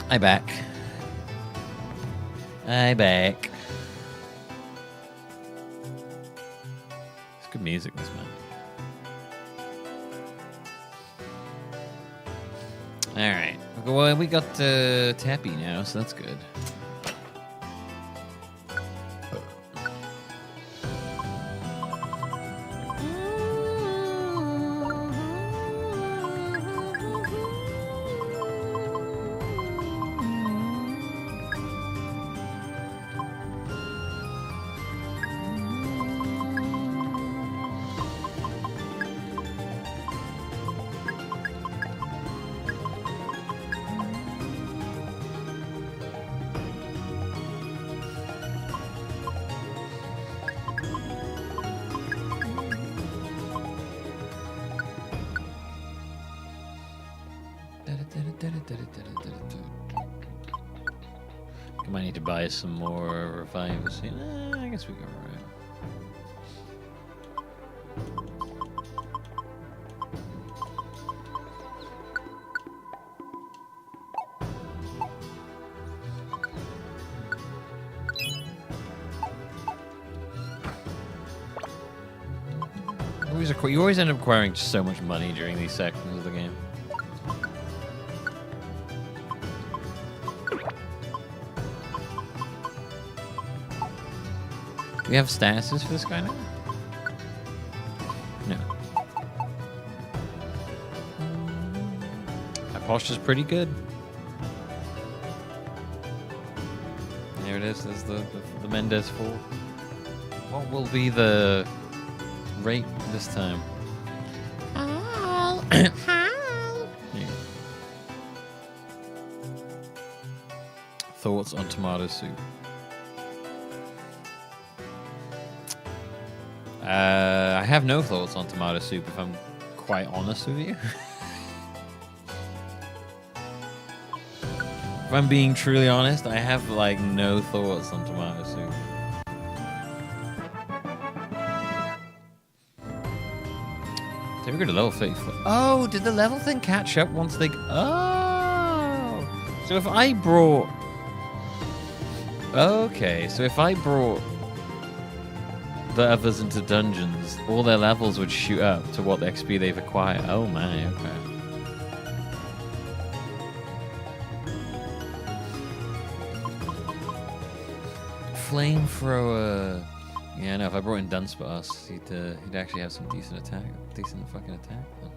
I back. I back. It's good music, this man. Alright. Well, we got Tappy now, so that's good. I might need to buy some more revives. I guess we go right. You always end up acquiring so much money during these sections of the game. Do we have statuses for this guy now? No. My posture's pretty good. There it is. There's the Mendez Fall. What will be the rate this time? Yeah. Thoughts on tomato soup? I have no thoughts on tomato soup, if I'm quite honest with you. If I'm being truly honest, I have like no thoughts on tomato soup. Did we go to level 34? Oh, did the level thing catch up once they... Oh! So if I brought... Okay, so if I brought the others into dungeons, all their levels would shoot up to what the XP they've acquired. Oh my, okay. Flamethrower. Yeah, no, if I brought in Dunsparce, he'd actually have some decent fucking attack then.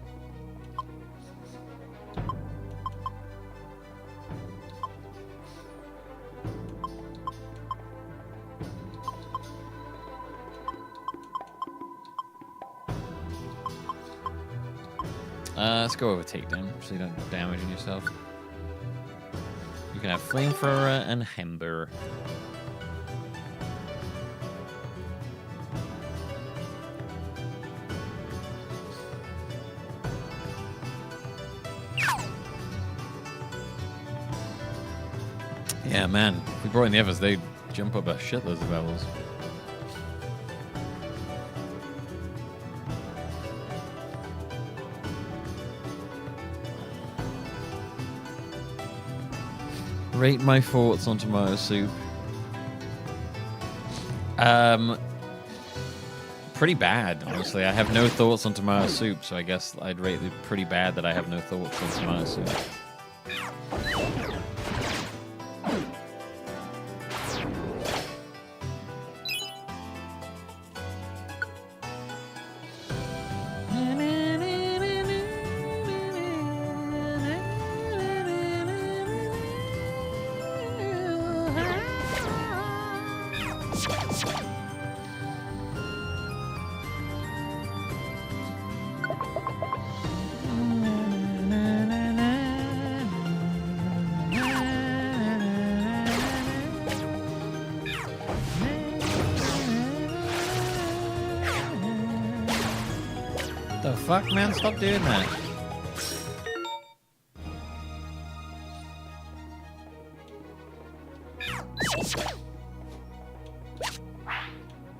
Let's go over takedown so you don't damage yourself. You can have Flamethrower and Hember. Yeah, man. If we brought in the others, they'd jump up a shitload of levels. Rate my thoughts on tomato soup. Pretty bad, honestly. I have no thoughts on tomato soup, so I guess I'd rate it pretty bad that I have no thoughts on tomato soup. The fuck, man? Stop doing that.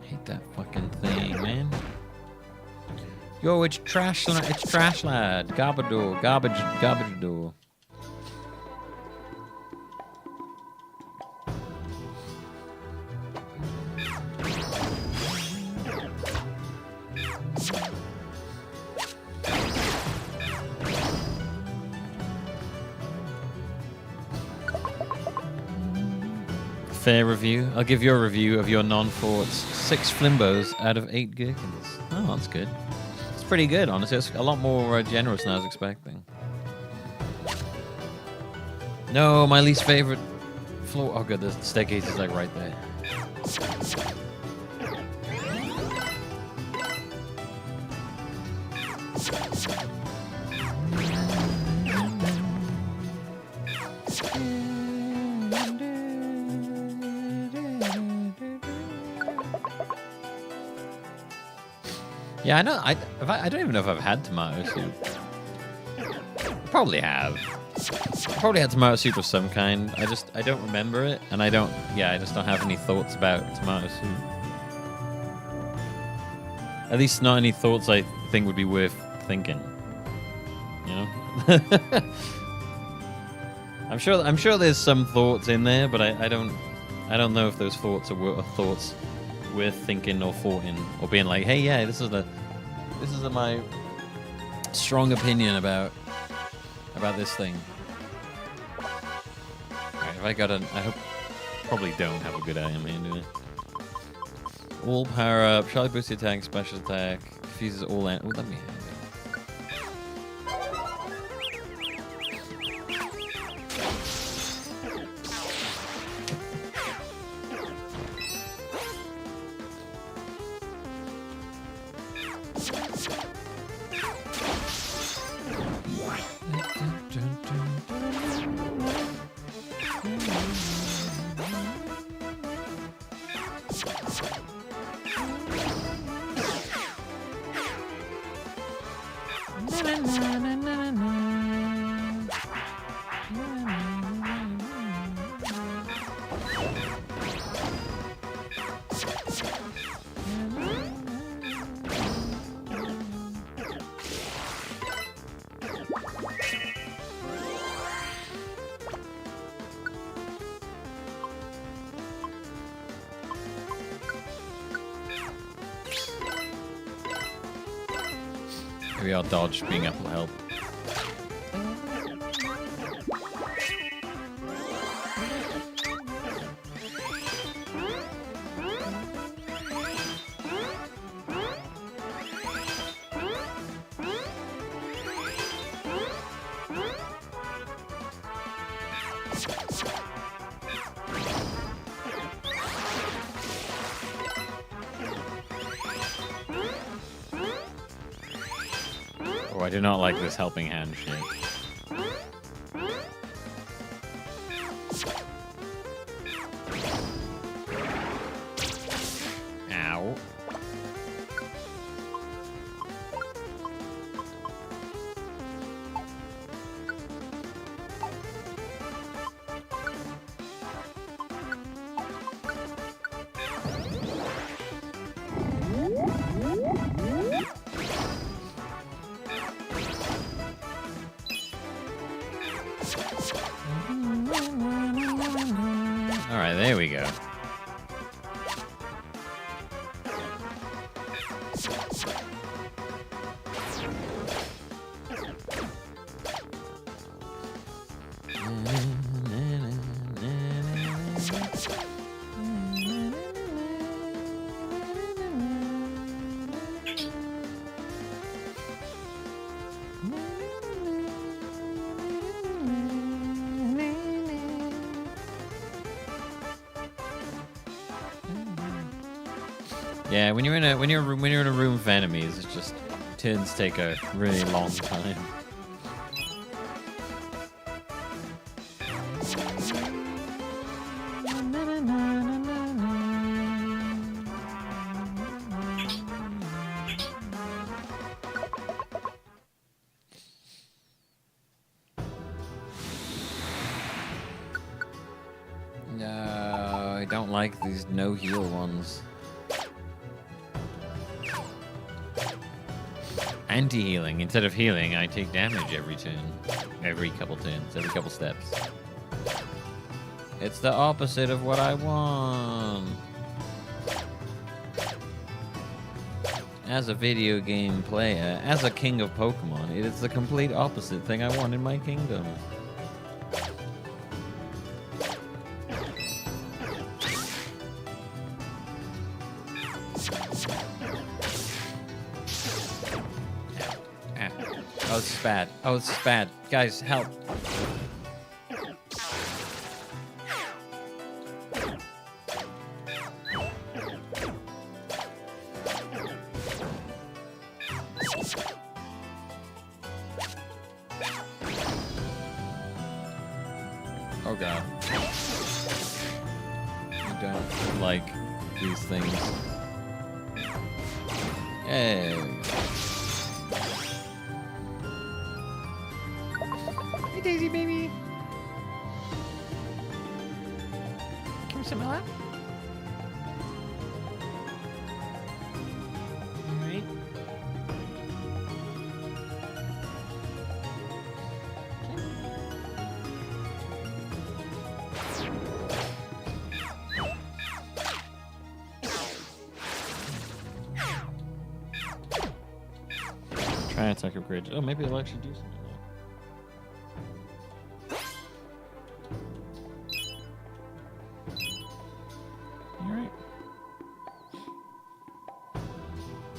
Hate that fucking thing, man. Yo, it's trash, it's trash lad. Garbador, garbage door. fair review. I'll give your review of your non-thoughts 6 flimbos out of 8 gherkins. Oh, that's good. It's pretty good, honestly. It's a lot more generous than I was expecting. No, my least favorite floor. Oh, good. The staircase is like right there. Yeah, I know. I don't even know if I've had tomato soup. Probably have. Probably had tomato soup of some kind. I don't remember it, and I just don't have any thoughts about tomato soup. At least not any thoughts I think would be worth thinking. You know? I'm sure there's some thoughts in there, but I don't know if those thoughts are thoughts worth thinking or thought in, or being like, hey, yeah, this is my strong opinion about this thing. Alright, have I got I hope probably don't have a good aim here, do I? All power up, Charlie boost the attack, special attack, fuses all out. Oh, let me have it. Maybe I'll dodge being up will help. Oh, I do not like this helping hand shit. Ow. Alright, there we go. Yeah, when you're in a room of enemies, it's just turns take a really long time. No, I don't like these no heal ones. Anti-healing. Instead of healing, I take damage every turn. Every couple turns. Every couple steps. It's the opposite of what I want. As a video game player, as a king of Pokemon, it is the complete opposite thing I want in my kingdom. Oh, this is bad. Oh, this is bad. Guys, help. Oh god. I don't like these things. There we go. Hey, Daisy baby. Can we smell that? Alright. Try and attack upgrade. Oh, maybe it'll actually do something. Alright.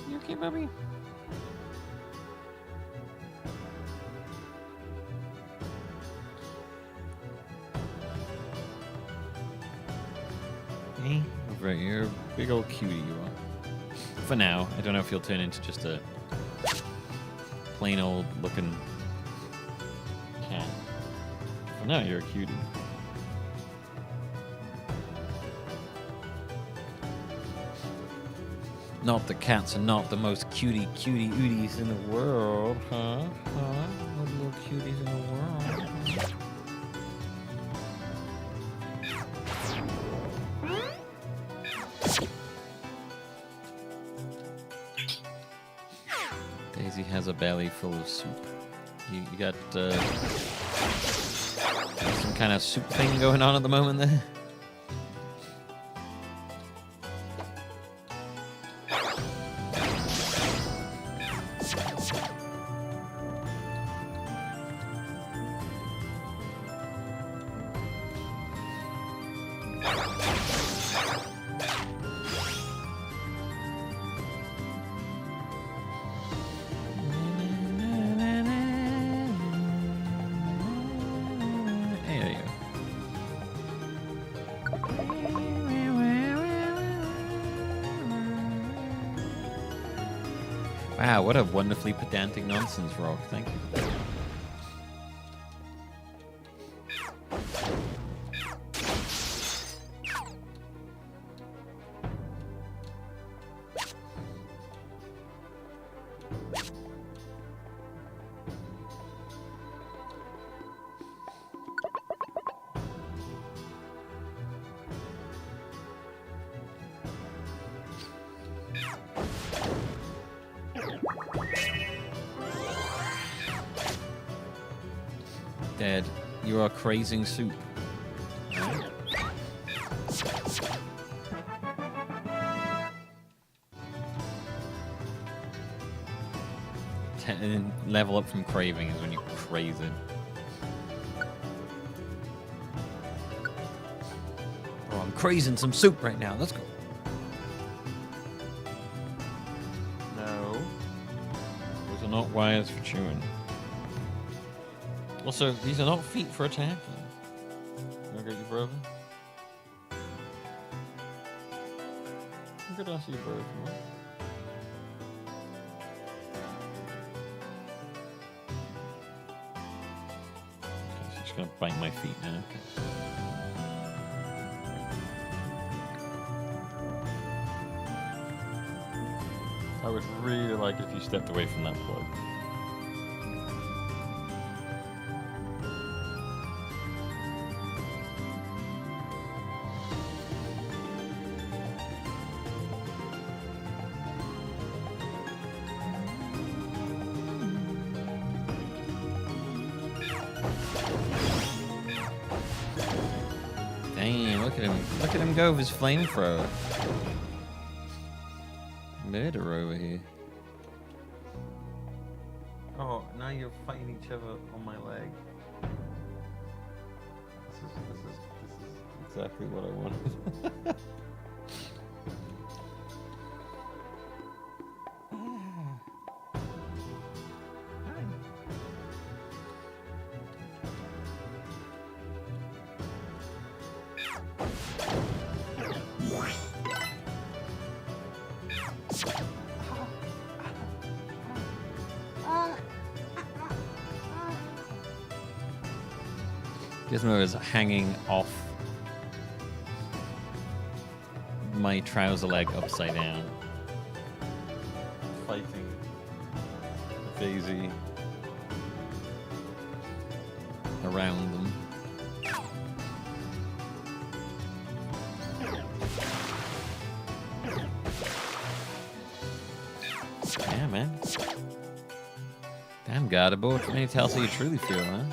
You okay, Bubby? Hey, right, you're a big old cutie, you are. For now, I don't know if you'll turn into just a plain old looking cat. For now, you're a cutie. Not the cats are not the most cutie ooties in the world, huh? Huh? What little cuties in the world? Daisy has a belly full of soup. You got some kind of soup thing going on at the moment there? There you go. Wow, what a wonderfully pedantic nonsense rock. Thank you for that. Dead. You are crazing soup. Right. Level up from craving is when you craze it. Oh, I'm crazing some soup right now. Let's go. No. Those are not wires for chewing. Also, these are not feet for attacking. I'll get your brother. I'm good to see your brother if you want. Okay, she's gonna bite my feet now. Okay. I would really like it if you stepped away from that plug. Damn, look at him. Look at him go with his flamethrower. Murder over here. Oh, now you're fighting each other on my leg. This is exactly what I wanted. Gizmo is hanging off my trouser leg upside down. Fighting Daisy around them. Yeah, man. Damn, God, about how many tells how you truly feel, huh?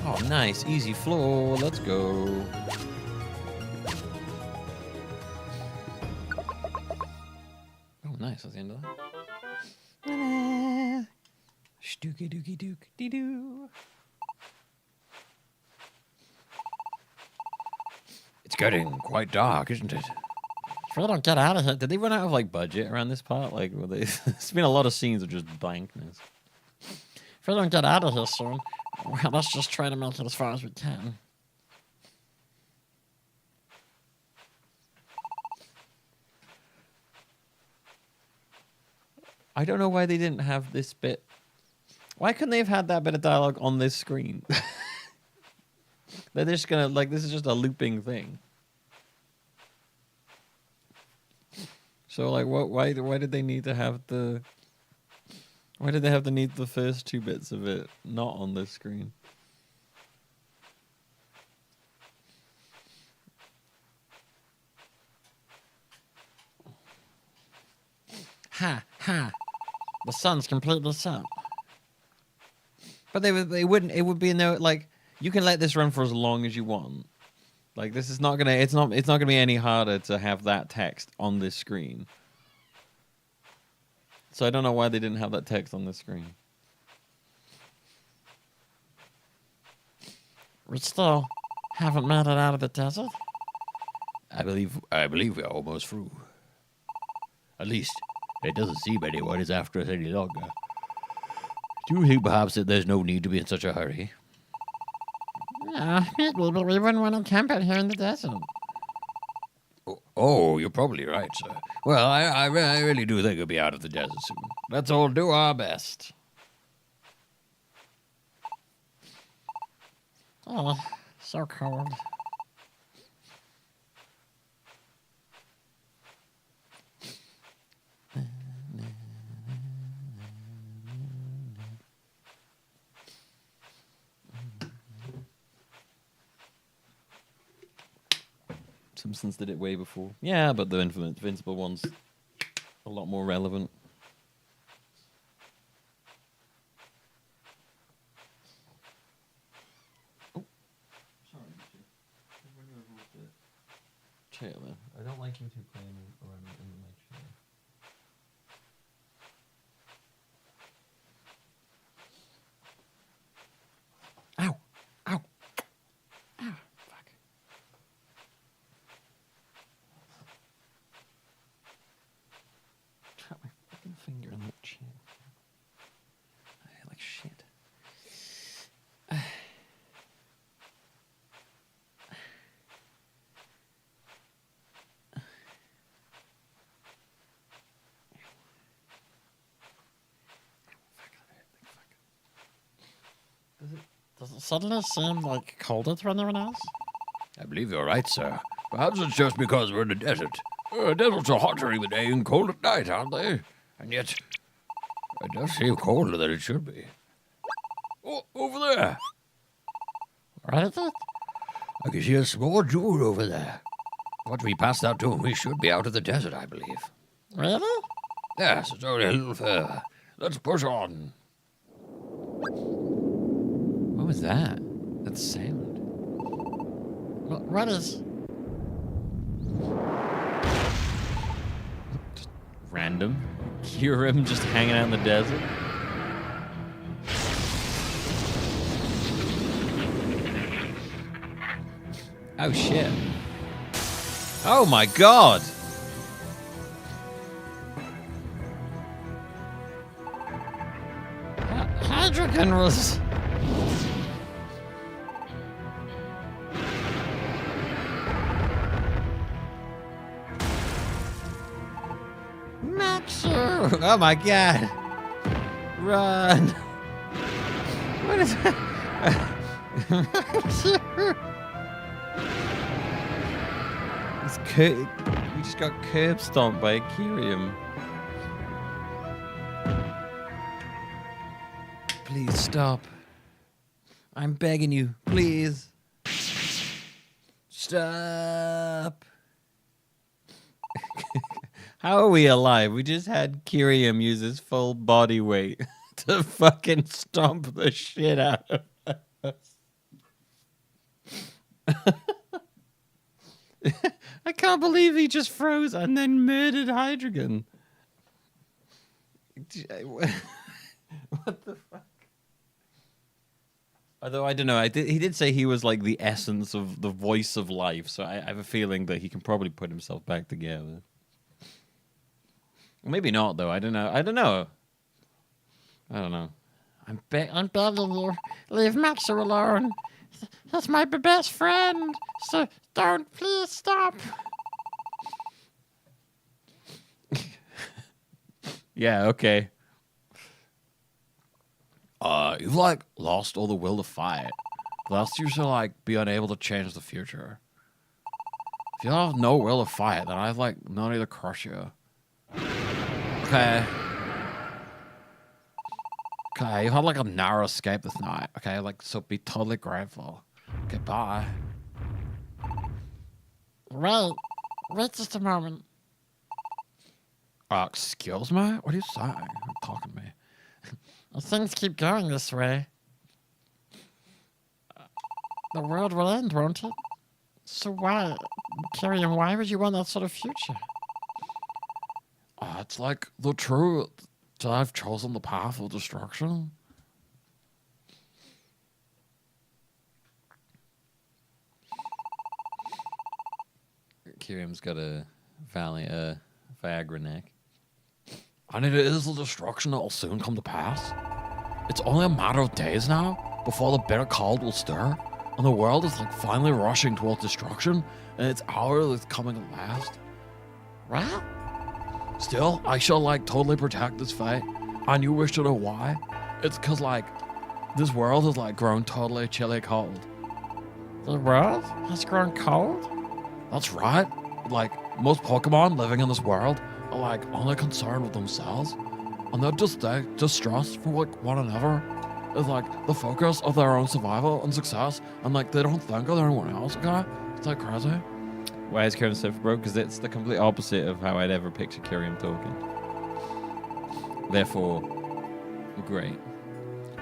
Oh, nice. Easy floor. Let's go. Oh, nice. That's the end of that. Stooky dooky dook dee doo. It's getting quite dark, isn't it? If I don't get out of here, did they run out of like budget around this part? Like, were they? It's been a lot of scenes of just blankness. If I don't get out of here soon, well, let's just try to make it as far as we can. I don't know why they didn't have this bit. Why couldn't they have had that bit of dialogue on this screen? They're just gonna, like, this is just a looping thing. So, like, why did they need to have the... Why did they have to need the first two bits of it not on this screen? Ha, ha. The sun's completely set. But they wouldn't, it would be no, like, you can let this run for as long as you want. Like, this is not gonna, it's not gonna be any harder to have that text on this screen. So I don't know why they didn't have that text on the screen. We still haven't made it out of the desert. I believe we are almost through. At least, it doesn't seem anyone is after us any longer. Do you think perhaps that there's no need to be in such a hurry? Maybe, but we wouldn't want to camp out here in the desert. Oh, you're probably right, sir. Well, I really do think we'll be out of the desert soon. Let's all do our best. Oh, so cold. Simpsons did it way before. Yeah, but the Invincible one's a lot more relevant. Oh, sorry, chair there. I don't like you two playing around in my chair. Ow! Ow! Ow! Fuck. Trap my fucking finger in that chair. I feel like shit. Does it suddenly seem like colder to anyone else? I believe you're right, sir. Perhaps it's just because we're in the desert. Deserts are hot during the day and cold at night, aren't they? And yet, it does seem colder than it should be. Oh, over there! What is it? I can see a small jewel over there. Once we pass that tomb, we should be out of the desert, I believe. Really? Yes, it's only a little further. Let's push on. What was that? That sound. What is... Just Random. Kyurem just hanging out in the desert. Oh shit. Oh my god! Hydrogen was... Maxer! Oh my god! Run! What is that? Maxer! We just got curb stomped by a Kyurem. Please stop. I'm begging you, please. Stop. How are we alive? We just had Kyurem use his full body weight to fucking stomp the shit out of us. I can't believe he just froze and then murdered Hydrogen. What the fuck? Although, I don't know, he did say he was like the essence of the voice of life, so I have a feeling that he can probably put himself back together. Maybe not, though. I don't know. I'm begging you, leave Maxer alone. That's my best friend. So don't, please stop. Yeah, okay. You've like lost all the will to fight. Lest you should like be unable to change the future. If you have no will to fight, then I've like no need to crush you. Okay. Okay, you had like a narrow escape this night. Okay, like so be totally grateful. Okay, bye. Wait just a moment. Excuse me? What are you saying? You're talking to me. Things keep going this way. The world will end, won't it? So why, Kyurem, why would you want that sort of future? It's like the truth that I've chosen the path of destruction. Kyurem's got a Viagra neck. And it is the destruction that will soon come to pass. It's only a matter of days now before the bitter cold will stir, and the world is like finally rushing towards destruction, and its hour is coming at last. Well, still, I shall like totally protect this fight, and you wish to know why? It's cause like this world has like grown totally chilly cold. The world has grown cold? That's right. Like most Pokemon living in this world are like only concerned with themselves, and they're just distrust for like one another is like the focus of their own survival and success, and like they don't think of anyone else. Okay, it's like crazy. Why is Kyurem so broke? Because it's the complete opposite of how I'd ever picture Kyurem talking. Therefore, great.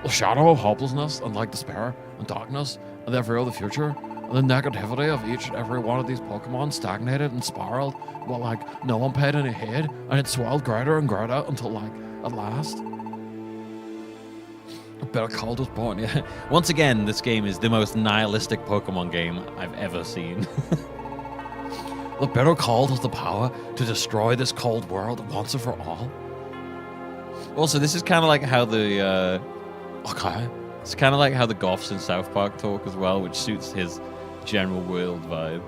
The shadow of hopelessness and like despair and darkness and the fear of the future and the negativity of each and every one of these Pokemon stagnated and spiraled, but like no one paid any heed, and it swelled greater and greater until like at last a bitter cold was born. Yeah. Once again, this game is the most nihilistic Pokemon game I've ever seen. The bitter cold has the power to destroy this cold world once and for all. Also, this is kind of like how the it's kind of like how the goths in South Park talk as well, which suits his general world vibe.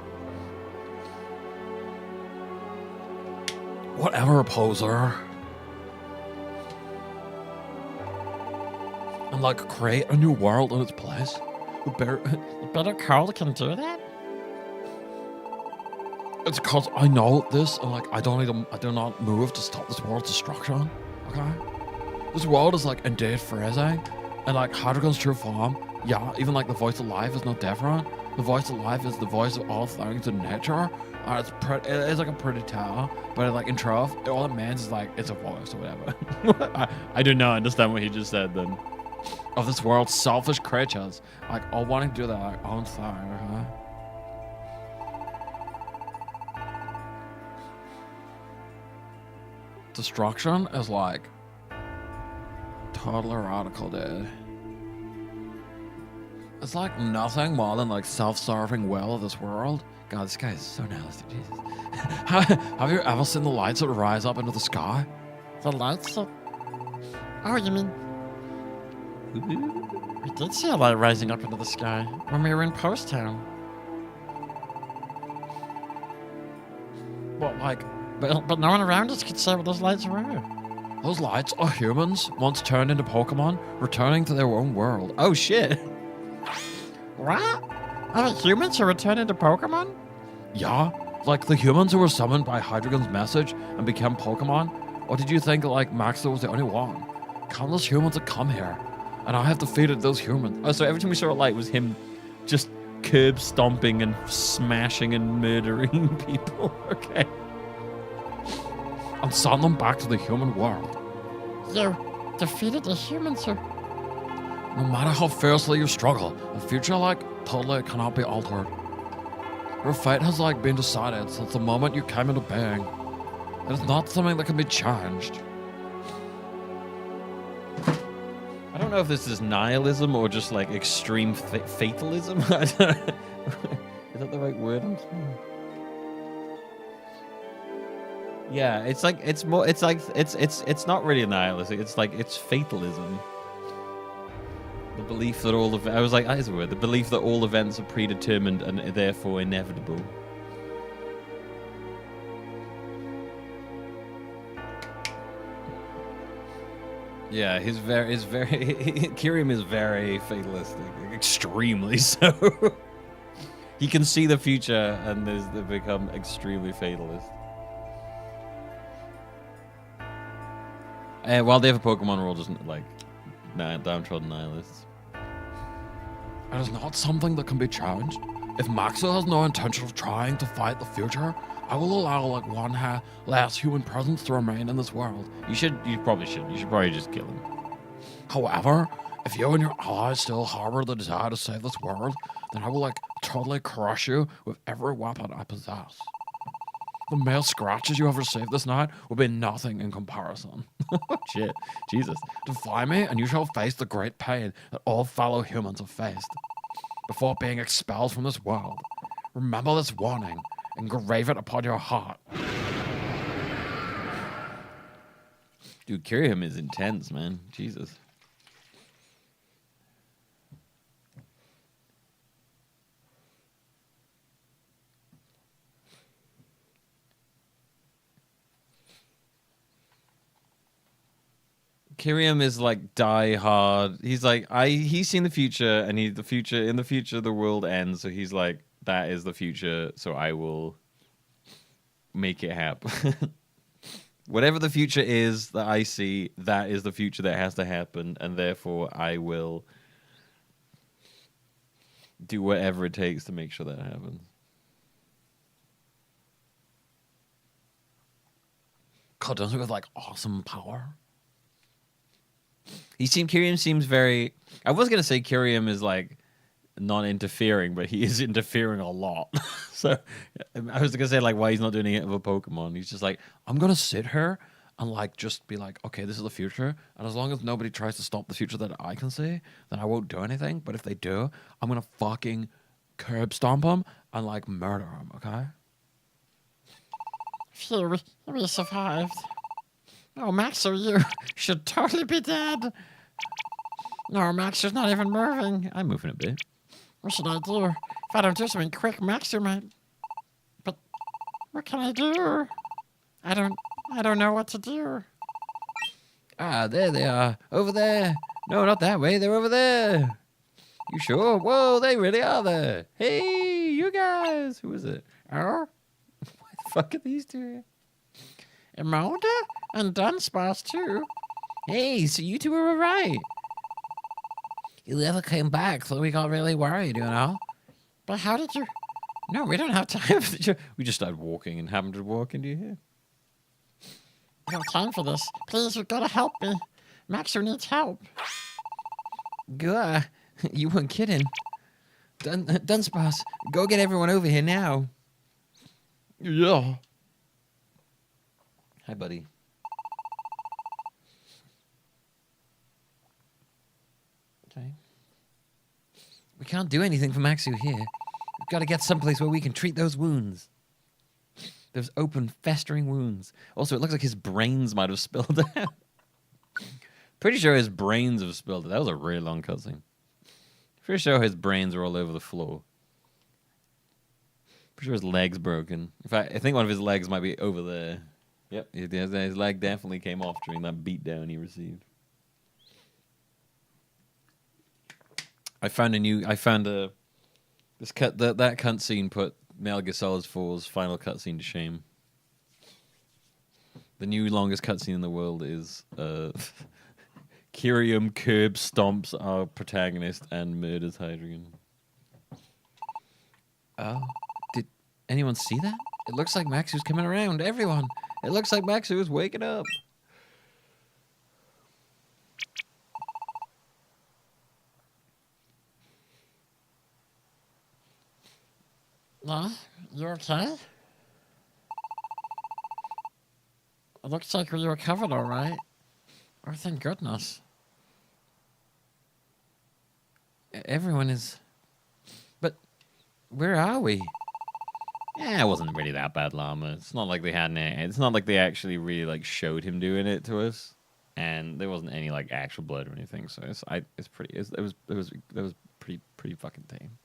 Whatever, poser. And like create a new world in its place. The bitter cold can do that? It's because I know this, and like I do not move to stop this world's destruction. Okay? This world is like indeed freezing, and like Hydreigon's true form, yeah, even like the voice of life is no different. The voice of life is the voice of all things in nature. It's like a pretty tale, but like in truth, all it means is like it's a voice or whatever. I do not understand what he just said then. Of this world's selfish creatures, like all wanting to do their like, own thing, okay? destruction is like totally radical, dude. It's like nothing more than like self-serving will of this world. God, this guy is so nihilistic, Jesus. Have you ever seen the lights that rise up into the sky? The lights up? Oh, you mean... We did see a light rising up into the sky when we were in Post Town. What, like... But no one around us could say what those lights were. Those lights are humans once turned into Pokemon, returning to their own world. Oh shit. What? Are the humans who return into Pokemon? Yeah, like the humans who were summoned by Hydreigon's message and became Pokemon? Or did you think like Maxwell was the only one? Countless humans have come here, and I have defeated those humans. Oh, so every time we saw a light was him just curb stomping and smashing and murdering people. Okay. And send them back to the human world. You defeated the humans who... No matter how fiercely you struggle, the future, like, totally cannot be altered. Your fate has, like, been decided since the moment you came into being. It is not something that can be changed. I don't know if this is nihilism or just, like, extreme fatalism. I don't know. Is that the right word I'm saying? Yeah, it's like, it's more, it's like, it's not really nihilistic. It's like, it's fatalism. The belief that all I was like, that is a word. The belief that all events are predetermined and therefore inevitable. Yeah, Kyrium is very fatalistic, extremely so. He can see the future and they become extremely fatalist. While the other Pokemon are all just like downtrodden nihilists. It is not something that can be challenged. If Maxwell has no intention of trying to fight the future, I will allow like one last human presence to remain in this world. You probably should. You should probably just kill him. However, if you and your allies still harbor the desire to save this world, then I will like totally crush you with every weapon I possess. The male scratches you have received this night will be nothing in comparison. Shit. Jesus. Defy me, and you shall face the great pain that all fellow humans have faced before being expelled from this world. Remember this warning. Engrave it upon your heart. Dude, Kyrium is intense, man. Jesus. Kyrium is like die hard. He's like he's seen the future, and in the future the world ends. So he's like, that is the future. So I will make it happen. Whatever the future is that I see, that is the future that has to happen, and therefore I will do whatever it takes to make sure that happens. God, doesn't he have like awesome power? Kyrium seems very... I was going to say Kyrium is like non-interfering, but he is interfering a lot. So I was going to say like why he's not doing it with a Pokemon. He's just like, I'm going to sit here and like just be like, okay, this is the future. And as long as nobody tries to stop the future that I can see, then I won't do anything. But if they do, I'm going to fucking curb stomp them and like murder them, okay? Phew, we survived. Oh, Maxo, you should totally be dead. No, Maxo's not even moving. I'm moving a bit. What should I do? If I don't do something quick, Maxo might... But what can I do? I don't know what to do. Ah, there they are. Over there. No, not that way. They're over there. You sure? Whoa, they really are there. Hey, you guys. Who is it? Oh? Why the fuck are these two here? Imelda? And Dunsparce, too. Hey, so you two were right. You never came back, so we got really worried, you know? But how did you... No, we don't have time. We just started walking and happened to walk into here. I don't have time for this. Please, you've got to help me. Maxo needs help. Good. You weren't kidding. Dunsparce, go get everyone over here now. Yeah. Hi, buddy. We can't do anything for Maxu here. We've got to get someplace where we can treat those wounds. Those open, festering wounds. Also, it looks like his brains might have spilled out. Pretty sure his brains have spilled out. That was a really long cutscene. Pretty sure his brains are all over the floor. Pretty sure his leg's broken. In fact, I think one of his legs might be over there. Yep, his leg definitely came off during that beatdown he received. That cutscene put Metal Gear Solid 4's final cutscene to shame. The new longest cutscene in the world is Kyrium curb stomps our protagonist and murders Hydreigon. Oh, did anyone see that? It looks like Maxu's coming around. Everyone, it looks like Maxu is waking up. You okay? It looks like you recovered all right. Oh, thank goodness. Everyone is... But where are we? Yeah, it wasn't really that bad, Llama. It's not like they had any... It's not like they actually really like showed him doing it to us, and there wasn't any like actual blood or anything. So it was pretty fucking tame.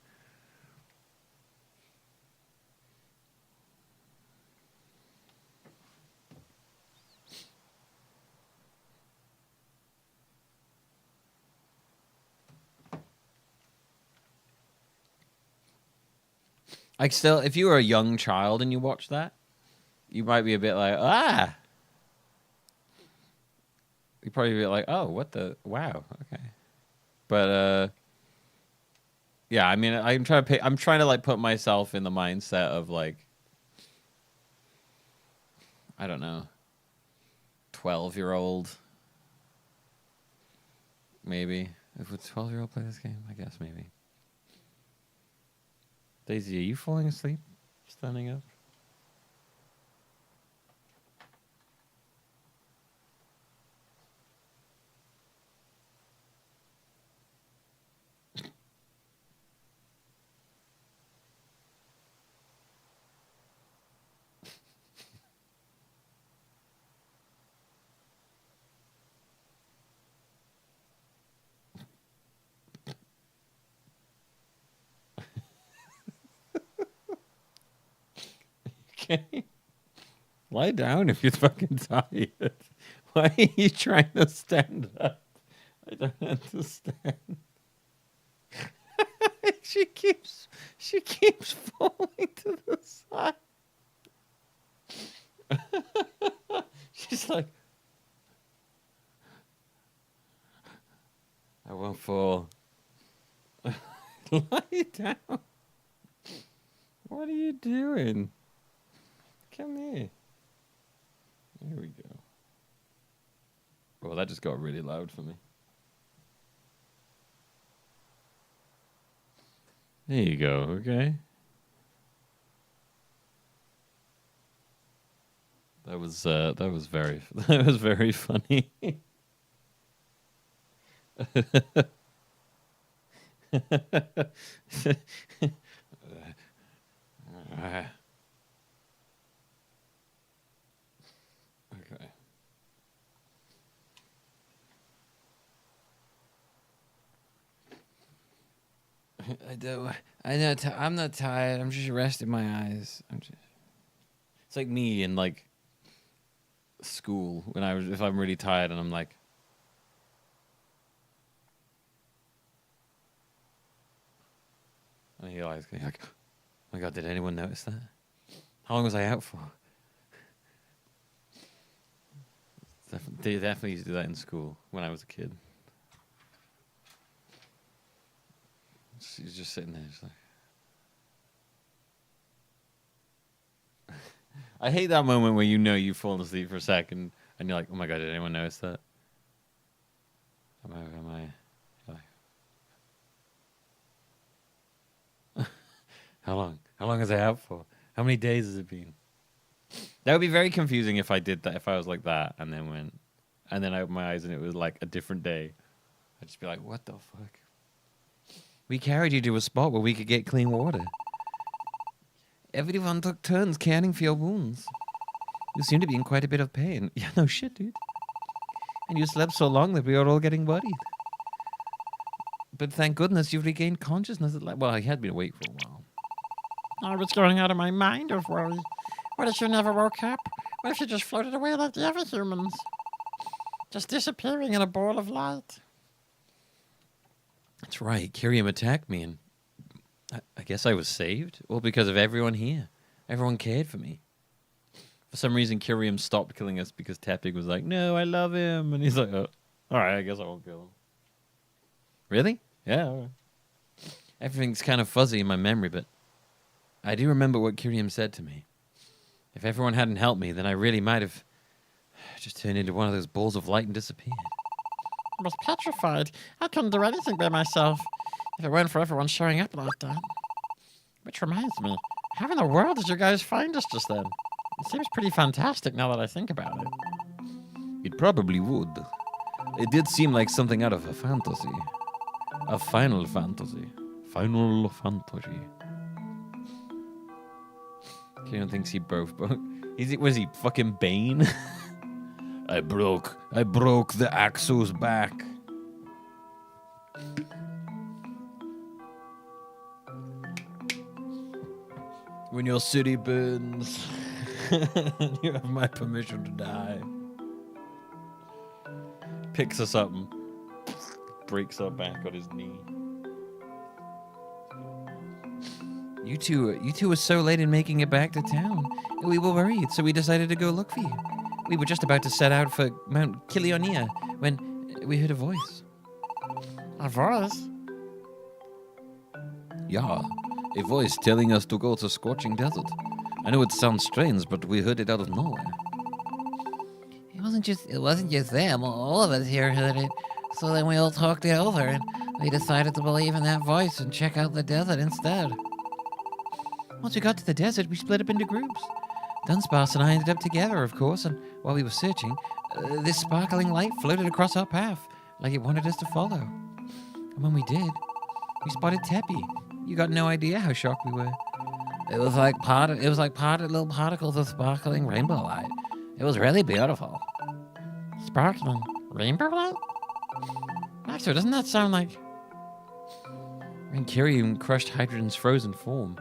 Like, still, if you were a young child and you watched that, you might be a bit like, ah! You'd probably be like, oh, what the, wow, okay. But, yeah, I mean, I'm trying to, like, put myself in the mindset of, like, I don't know, 12-year-old, maybe. If a 12-year-old play this game, I guess maybe. Daisy, are you falling asleep? Standing up? Okay. Lie down if you're fucking tired. Why are you trying to stand up? I don't understand. She keeps falling to the side. She's like, I won't fall. Lie down. What are you doing? Come here. Here we go. Well, that just got really loud for me. There you go, okay? That was very funny. Okay. I'm not tired. I'm just resting my eyes. It's like me in like school when if I'm really tired and I'm like, and you're like, oh my God, did anyone notice that? How long was I out for? They definitely used to do that in school when I was a kid. She's just sitting there, just like. I hate that moment where you know you've fallen asleep for a second and you're like, oh my God, did anyone notice that? Am I? How long? How long is I out for? How many days has it been? That would be very confusing if I did that, if I was like that and then I opened my eyes and it was like a different day. I'd just be like, what the fuck? We carried you to a spot where we could get clean water. Everyone took turns caring for your wounds. You seem to be in quite a bit of pain. Yeah, no shit, dude. And you slept so long that we were all getting worried. But thank goodness you've regained consciousness. Well, I had been awake for a while. I was going out of my mind of worry. What if you never woke up? What if you just floated away like the other humans? Just disappearing in a ball of light. That's right. Kyrium attacked me, and I guess I was saved. Well, because of everyone here. Everyone cared for me. For some reason, Kyrium stopped killing us because Tepig was like, no, I love him. And he's like, oh, all right, I guess I won't kill him. Really? Yeah, all right. Everything's kind of fuzzy in my memory, but I do remember what Kyrium said to me. If everyone hadn't helped me, then I really might have just turned into one of those balls of light and disappeared. I was petrified. I couldn't do anything by myself if it weren't for everyone showing up like that. Which reminds me, how in the world did you guys find us just then? It seems pretty fantastic now that I think about it. It probably would. It did seem like something out of a fantasy. A Final Fantasy. Final Fantasy. Kyrium thinks he broke. Was he fucking Bane? I broke the Axo's back. When your city burns, you have my permission to die. Picks us up and breaks our back on his knee. You two were so late in making it back to town. We were worried, so we decided to go look for you. We were just about to set out for Mount Kilionia when we heard a voice. A voice? Yeah, a voice telling us to go to Scorching Desert. I know it sounds strange, but we heard it out of nowhere. It wasn't just them. All of us here heard it. So then we all talked it over, and we decided to believe in that voice and check out the desert instead. Once we got to the desert, we split up into groups. Dunsparce and I ended up together, of course, and while we were searching, this sparkling light floated across our path, like it wanted us to follow. And when we did, we spotted Teppy. You got no idea how shocked we were. It was like little particles of sparkling rainbow light. It was really beautiful. Sparkling rainbow light? Actually, doesn't that sound like... When Kyrium crushed Hydrogen's frozen form,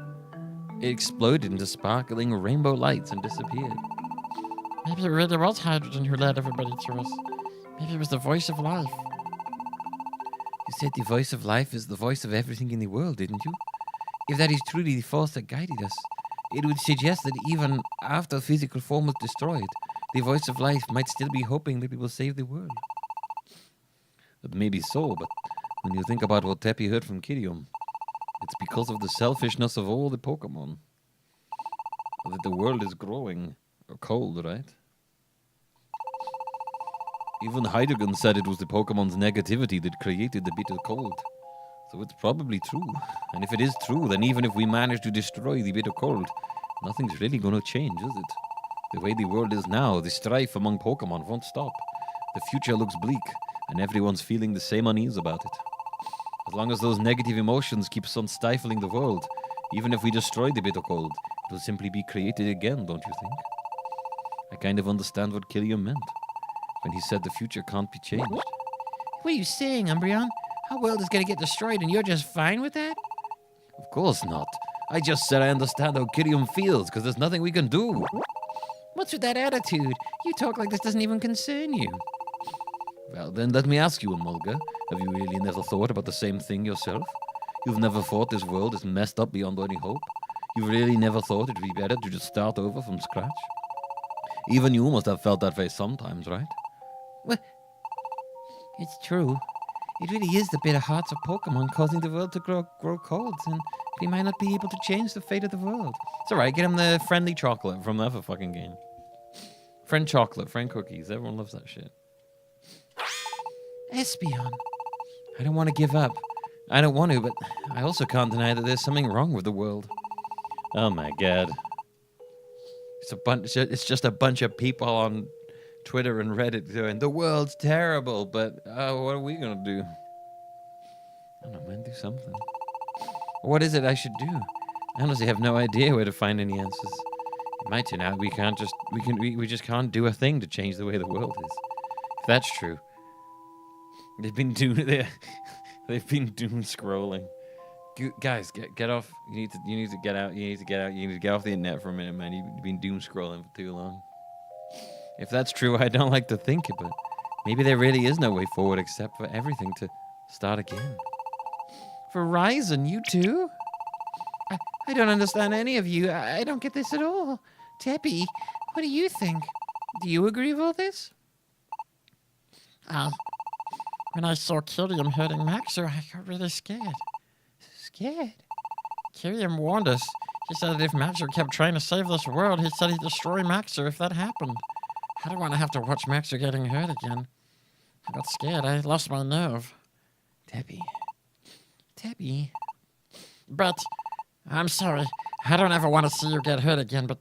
it exploded into sparkling rainbow lights and disappeared. Maybe it really was Hydrogen who led everybody to us. Maybe it was the voice of life. You said the voice of life is the voice of everything in the world, didn't you? If that is truly the force that guided us, it would suggest that even after physical form was destroyed, the voice of life might still be hoping that we will save the world. That may be so, but when you think about what Teppy heard from Kyrium, it's because of the selfishness of all the Pokemon. That the world is growing cold, right? Even Hydreigon said it was the Pokemon's negativity that created the bitter cold. So it's probably true. And if it is true, then even if we manage to destroy the bitter cold, nothing's really going to change, is it? The way the world is now, the strife among Pokemon won't stop. The future looks bleak, and everyone's feeling the same unease about it. As long as those negative emotions keep on stifling the world, even if we destroy the bitter cold, it will simply be created again, don't you think? I kind of understand what Kyrium meant when he said the future can't be changed. What are you saying, Umbreon? Our world is going to get destroyed and you're just fine with that? Of course not. I just said I understand how Kyrium feels, because there's nothing we can do. What's with that attitude? You talk like this doesn't even concern you. Well, then let me ask you, Emolga. Have you really never thought about the same thing yourself? You've never thought this world is messed up beyond any hope? You've really never thought it'd be better to just start over from scratch? Even you must have felt that way sometimes, right? Well, it's true. It really is the bitter hearts of Pokemon causing the world to grow cold, and we might not be able to change the fate of the world. It's alright, get him the friendly chocolate from the other fucking game. Friend chocolate, friend cookies, everyone loves that shit. Espeon. I don't want to give up. I don't want to, but I also can't deny that there's something wrong with the world. Oh my god. It's just a bunch of people on Twitter and Reddit going, the world's terrible, but what are we gonna do? I don't know, man, do something. What is it I should do? I honestly have no idea where to find any answers. It might turn out we just can't do a thing to change the way the world is. If that's true, they've been doom scrolling. Guys, get off. You need to get out. You need to get off the internet for a minute, man. You've been doom scrolling for too long. If that's true, I don't like to think it, but maybe there really is no way forward except for everything to start again. Verizon, you too? I don't understand any of you. I don't get this at all. Teppy, what do you think? Do you agree with all this? When I saw Kiriam hurting Maxer, I got really scared. Scared? Kiriam warned us. He said that if Maxer kept trying to save this world, he said he'd destroy Maxer if that happened. I don't want to have to watch Maxer getting hurt again. I got scared. I lost my nerve. Teppy. But, I'm sorry. I don't ever want to see you get hurt again, but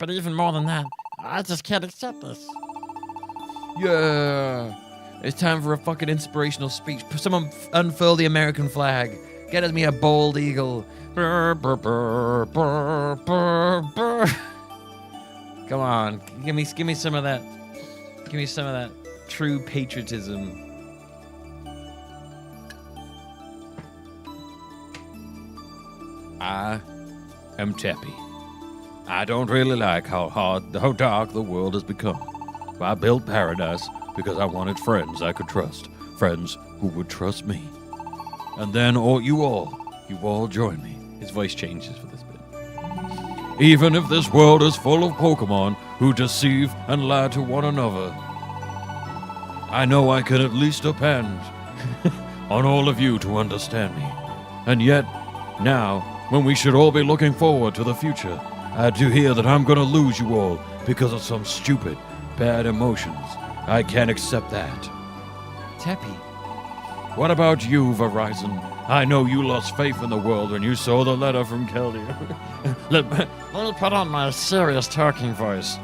even more than that, I just can't accept this. Yeah. It's time for a fucking inspirational speech. Someone unfurl the American flag. Get us me a bald eagle. Brr, brr, brr, brr, brr, brr. Come on, give me some of that. Give me some of that true patriotism. I am Teppy. I don't really like how dark the world has become. I built paradise because I wanted friends I could trust, friends who would trust me. And then you all join me. His voice changes for this bit. Even if this world is full of Pokemon who deceive and lie to one another, I know I can at least depend on all of you to understand me. And yet, now, when we should all be looking forward to the future, I do hear that I'm gonna lose you all because of some stupid, bad emotions. I can't accept that. Teppy. What about you, Verizon? I know you lost faith in the world when you saw the letter from Kelly. Let me put on my serious talking voice.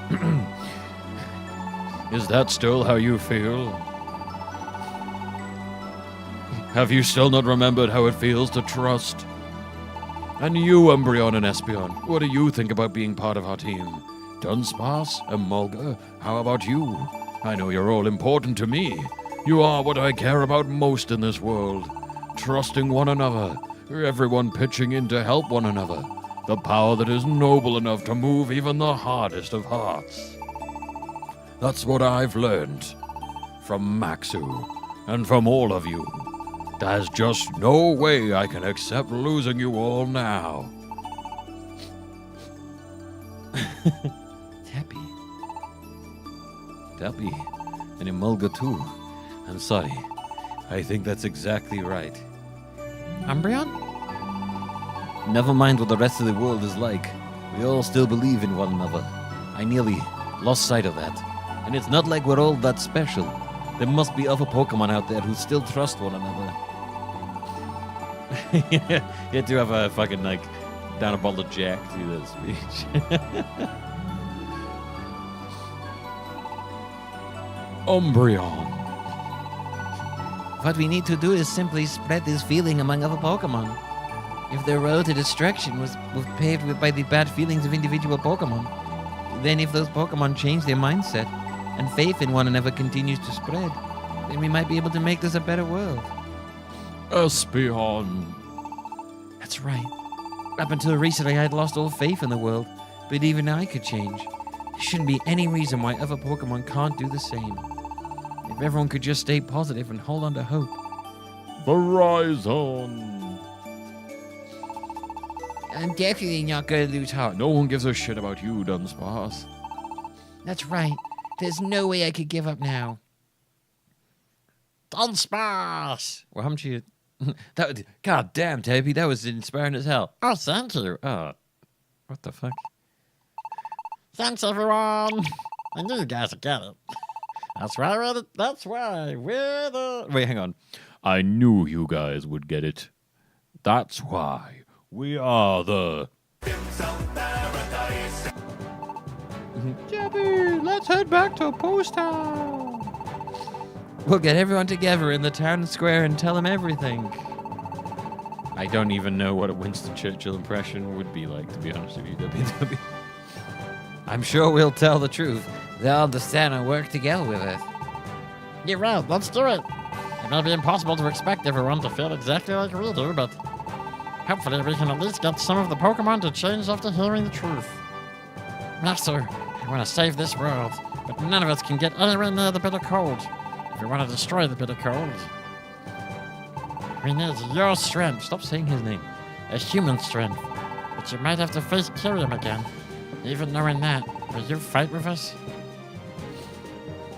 Is that still how you feel? Have you still not remembered how it feels to trust? And you, Umbreon and Espeon, what do you think about being part of our team? Dunsparce and Mulga, how about you? I know you're all important to me. You are what I care about most in this world. Trusting one another, everyone pitching in to help one another. The power that is noble enough to move even the hardest of hearts. That's what I've learned from Maxu and from all of you. There's just no way I can accept losing you all now. Teppy. And Emulga too. I'm sorry. I think that's exactly right. Umbreon? Never mind what the rest of the world is like. We all still believe in one another. I nearly lost sight of that. And it's not like we're all that special. There must be other Pokemon out there who still trust one another. You had to have a fucking, like, down a bottle of Jack to do that speech. Umbreon. What we need to do is simply spread this feeling among other Pokemon. If the road to destruction was paved by the bad feelings of individual Pokemon, then if those Pokemon change their mindset and faith in one another continues to spread, then we might be able to make this a better world. Espeon. That's right. Up until recently, I had lost all faith in the world, but even I could change. There shouldn't be any reason why other Pokemon can't do the same. If everyone could just stay positive and hold on to hope. Verizon. I'm definitely not going to lose heart. No one gives a shit about you, Dunsparce. That's right. There's no way I could give up now. Dunsparce! Well, haven't you... God damn, Toby, that was inspiring as hell. Oh, thank you. What the fuck? Thanks, everyone. I knew you guys would get it. That's why we're the... Wait, hang on. I knew you guys would get it. That's why we are the... Jabby, let's head back to Post-Town. We'll get everyone together in the town square and tell them everything. I don't even know what a Winston Churchill impression would be like, to be honest with you, WW. I'm sure we'll tell the truth. They'll understand and work together with us. You're right, let's do it. It may be impossible to expect everyone to feel exactly like we do, but hopefully we can at least get some of the Pokemon to change after hearing the truth. Master, I want to save this world, but none of us can get anywhere near the bitter cold. If we want to destroy the bitter cold, we need your strength. Stop saying his name. A human strength. But you might have to face Kyrium again. Even knowing that, will you fight with us?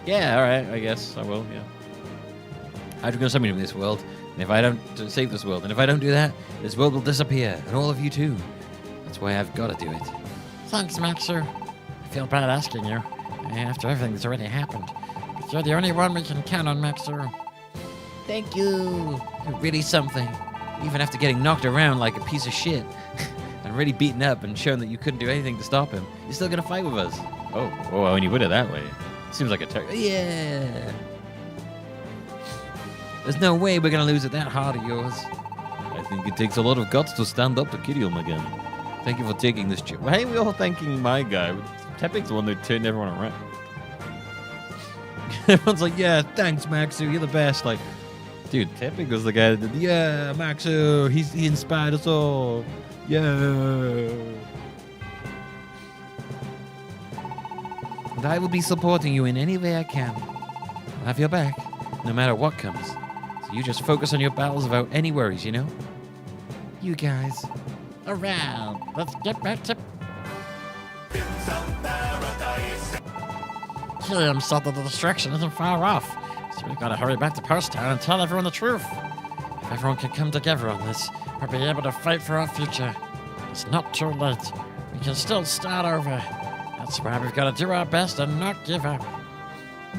Yeah, alright, I guess I will, yeah. I'm going to summon him in this world, and if I don't save this world, and if I don't do that, this world will disappear, and all of you too. That's why I've got to do it. Thanks, Maxer. I feel bad asking you, after everything that's already happened. But you're the only one we can count on, Maxer. Thank you. You're really something. Even after getting knocked around like a piece of shit, and really beaten up and shown that you couldn't do anything to stop him, you're still going to fight with us. Oh, when you put it that way. Seems like a yeah. There's no way we're going to lose at that heart of yours. I think it takes a lot of guts to stand up to Kyrium again. Thank you for taking this chip. Why are we all thanking my guy? Tepig's the one that turned everyone around. Everyone's like, yeah, thanks, Maxu, you're the best. Like, dude, Tepig was the guy that did, yeah, Maxu, he inspired us all. Yeah. And I will be supporting you in any way I can. I'll have your back, no matter what comes. So you just focus on your battles without any worries, you know? You guys. Around. Let's get back to... Kyrium said that the destruction isn't far off. So we've got to hurry back to Post Town and tell everyone the truth. If everyone can come together on this, we'll be able to fight for our future. It's not too late. We can still start over. That's why we've got to do our best and not give up.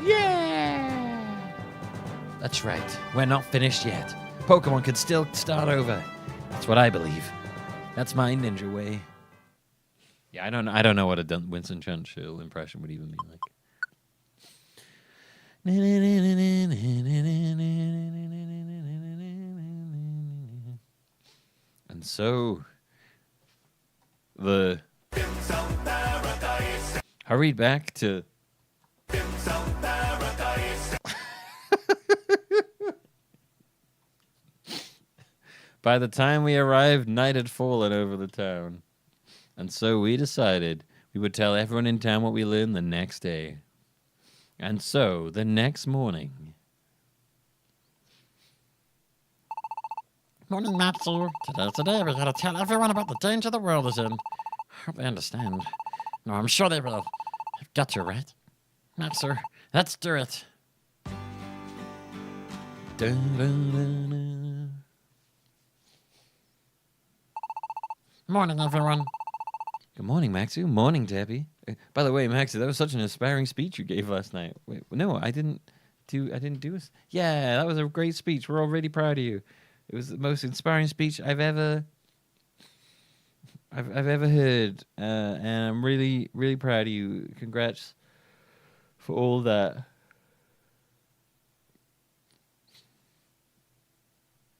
Yeah! That's right. We're not finished yet. Pokemon can still start over. That's what I believe. That's my ninja way. Yeah, I don't know what a Winston Churchill impression would even be like. And so the hurried back to By the time we arrived, night had fallen over the town. And so we decided we would tell everyone in town what we learned the next day. And so, the next morning... Morning, Matsu. Today we gotta tell everyone about the danger the world is in. Hope they understand. No, I'm sure they will. I've got you, right? Matsu, let's do it. Dun, dun, dun, dun. Morning, everyone. Good morning, Maxu. Morning, Debbie. By the way, Maxu, that was such an inspiring speech you gave last night. Wait, no, I didn't do it. Yeah, that was a great speech. We're all really proud of you. It was the most inspiring speech I've ever heard, and I'm really, really proud of you. Congrats for all that.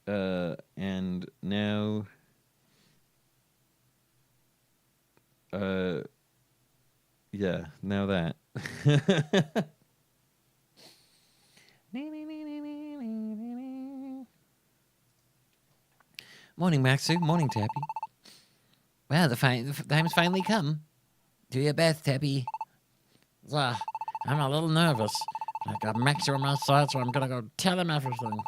And now, yeah, now that. Morning, Maxu. Morning, Tappy. Well, the time's finally come. Do your best, Tappy. I'm a little nervous. I got Maxu on my side, so I'm gonna go tell him everything.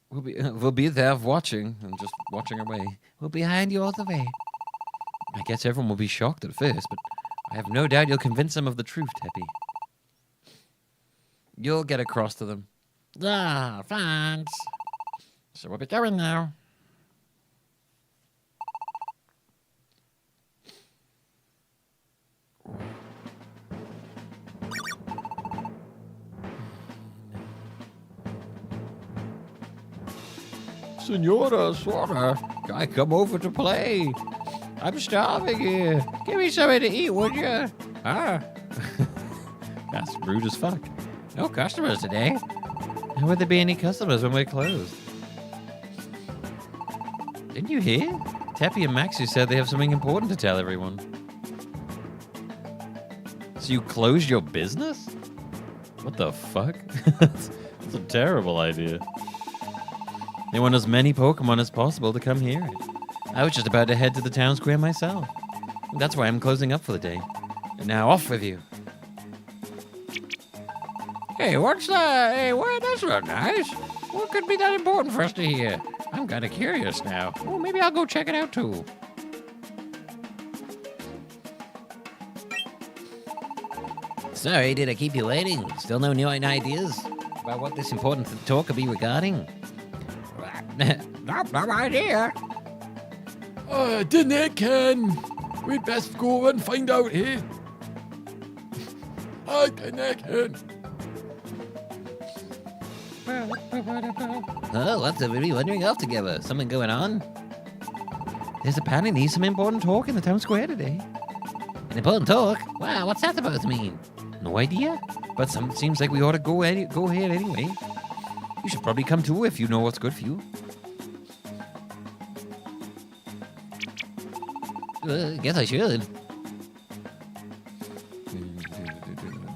We'll be there watching and just watching our way. We'll be behind you all the way. I guess everyone will be shocked at first, but I have no doubt you'll convince them of the truth, Tappy. You'll get across to them. Yeah, thanks. So we'll be going now. Senora, Swara, can I come over to play? I'm starving here. Give me something to eat, would you? Ah. That's rude as fuck. No customers today. How would there be any customers when we're closed? Didn't you hear? Teppy and Maxie said they have something important to tell everyone. So you closed your business? What the fuck? That's a terrible idea. They want as many Pokemon as possible to come here. I was just about to head to the town square myself. That's why I'm closing up for the day. And now off with you. Hey, what's that? Hey, what? That's not nice. What could be that important for us to hear? I'm kind of curious now. Oh, maybe I'll go check it out too. Sorry, did I keep you waiting? Still no new ideas about what this important talk could be regarding? No idea. Didn't it, Ken? We'd best go and find out, eh? Didn't it, Ken? Oh, what's everybody wandering off together? Something going on? There's apparently some important talk in the town square today. An important talk? Wow, what's that supposed to mean? No idea, but seems like we ought to go ahead anyway. You should probably come too if you know what's good for you. Guess I should.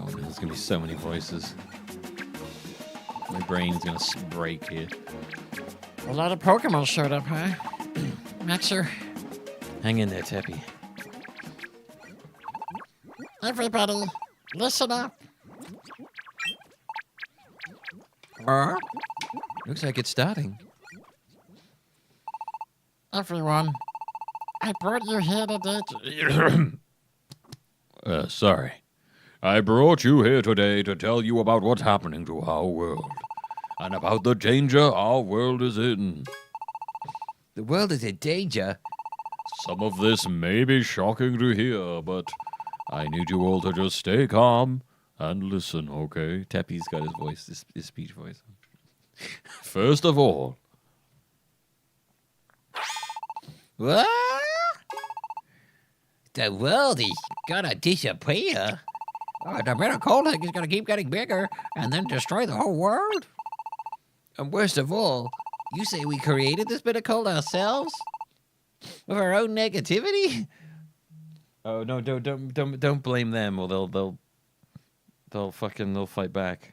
Oh, there's gonna be so many voices. My brain's gonna break here. A lot of Pokemon showed up, huh? Maxer. Hang in there, Teppy. Everybody, listen up. Looks like it's starting. Everyone, I brought you here today to... Sorry. I brought you here today to tell you about what's happening to our world. And about the danger our world is in. The world is in danger? Some of this may be shocking to hear, but I need you all to just stay calm and listen, okay? Teppy's got his voice, his speech voice. First of all... What? The world is gonna disappear? Oh, the bitter cold thing is gonna keep getting bigger and then destroy the whole world? And worst of all, you say we created this bitter cold ourselves? With our own negativity? Oh no! Don't blame them, or they'll fight back.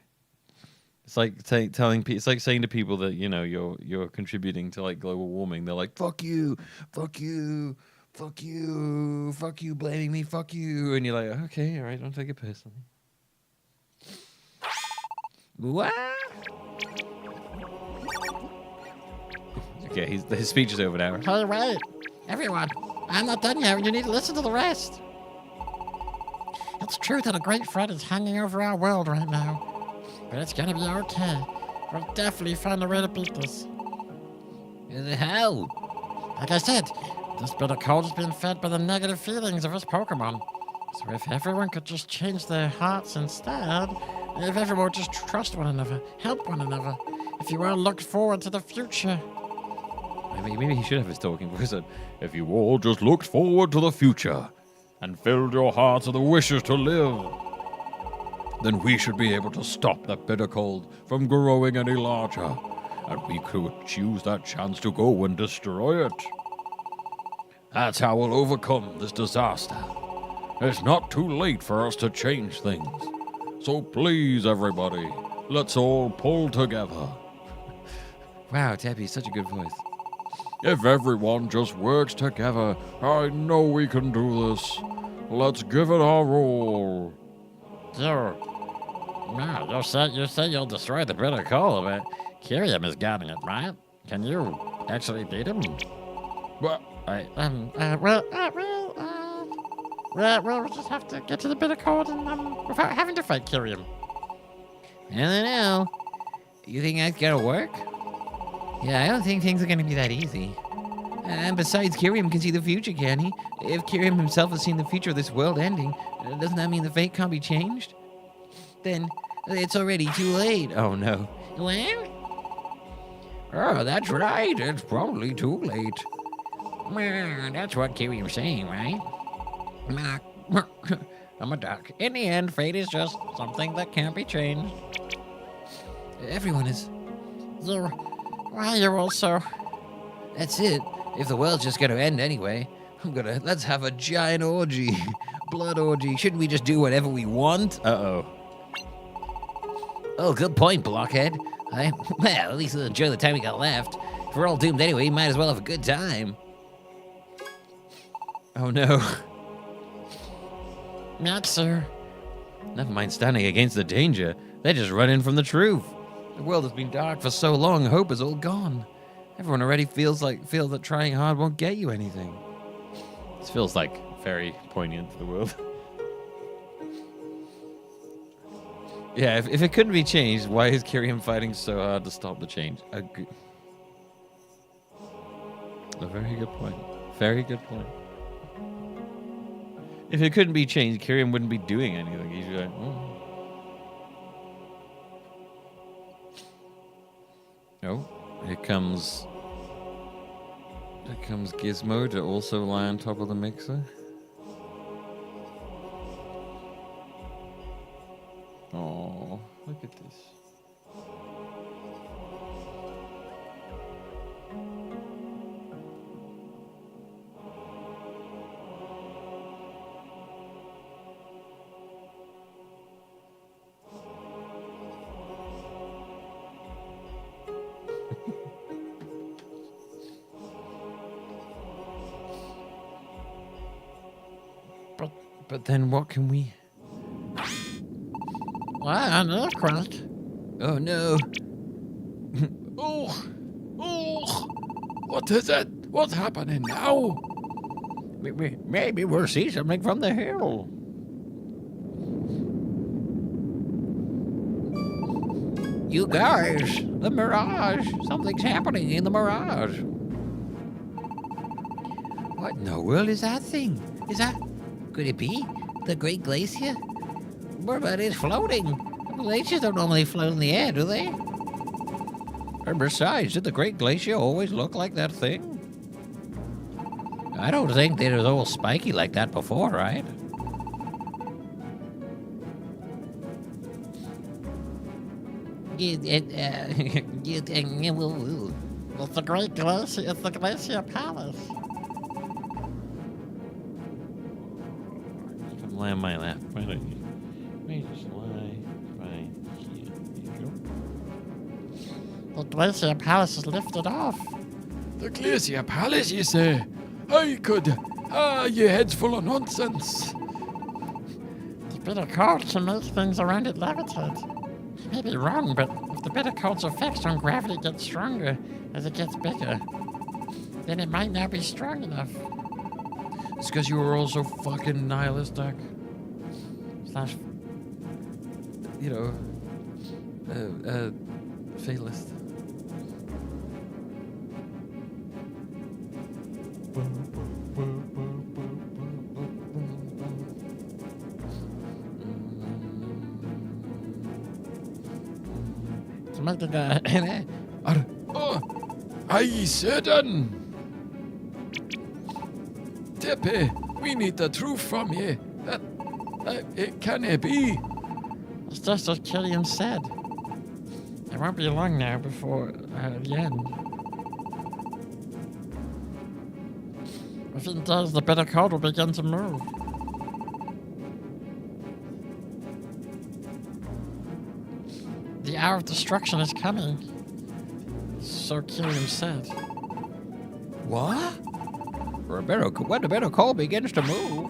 It's like telling people. It's like saying to people that you're contributing to like global warming. They're like, "Fuck you, fuck you, fuck you, fuck you, blaming me, fuck you," and you're like, "Okay, all right, don't take it personally." What? Okay, his speech is over now. Hey, wait. Everyone, I'm not done yet. You need to listen to the rest. It's true that a great threat is hanging over our world right now. But it's gonna be okay. We'll definitely find a way to beat this. How? Like I said, this bitter cold is being fed by the negative feelings of us Pokemon. So if everyone could just change their hearts instead, if everyone would just trust one another, help one another, if you all looked forward to the future. Maybe he should have his talking voice. If you all just looked forward to the future and filled your hearts with the wishes to live, then we should be able to stop that bitter cold from growing any larger, and we could choose that chance to go and destroy it. That's how we'll overcome this disaster. It's not too late for us to change things. So please, everybody, let's all pull together. Wow, Teppy, such a good voice. If everyone just works together, I know we can do this. Let's give it our all. You say you'll destroy the bitter cold, but Kyrium is guarding it, right? Can you actually beat him? Well, we'll just have to get to the bitter cold and without having to fight Kyrium. I don't know. You think that's gonna work? Yeah, I don't think things are gonna be that easy. And besides, Kyrium can see the future, can he? If Kyrium himself has seen the future of this world ending, doesn't that mean the fate can't be changed? Then it's already too late. Oh no. Well? Oh, that's right. It's probably too late. That's what Kyrium's saying, right? I'm a duck. In the end, fate is just something that can't be changed. Everyone is. Why are you also... That's it. If the world's just gonna end anyway, let's have a giant orgy. Blood orgy. Shouldn't we just do whatever we want? Uh-oh. Oh, good point, blockhead. Well, at least we'll enjoy the time we got left. If we're all doomed anyway, might as well have a good time. Oh no. Not sir. Never mind standing against the danger. They're just running from the truth. The world has been dark for so long, hope is all gone. Everyone already feels that trying hard won't get you anything. This feels like very poignant for the world. Yeah, if it couldn't be changed, why is Kyrian fighting so hard to stop the change? A very good point. Very good point. If it couldn't be changed, Kyrian wouldn't be doing anything. He'd be like, oh, here comes Gizmo to also lie on top of the mixer. Oh, look at this. But then what can we... Wow, an earthquake. Oh no. Oh, what is it? What's happening now? Maybe we'll see something from the hill. You guys, the mirage. Something's happening in the mirage. What in the world is that thing? Could it be the Great Glacier? What about it floating? Glaciers don't normally float in the air, do they? And besides, did the Great Glacier always look like that thing? I don't think it was all spiky like that before, right? It's the Great Glacier. It's the Glacier Palace. Come lie on my lap. Why don't you? Let me just lie right here. There you go. The Glacier Palace is lifted off. The Glacier Palace, you say? Your head's full of nonsense. The bitter cold can make things around it levitate. I may be wrong, but if the bitter cold's effects on gravity get stronger as it gets bigger, then it might not be strong enough. It's because you were all so fucking nihilistic. Slash, Fatalist. to make the guy. Aye, certain. Tepe, we need the truth from you. It can it be? It's just as Killian said. It won't be long now before the end. If it does, the bitter cold will begin to move. The hour of destruction is coming. So Killian said. What? When the bitter cold begins to move,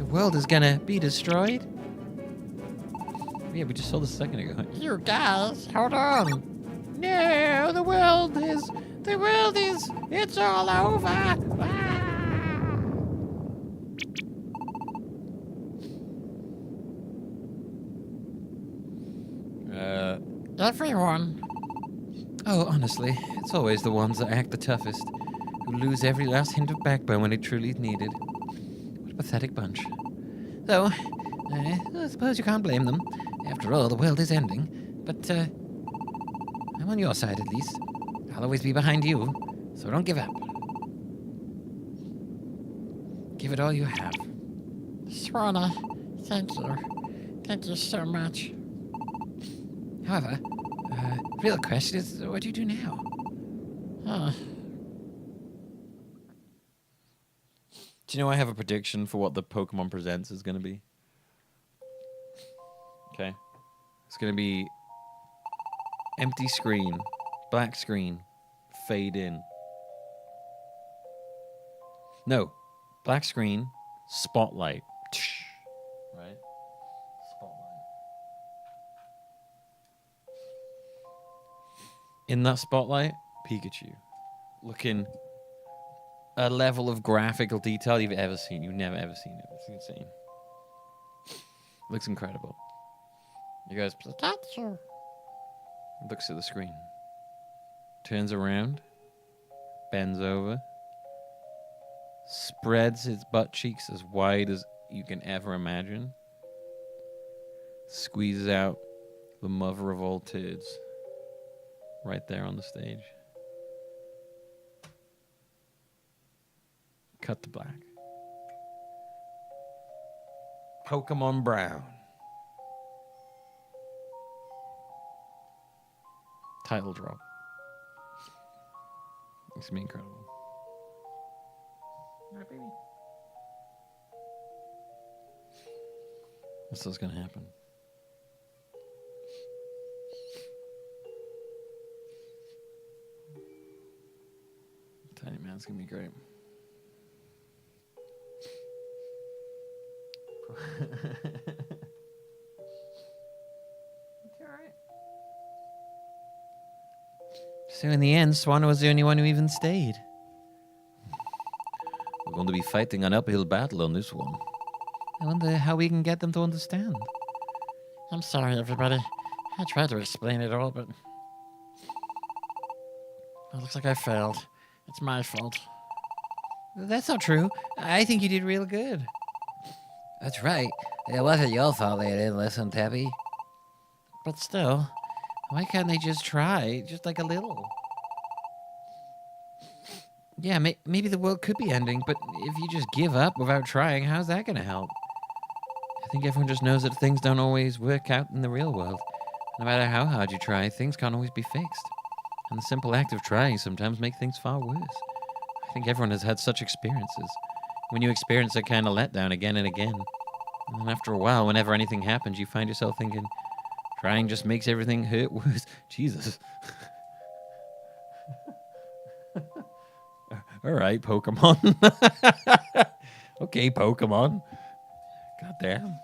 The world is gonna be destroyed? Yeah, we just saw this a second ago. You guys, hold on. No, the world is, it's all over. Everyone. Oh, honestly, it's always the ones that act the toughest, who lose every last hint of backbone when it truly is needed. What a pathetic bunch. Though, I suppose you can't blame them. After all, the world is ending. But, I'm on your side at least. I'll always be behind you, so don't give up. Give it all you have. Swana, thank you. Thank you so much. However, real question is, what do you do now? Do you know I have a prediction for what the Pokemon Presents is going to be? Okay. It's going to be empty screen, black screen, fade in. No, black screen, spotlight. Right? Spotlight. In that spotlight, Pikachu. Looking a level of graphical detail you've ever seen. You've never ever seen it. It's insane. Looks incredible. You guys, Pikachu. Looks at the screen. Turns around. Bends over. Spreads his butt cheeks as wide as you can ever imagine. Squeezes out the mother of all turds. Right there on the stage. Cut to black. Pokemon Brown. Title drop. It's gonna be incredible. Alright, baby. What's else gonna happen? Tiny Man's gonna be great. So in the end, Swanna was the only one who even stayed. We're going to be fighting an uphill battle on this one. I wonder how we can get them to understand. I'm sorry, everybody. I tried to explain it all, but it looks like I failed. It's my fault. That's not true. I think you did real good. That's right. It wasn't your fault they didn't listen, Tappy. But still, why can't they just try? Just like a little. Yeah, maybe the world could be ending, but if you just give up without trying, how's that going to help? I think everyone just knows that things don't always work out in the real world. No matter how hard you try, things can't always be fixed. And the simple act of trying sometimes makes things far worse. I think everyone has had such experiences. When you experience that kind of letdown again and again, and then after a while, whenever anything happens, you find yourself thinking, trying just makes everything hurt worse. Jesus. All right, Pokemon. Okay, Pokemon. Goddamn.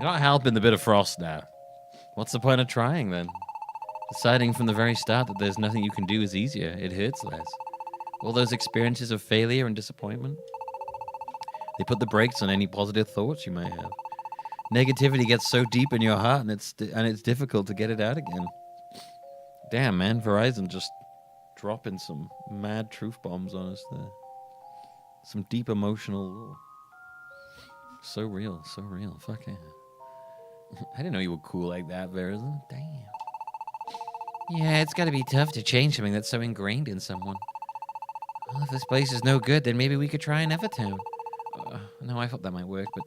You're not helping the bit of frost now. What's the point of trying then? Deciding from the very start that there's nothing you can do is easier. It hurts less. All those experiences of failure and disappointment, they put the brakes on any positive thoughts you may have. Negativity gets so deep in your heart, and it's difficult to get it out again. Damn, man, Verizon just dropping some mad truth bombs on us there. Some deep emotional. So real, so real. Fuck yeah. I didn't know you were cool like that, Verizon. Damn. Yeah, it's got to be tough to change something that's so ingrained in someone. Well, if this place is no good, then maybe we could try another town. No, I thought that might work, but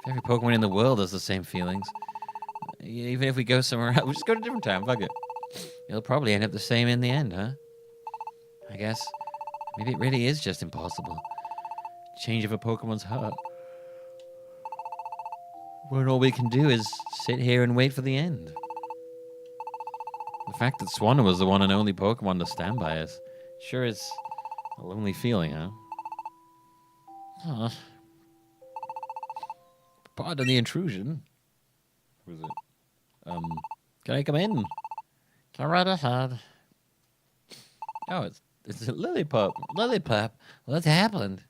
if every Pokemon in the world has the same feelings, even if we go somewhere else, we'll just go to a different town, fuck it. It'll probably end up the same in the end, huh? I guess maybe it really is just impossible. Change of a Pokemon's heart. When all we can do is sit here and wait for the end. The fact that Swanna was the one and only Pokemon to stand by us sure is a lonely feeling, huh? Pardon the intrusion. Who is it? Can I come in? Go right ahead. Oh, it's a Lillipup. Lillipup, what's happened?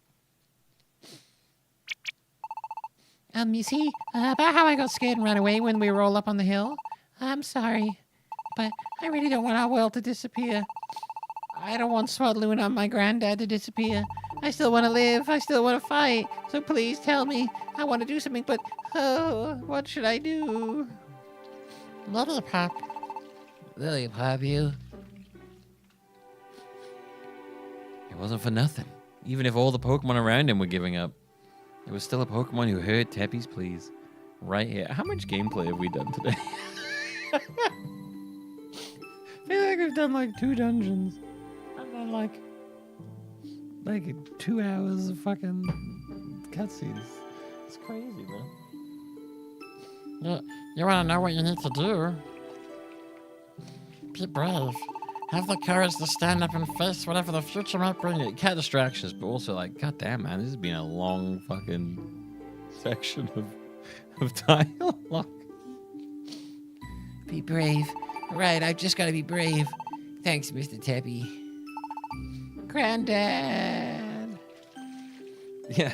You see, about how I got scared and ran away when we were all up on the hill? I'm sorry, but I really don't want our world to disappear. I don't want Swadloon and my granddad to disappear. I still want to live. I still want to fight. So please tell me. I want to do something, but what should I do? Lillipup. Lillipup, you. It wasn't for nothing. Even if all the Pokemon around him were giving up, there was still a Pokemon who heard Teppy's pleas. Right here. How much gameplay have we done today? I feel like we've done like 2 dungeons. I've done like like 2 hours of fucking cutscenes. It's crazy, man. You want to know what you need to do? Be brave. Have the courage to stand up and face whatever the future might bring you. Cat distractions, but also like, goddamn, man, this has been a long fucking section of dialogue. Be brave. Right, I've just got to be brave. Thanks, Mr. Teppy. Granddad. Yeah.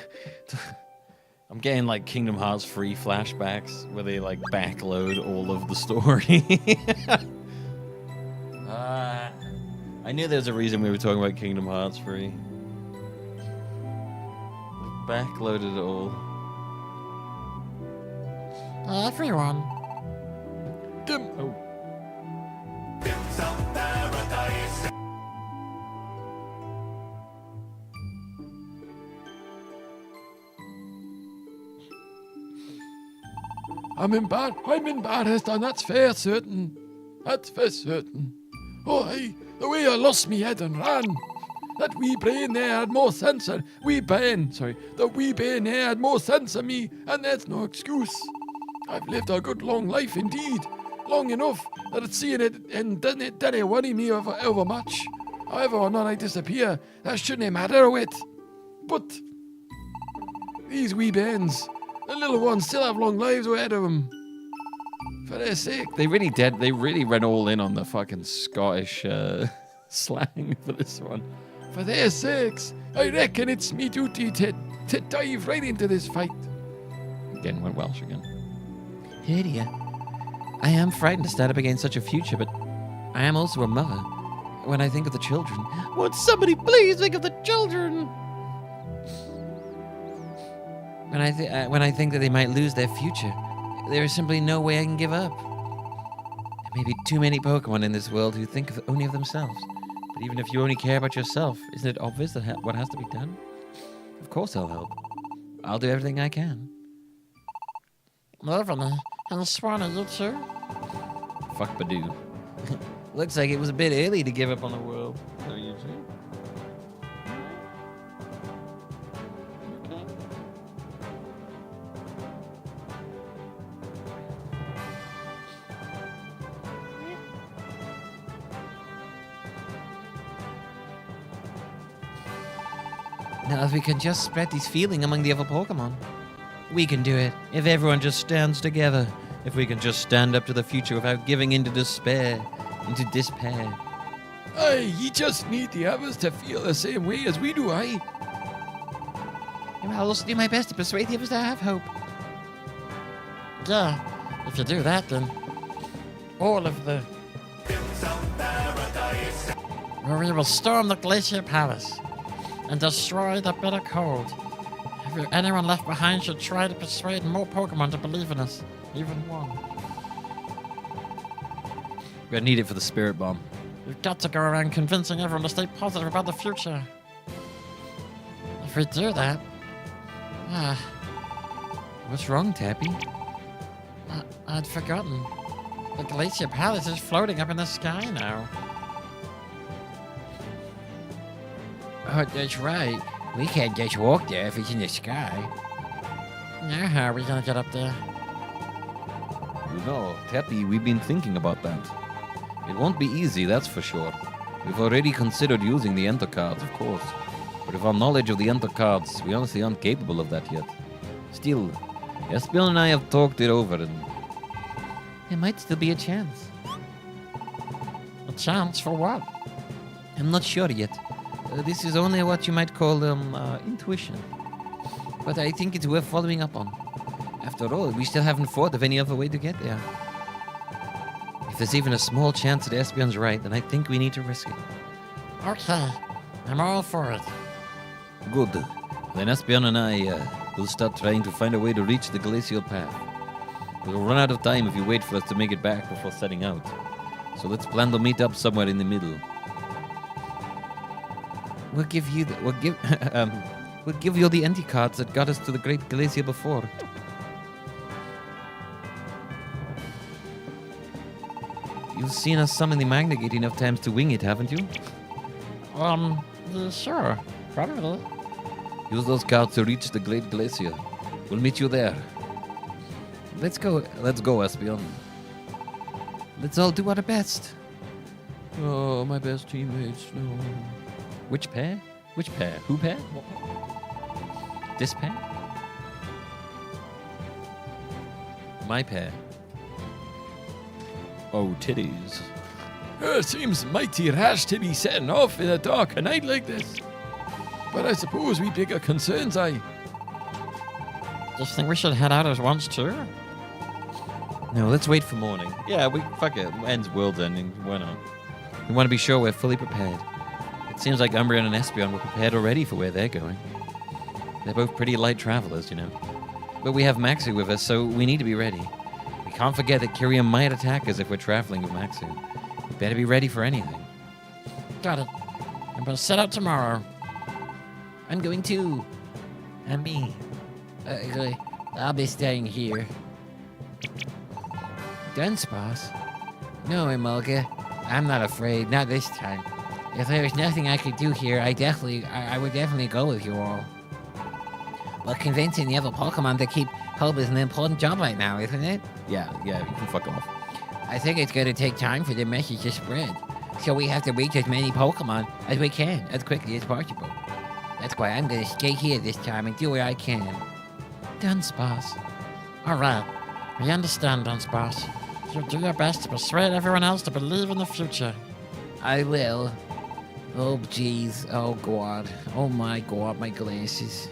I'm getting like Kingdom Hearts 3 flashbacks where they like backload all of the story. I knew there's a reason we were talking about Kingdom Hearts 3. Backloaded it all. Everyone. Oh. I'm embarrassed, and that's fair certain. That's for certain. Oh, hey, the way I lost me head and ran. That wee brain there had more sense of the wee brain there had more sense of me, and that's no excuse. I've lived a good long life indeed, long enough that it's seeing it and didn't worry me over much. However or not I disappear, that shouldn't matter a whit. But these wee bairns, the little ones, still have long lives ahead of them. For their sake. They really did. They really went all in on the fucking Scottish slang for this one. For their sakes, I reckon it's me duty to dive right into this fight. Again, went Welsh again. Hey, dear. I am frightened to stand up against such a future, but I am also a mother. When I think of the children, would somebody please think of the children? When I think that they might lose their future, there is simply no way I can give up. There may be too many Pokemon in this world who think only of themselves. But even if you only care about yourself, isn't it obvious that what has to be done? Of course I'll help. I'll do everything I can. Lovely. And Swan, are you too? Fuck Badoo. Looks like it was a bit early to give up on the world. So you too? Now, if we can just spread this feeling among the other Pokemon, we can do it. If everyone just stands together, if we can just stand up to the future without giving into despair, into despair. Aye, you just need the others to feel the same way as we do, aye? I'll also do my best to persuade the others to have hope. Yeah, if you do that, then all of the... Where we will storm the Glacier Palace and destroy the bitter cold. Anyone left behind should try to persuade more Pokemon to believe in us. Even one. We're gonna need it for the Spirit Bomb. We've got to go around convincing everyone to stay positive about the future. If we do that... What's wrong, Tappy? I'd forgotten. The Glacier Palace is floating up in the sky now. Oh, that's right. We can't just walk there if it's in the sky. Now how are we gonna get up there? You know, Tappy, we've been thinking about that. It won't be easy, that's for sure. We've already considered using the Enter cards, of course. But with our knowledge of the Enter cards, we honestly aren't capable of that yet. Still, Espion and I have talked it over and... There might still be a chance. A chance for what? I'm not sure yet. This is only what you might call intuition. But I think it's worth following up on. After all, we still haven't thought of any other way to get there. If there's even a small chance that Espion's right, then I think we need to risk it. Okay, I'm all for it. Good. Then Espion and I will start trying to find a way to reach the glacial path. We'll run out of time if you wait for us to make it back before setting out. So let's plan to meet up somewhere in the middle. We'll give you the we'll give you the empty cards that got us to the Great Glacier before. You've seen us summon the Magnagate enough times to wing it, haven't you? Yeah, sure. Probably. Use those cards to reach the Great Glacier. We'll meet you there. Let's go, Espion. Let's all do our best. Oh, my best teammates, no. Which pair? Which pair? Who pair? What pair? This pair? My pair. Oh, titties. It seems mighty rash to be setting off in the dark a night like this. But I suppose we bigger concerns, Just think we should head out at once too? No, let's wait for morning. Yeah, fuck it. Ends world's ending. Why not? We want to be sure we're fully prepared. It seems like Umbreon and Espeon were prepared already for where they're going. They're both pretty light travelers, you know. But we have Maxu with us, so we need to be ready. We can't forget that Kyrian might attack us if we're traveling with Maxu. We better be ready for anything. Got it. I'm gonna set out tomorrow. I'm going too. And me. I'll be staying here. Dunsparce? No, Emolga. I'm not afraid. Not this time. If there was nothing I could do here, I would definitely go with you all. But convincing the other Pokemon to keep help is an important job right now, isn't it? Yeah, you can fuck off. I think it's going to take time for the message to spread. So we have to reach as many Pokemon as we can, as quickly as possible. That's why I'm going to stay here this time and do what I can. Dunsparce. Alright. We understand, Dunsparce. You'll do your best to persuade everyone else to believe in the future. I will. Oh, jeez. Oh, God. Oh, my God. My glasses.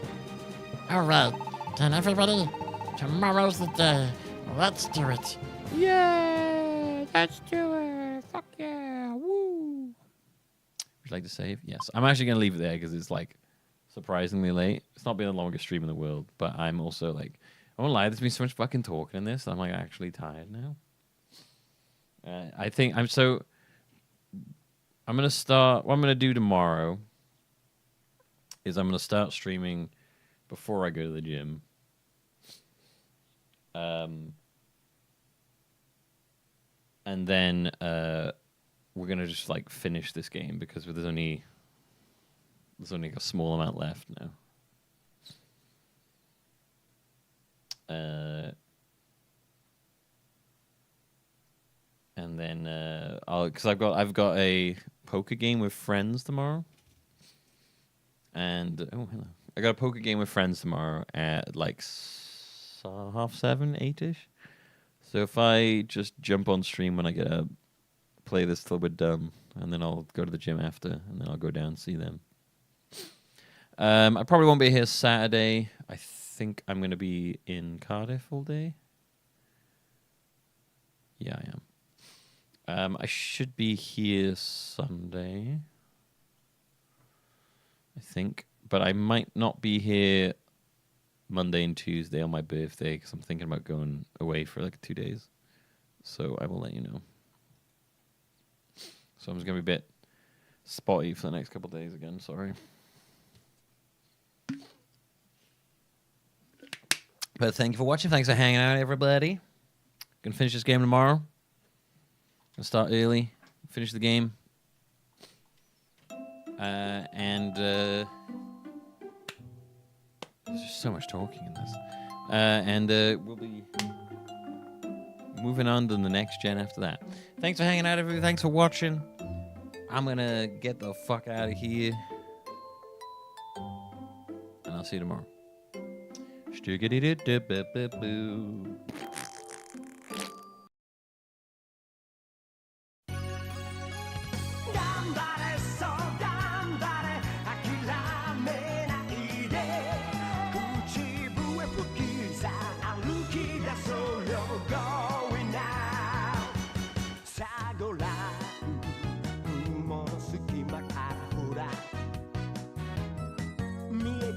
Alright. Then everybody, tomorrow's the day. Let's do it. Yeah! Let's do it! Fuck yeah! Woo! Would you like to save? Yes. I'm actually going to leave it there because it's like surprisingly late. It's not been the longest stream in the world, but I'm also like, I won't lie, there's been so much fucking talking in this. I'm like actually tired now. I think I'm going to start, what I'm going to do tomorrow is I'm going to start streaming before I go to the gym. And then we're going to just like finish this game because there's only a small amount left now. And then because I've got a poker game with friends tomorrow. And oh hello. I got a poker game with friends tomorrow at like 7:30, 8ish. So if I just jump on stream when I get up, play this till we're done, and then I'll go to the gym after, and then I'll go down and see them. I probably won't be here Saturday. I think I'm going to be in Cardiff all day. Yeah, I am. I should be here Sunday, I think. But I might not be here Monday and Tuesday on my birthday because I'm thinking about going away for like 2 days. So I will let you know. So I'm just going to be a bit spotty for the next couple of days again. Sorry. But thank you for watching. Thanks for hanging out, everybody. Gonna finish this game tomorrow. Gonna start early. Finish the game. There's just so much talking in this. We'll be moving on to the next gen after that. Thanks for hanging out, everybody. Thanks for watching. I'm gonna get the fuck out of here. And I'll see you tomorrow. Stiggity-doo-doo-boo-boo-boo.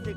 Take